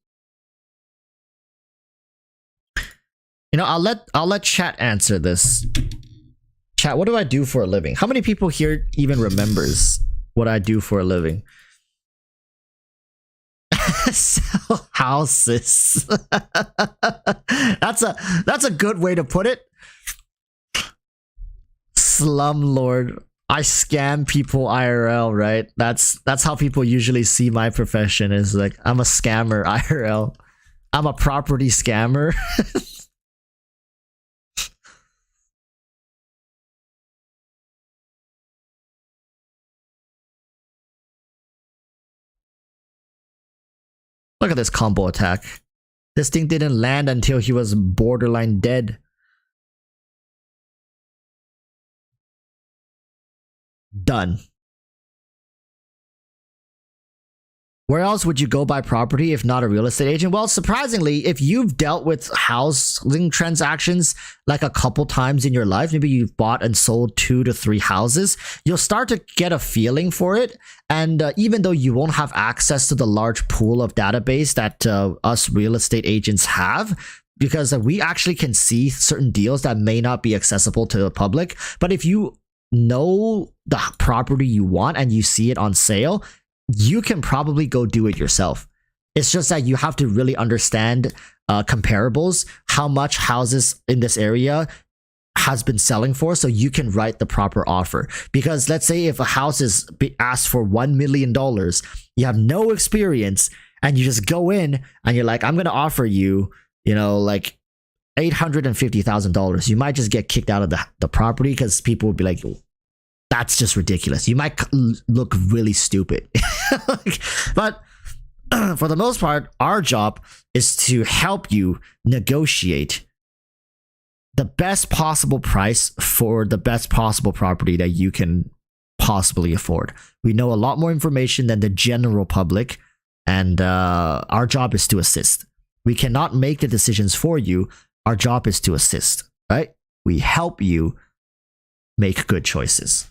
Speaker 1: You know, I'll let chat answer this. Chat, what do I do for a living? How many people here even remembers what I do for a living? Sell houses. That's a good way to put it. Slumlord. I scam people IRL, right? That's how people usually see my profession, is like, I'm a scammer IRL. I'm a property scammer. Look at this combo attack. This thing didn't land until he was borderline dead. Done. Where else would you go buy property if not a real estate agent? Well, surprisingly, if you've dealt with housing transactions like a couple times in your life, maybe you've bought and sold 2 to 3 houses, you'll start to get a feeling for it. And even though you won't have access to the large pool of database that us real estate agents have, because we actually can see certain deals that may not be accessible to the public. But if you know the property you want and you see it on sale, you can probably go do it yourself. It's just that you have to really understand comparables, how much houses in this area has been selling for, so you can write the proper offer. Because let's say if a house is asked for $1 million, you have no experience, and you just go in and you're like, I'm going to offer you, you know, like $850,000. You might just get kicked out of the property because people will be like, that's just ridiculous. You might look really stupid. But for the most part, our job is to help you negotiate the best possible price for the best possible property that you can possibly afford. We know a lot more information than the general public, and our job is to assist. We cannot make the decisions for you. Our job is to assist, right? We help you make good choices.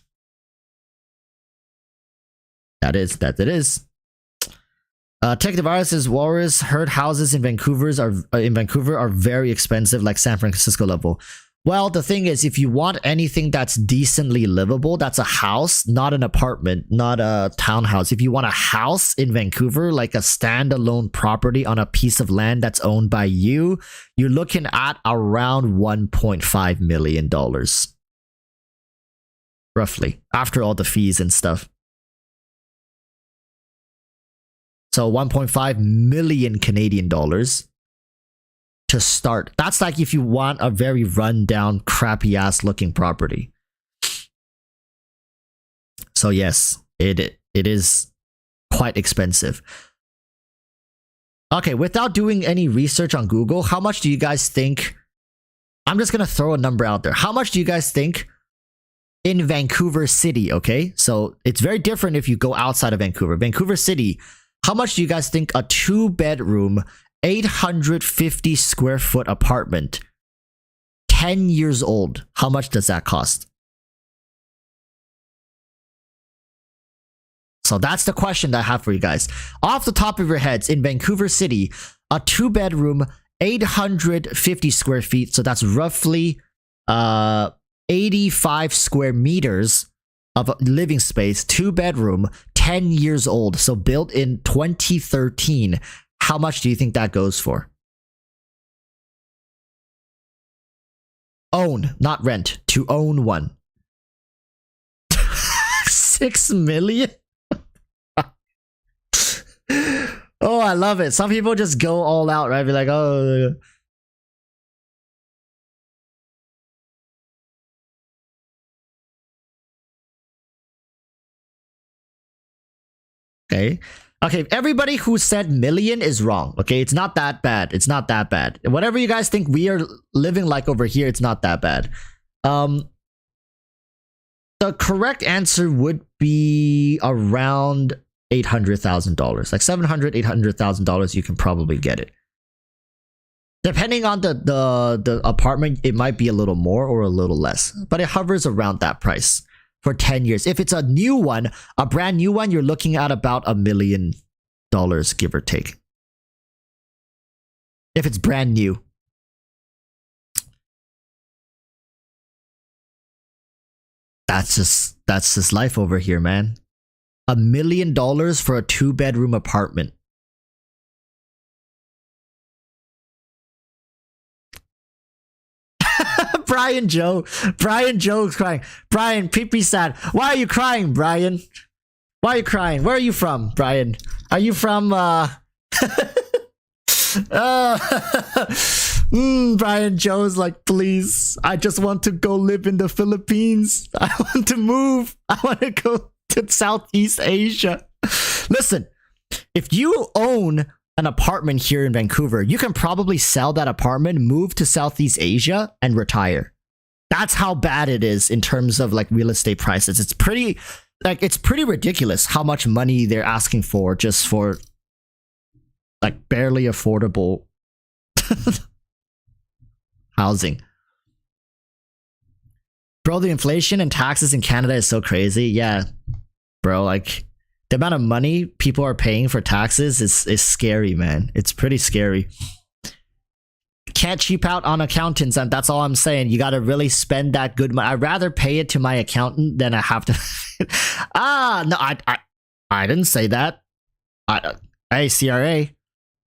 Speaker 1: That it is. TechDevirus says Walrus heard houses in Vancouver are very expensive, like San Francisco level. Well, the thing is, if you want anything that's decently livable, that's a house, not an apartment, not a townhouse. If you want a house in Vancouver, like a standalone property on a piece of land that's owned by you, you're looking at around $1.5 million. Roughly, after all the fees and stuff. So 1.5 million Canadian dollars to start. That's like if you want a very rundown, crappy ass looking property. So yes, it is quite expensive. Okay, without doing any research on Google, how much do you guys think? I'm just gonna throw a number out there. How much do you guys think in Vancouver City? Okay, so it's very different if you go outside of Vancouver. Vancouver City. How much do you guys think a 2-bedroom, 850 square foot apartment, 10 years old, how much does that cost? So that's the question that I have for you guys. Off the top of your heads, in Vancouver City, a 2-bedroom, 850 square feet, so that's roughly 85 square meters of living space, 2-bedroom, 10 years old, so built in 2013. How much do you think that goes for? Own, not rent. To own one. 6 million? Oh, I love it. Some people just go all out, right? Be like, oh. Okay. Okay, everybody who said million is wrong. Okay, it's not that bad. It's not that bad. Whatever you guys think we are living like over here, it's not that bad. The correct answer would be around $800,000. Like $700,000, $800,000, you can probably get it. Depending on the apartment, it might be a little more or a little less, but it hovers around that price for 10 years. If it's a new one, a brand new one, you're looking at about $1 million, give or take. If it's brand new. That's just life over here, man. $1 million for a 2-bedroom apartment. Brian Joe's crying. Brian, pee sad. Why are you crying, Brian? Why are you crying? Where are you from, Brian? Are you from Brian Joe's like, please, I just want to go live in the Philippines. I want to move. I want to go to Southeast Asia. Listen, if you own an apartment here in Vancouver, you can probably sell that apartment, move to Southeast Asia, and retire. That's how bad it is in terms of like real estate prices. It's pretty ridiculous how much money they're asking for just for like barely affordable housing. Bro, the inflation and taxes in Canada is so crazy. Yeah, bro, like the amount of money people are paying for taxes is scary, man. It's pretty scary. Can't cheap out on accountants, and that's all I'm saying. You got to really spend that good money. I'd rather pay it to my accountant than I have to. No, I didn't say that. Hey, CRA,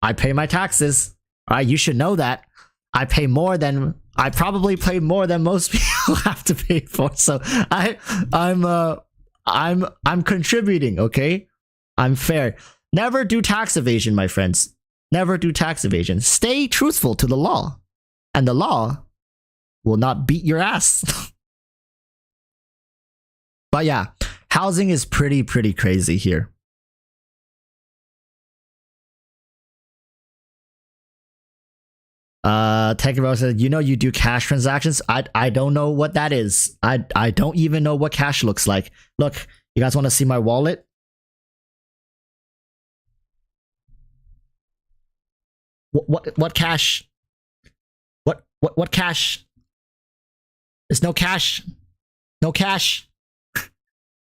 Speaker 1: I pay my taxes. You should know that. I probably pay more than most people have to pay for. So I'm contributing, okay? I'm fair. Never do tax evasion, my friends. Never do tax evasion. Stay truthful to the law, and the law will not beat your ass. But yeah, housing is pretty crazy here. Tekiro says, you know, you do cash transactions. I don't know what that is. I don't even know what cash looks like. Look, you guys want to see my wallet? What cash? What cash? There's no cash. No cash.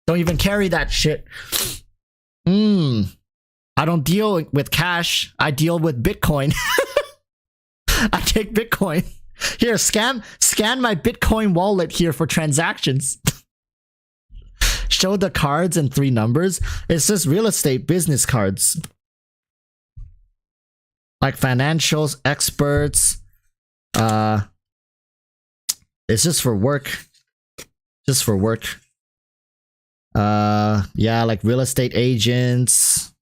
Speaker 1: Don't even carry that shit. I don't deal with cash. I deal with Bitcoin. I take Bitcoin. Here, scan my Bitcoin wallet here for transactions. Show the cards and 3 numbers. It's just real estate business cards. Like financials, experts. It's just for work. Just for work. Yeah, like real estate agents,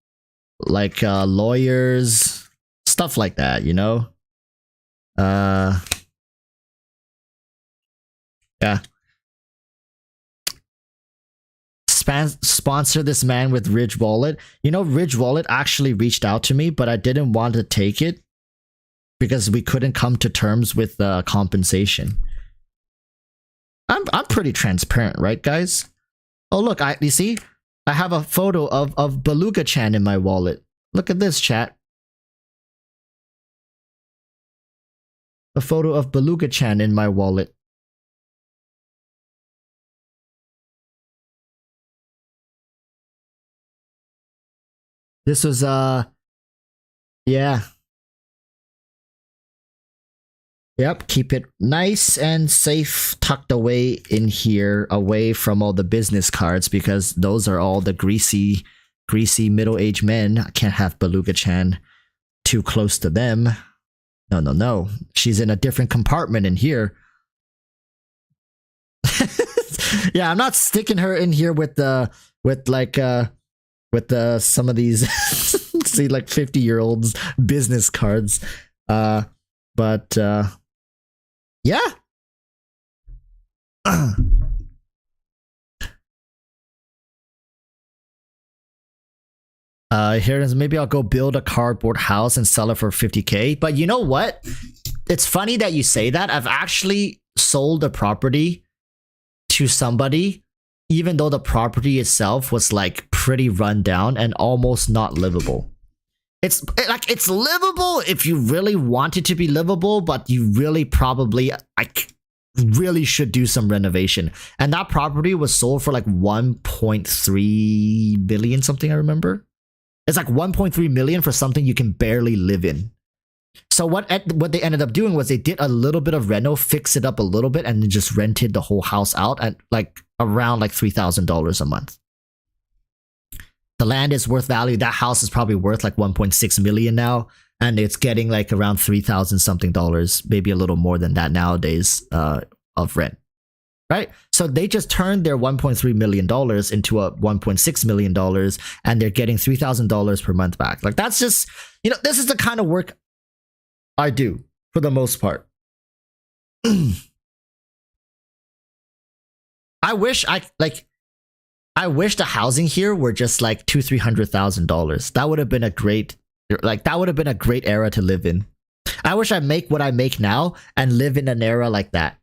Speaker 1: like lawyers, stuff like that, you know? Yeah. Sponsor this man with Ridge Wallet. You know, Ridge Wallet actually reached out to me, but I didn't want to take it because we couldn't come to terms with compensation. I'm pretty transparent, right, guys? Oh, look, you see? I have a photo of Beluga-chan in my wallet. Look at this, chat. A photo of Beluga-chan in my wallet. This was, yeah. Yep, keep it nice and safe, tucked away in here, away from all the business cards, because those are all the greasy middle-aged men. I can't have Beluga-chan too close to them. No. She's in a different compartment in here. Yeah, I'm not sticking her in here with some of these see like 50-year-olds business cards. But yeah. Here's maybe I'll go build a cardboard house and sell it for 50K. But you know what? It's funny that you say that. I've actually sold a property to somebody, even though the property itself was like pretty run down and almost not livable. It's livable if you really want it to be livable, but you really probably really should do some renovation. And that property was sold for like 1.3 billion something, I remember. It's like 1.3 million for something you can barely live in. So what they ended up doing was they did a little bit of reno, fix it up a little bit, and then just rented the whole house out at like around like $3,000 a month. The land is worth value. That house is probably worth like 1.6 million now, and it's getting like around 3,000 something dollars, maybe a little more than that nowadays of rent. Right? So they just turned their $1.3 million into a $1.6 million, and they're getting $3,000 per month back. Like that's just, this is the kind of work I do for the most part. I wish I wish the housing here were just like $200,000-$300,000. That would have been a great era to live in. I wish I make what I make now and live in an era like that.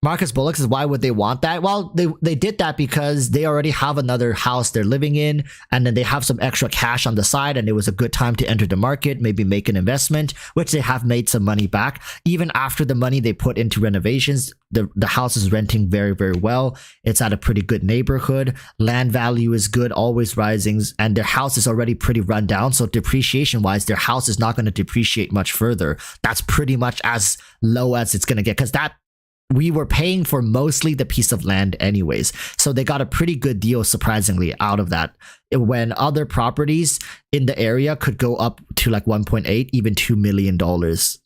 Speaker 1: Marcus Bullock says, why would they want that? Well, they did that because they already have another house they're living in, and then they have some extra cash on the side, and it was a good time to enter the market, maybe make an investment, which they have made some money back. Even after the money they put into renovations, the house is renting very, very well. It's at a pretty good neighborhood. Land value is good, always rising, and their house is already pretty run down. So depreciation-wise, their house is not going to depreciate much further. That's pretty much as low as it's going to get, because we were paying for mostly the piece of land anyways. So they got a pretty good deal, surprisingly, out of that. When other properties in the area could go up to like 1.8, even $2 million,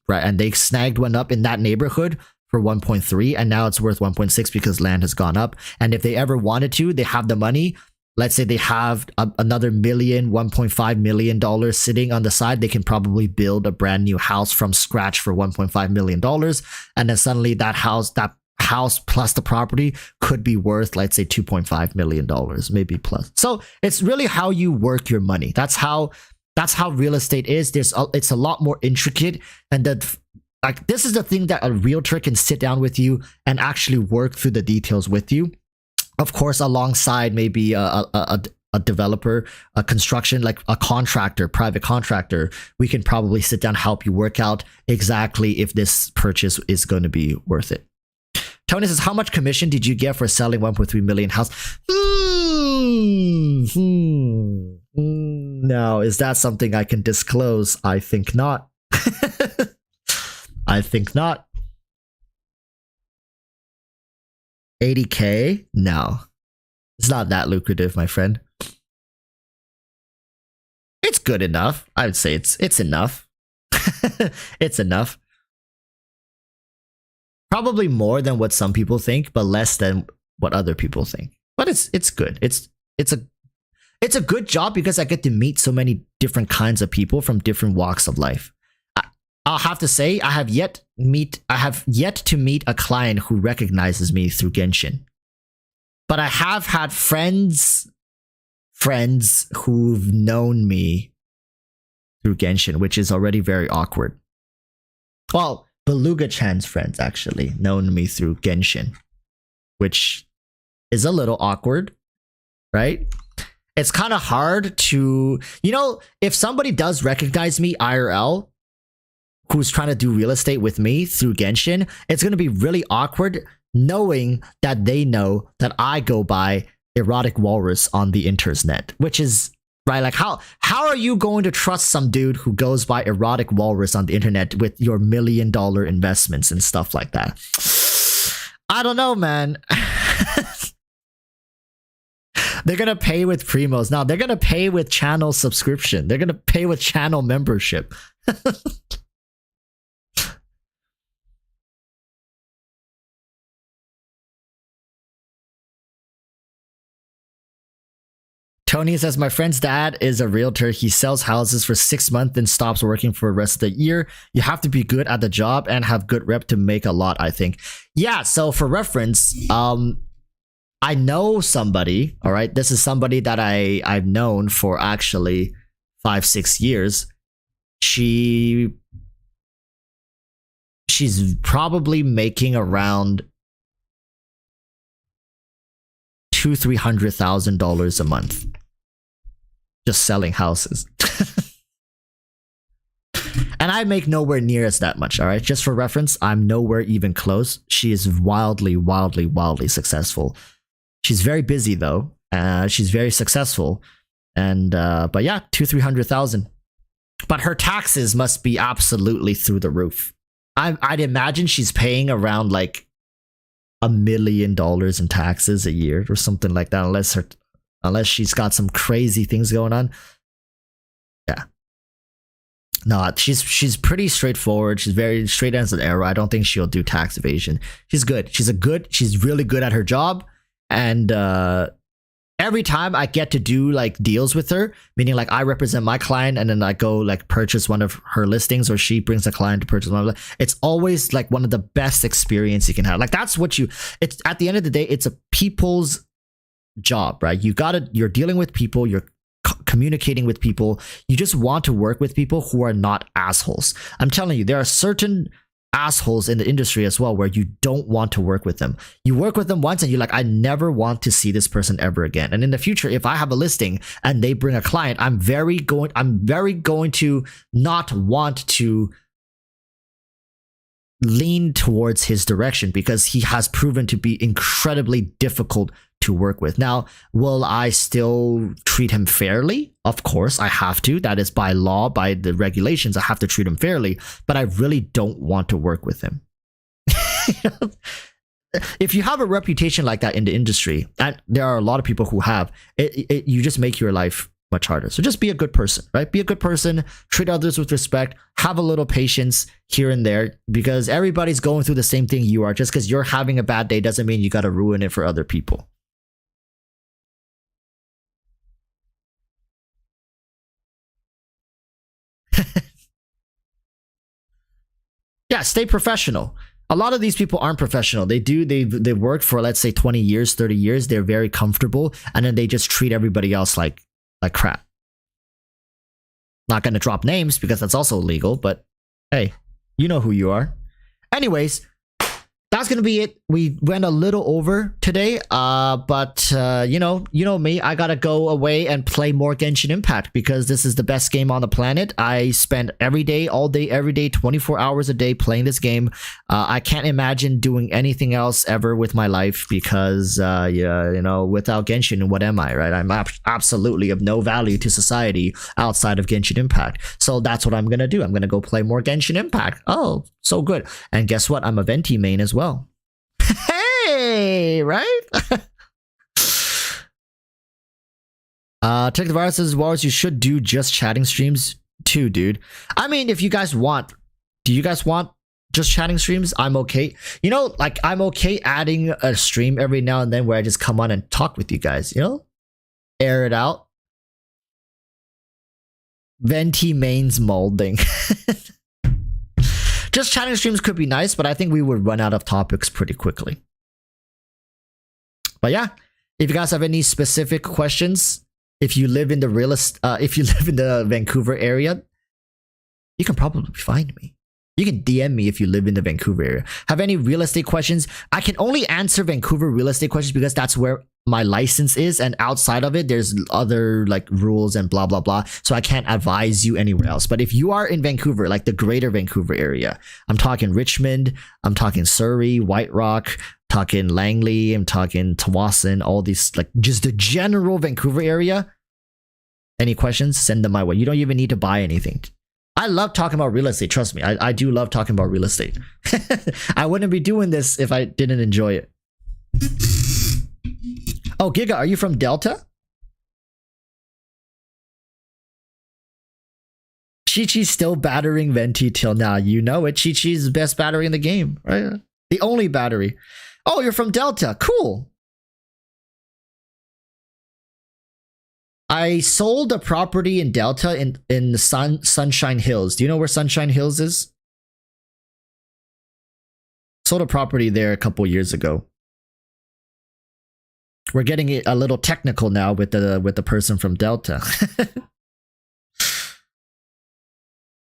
Speaker 1: right? And they snagged one up in that neighborhood for 1.3, and now it's worth 1.6 because land has gone up. And if they ever wanted to, they have the money. Let's say they have another $1.5 million sitting on the side. They can probably build a brand new house from scratch for $1.5 million. And then suddenly that house plus the property could be worth, let's say, $2.5 million, maybe plus. So it's really how you work your money. That's how real estate is. It's a lot more intricate. And this is the thing that a realtor can sit down with you and actually work through the details with you. Of course, alongside maybe a developer, a construction, like a contractor, private contractor, we can probably sit down, help you work out exactly if this purchase is going to be worth it. Tony says, how much commission did you get for selling 1.3 million house? Now, is that something I can disclose? I think not. I think not. 80K? No. It's not that lucrative, my friend. It's good enough. I would say it's enough. It's enough. Probably more than what some people think, but less than what other people think. But it's good. It's a good job because I get to meet so many different kinds of people from different walks of life. I'll have to say I have yet to meet a client who recognizes me through Genshin. But I have had friends who've known me through Genshin, which is already very awkward. Well, Beluga-chan's friends actually known me through Genshin, which is a little awkward, right? It's kind of hard to, if somebody does recognize me IRL, who's trying to do real estate with me through Genshin, it's going to be really awkward knowing that they know that I go by EroticWalruss on the internet, which is, right, like how are you going to trust some dude who goes by EroticWalruss on the internet with your $1 million investments and stuff like that? I don't know, man. They're going to pay with primos. Now, they're going to pay with channel subscription. They're going to pay with channel membership. Tony says, my friend's dad is a realtor. He sells houses for 6 months and stops working for the rest of the year. You have to be good at the job and have good rep to make a lot, I think. Yeah, so for reference, I know somebody, all right? This is somebody that I've known for actually 5-6 years. She's probably making around $200,000-$300,000 a month just selling houses. And I make nowhere near as that much, all right? Just for reference, I'm nowhere even close. She is wildly successful. She's very busy though. She's very successful. And but yeah, $200,000-$300,000. But her taxes must be absolutely through the roof. I'd imagine she's paying around like $1 million in taxes a year or something like that, unless she's got some crazy things going on. Yeah. No, she's pretty straightforward. She's very straight as an arrow. I don't think she'll do tax evasion. She's good. She's really good at her job. And every time I get to do like deals with her, meaning like I represent my client and then I go like purchase one of her listings, or she brings a client to purchase one of them, it's always like one of the best experience you can have. Like that's what it's at the end of the day, it's a people's job, right? You're dealing with people, you're communicating with people. You just want to work with people who are not assholes. I'm telling you, there are certain assholes in the industry as well where you don't want to work with them. You work with them once and you're like, I never want to see this person ever again. And in the future, if I have a listing and they bring a client, I'm very going to not want to lean towards his direction because he has proven to be incredibly difficult to work with. Now, will I still treat him fairly? Of course, I have to. That is by law, by the regulations, I have to treat him fairly, but I really don't want to work with him. If you have a reputation like that in the industry, and there are a lot of people who have, you just make your life much harder. So just be a good person, right? Be a good person, treat others with respect, have a little patience here and there, because everybody's going through the same thing you are. Just because you're having a bad day doesn't mean you got to ruin it for other people. Yeah, stay professional. A lot of these people aren't professional. They've worked for, let's say, 20 years, 30 years. They're very comfortable, and then they just treat everybody else like crap. Not going to drop names because that's also illegal, but hey, you know who you are. Anyways, that's gonna be it. We went a little over today, but you know me. I gotta go away and play more Genshin Impact because this is the best game on the planet. I spend every day, all day, every day, 24 hours a day playing this game. I can't imagine doing anything else ever with my life because, without Genshin, what am I, right? I'm absolutely of no value to society outside of Genshin Impact. So that's what I'm gonna do. I'm gonna go play more Genshin Impact. Oh, so good. And guess what? I'm a Venti main as well. Hey, right? EroticWalruss says, Walrus, you should do just chatting streams too, dude. I mean, if you guys want, do you guys want just chatting streams? I'm okay. You know, like I'm okay adding a stream every now and then where I just come on and talk with you guys, you know? Air it out. Venti mains molding. Just chatting streams could be nice, but I think we would run out of topics pretty quickly. But yeah, if you guys have any specific questions, if you live in the Vancouver area, you can probably find me. You can DM me if you live in the Vancouver area. Have any real estate questions? I can only answer Vancouver real estate questions because that's where my license is, and outside of it there's other like rules and blah blah blah, so I can't advise you anywhere else. But if you are in Vancouver, like the greater Vancouver area, I'm talking Richmond, I'm talking Surrey, White Rock, talking Langley, I'm talking Tawasin, all these, like just the general Vancouver area, any questions, send them my way. You don't even need to buy anything. I love talking about real estate, trust me. I do love talking about real estate. I wouldn't be doing this if I didn't enjoy it. Oh, Giga, are you from Delta? Chi-Chi's still battering Venti till now. You know it. Chi-Chi's the best battery in the game, right? The only battery. Oh, you're from Delta. Cool. I sold a property in Delta in the Sunshine Hills. Do you know where Sunshine Hills is? Sold a property there a couple years ago. We're getting it a little technical now with the person from Delta.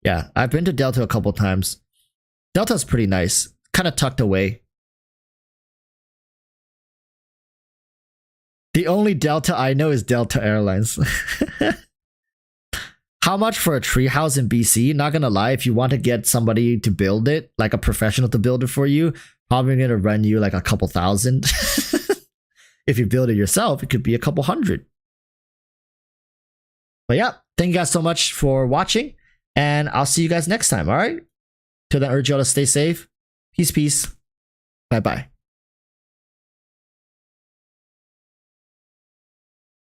Speaker 1: Yeah, I've been to Delta a couple times. Delta's pretty nice. Kind of tucked away. The only Delta I know is Delta Airlines. How much for a treehouse in BC? Not gonna lie, if you want to get somebody to build it, like a professional to build it for you, probably gonna run you like a couple thousand. If you build it yourself, it could be a couple hundred. But yeah, thank you guys so much for watching, and I'll see you guys next time, alright? Till then, urge y'all to stay safe. Peace, peace. Bye-bye.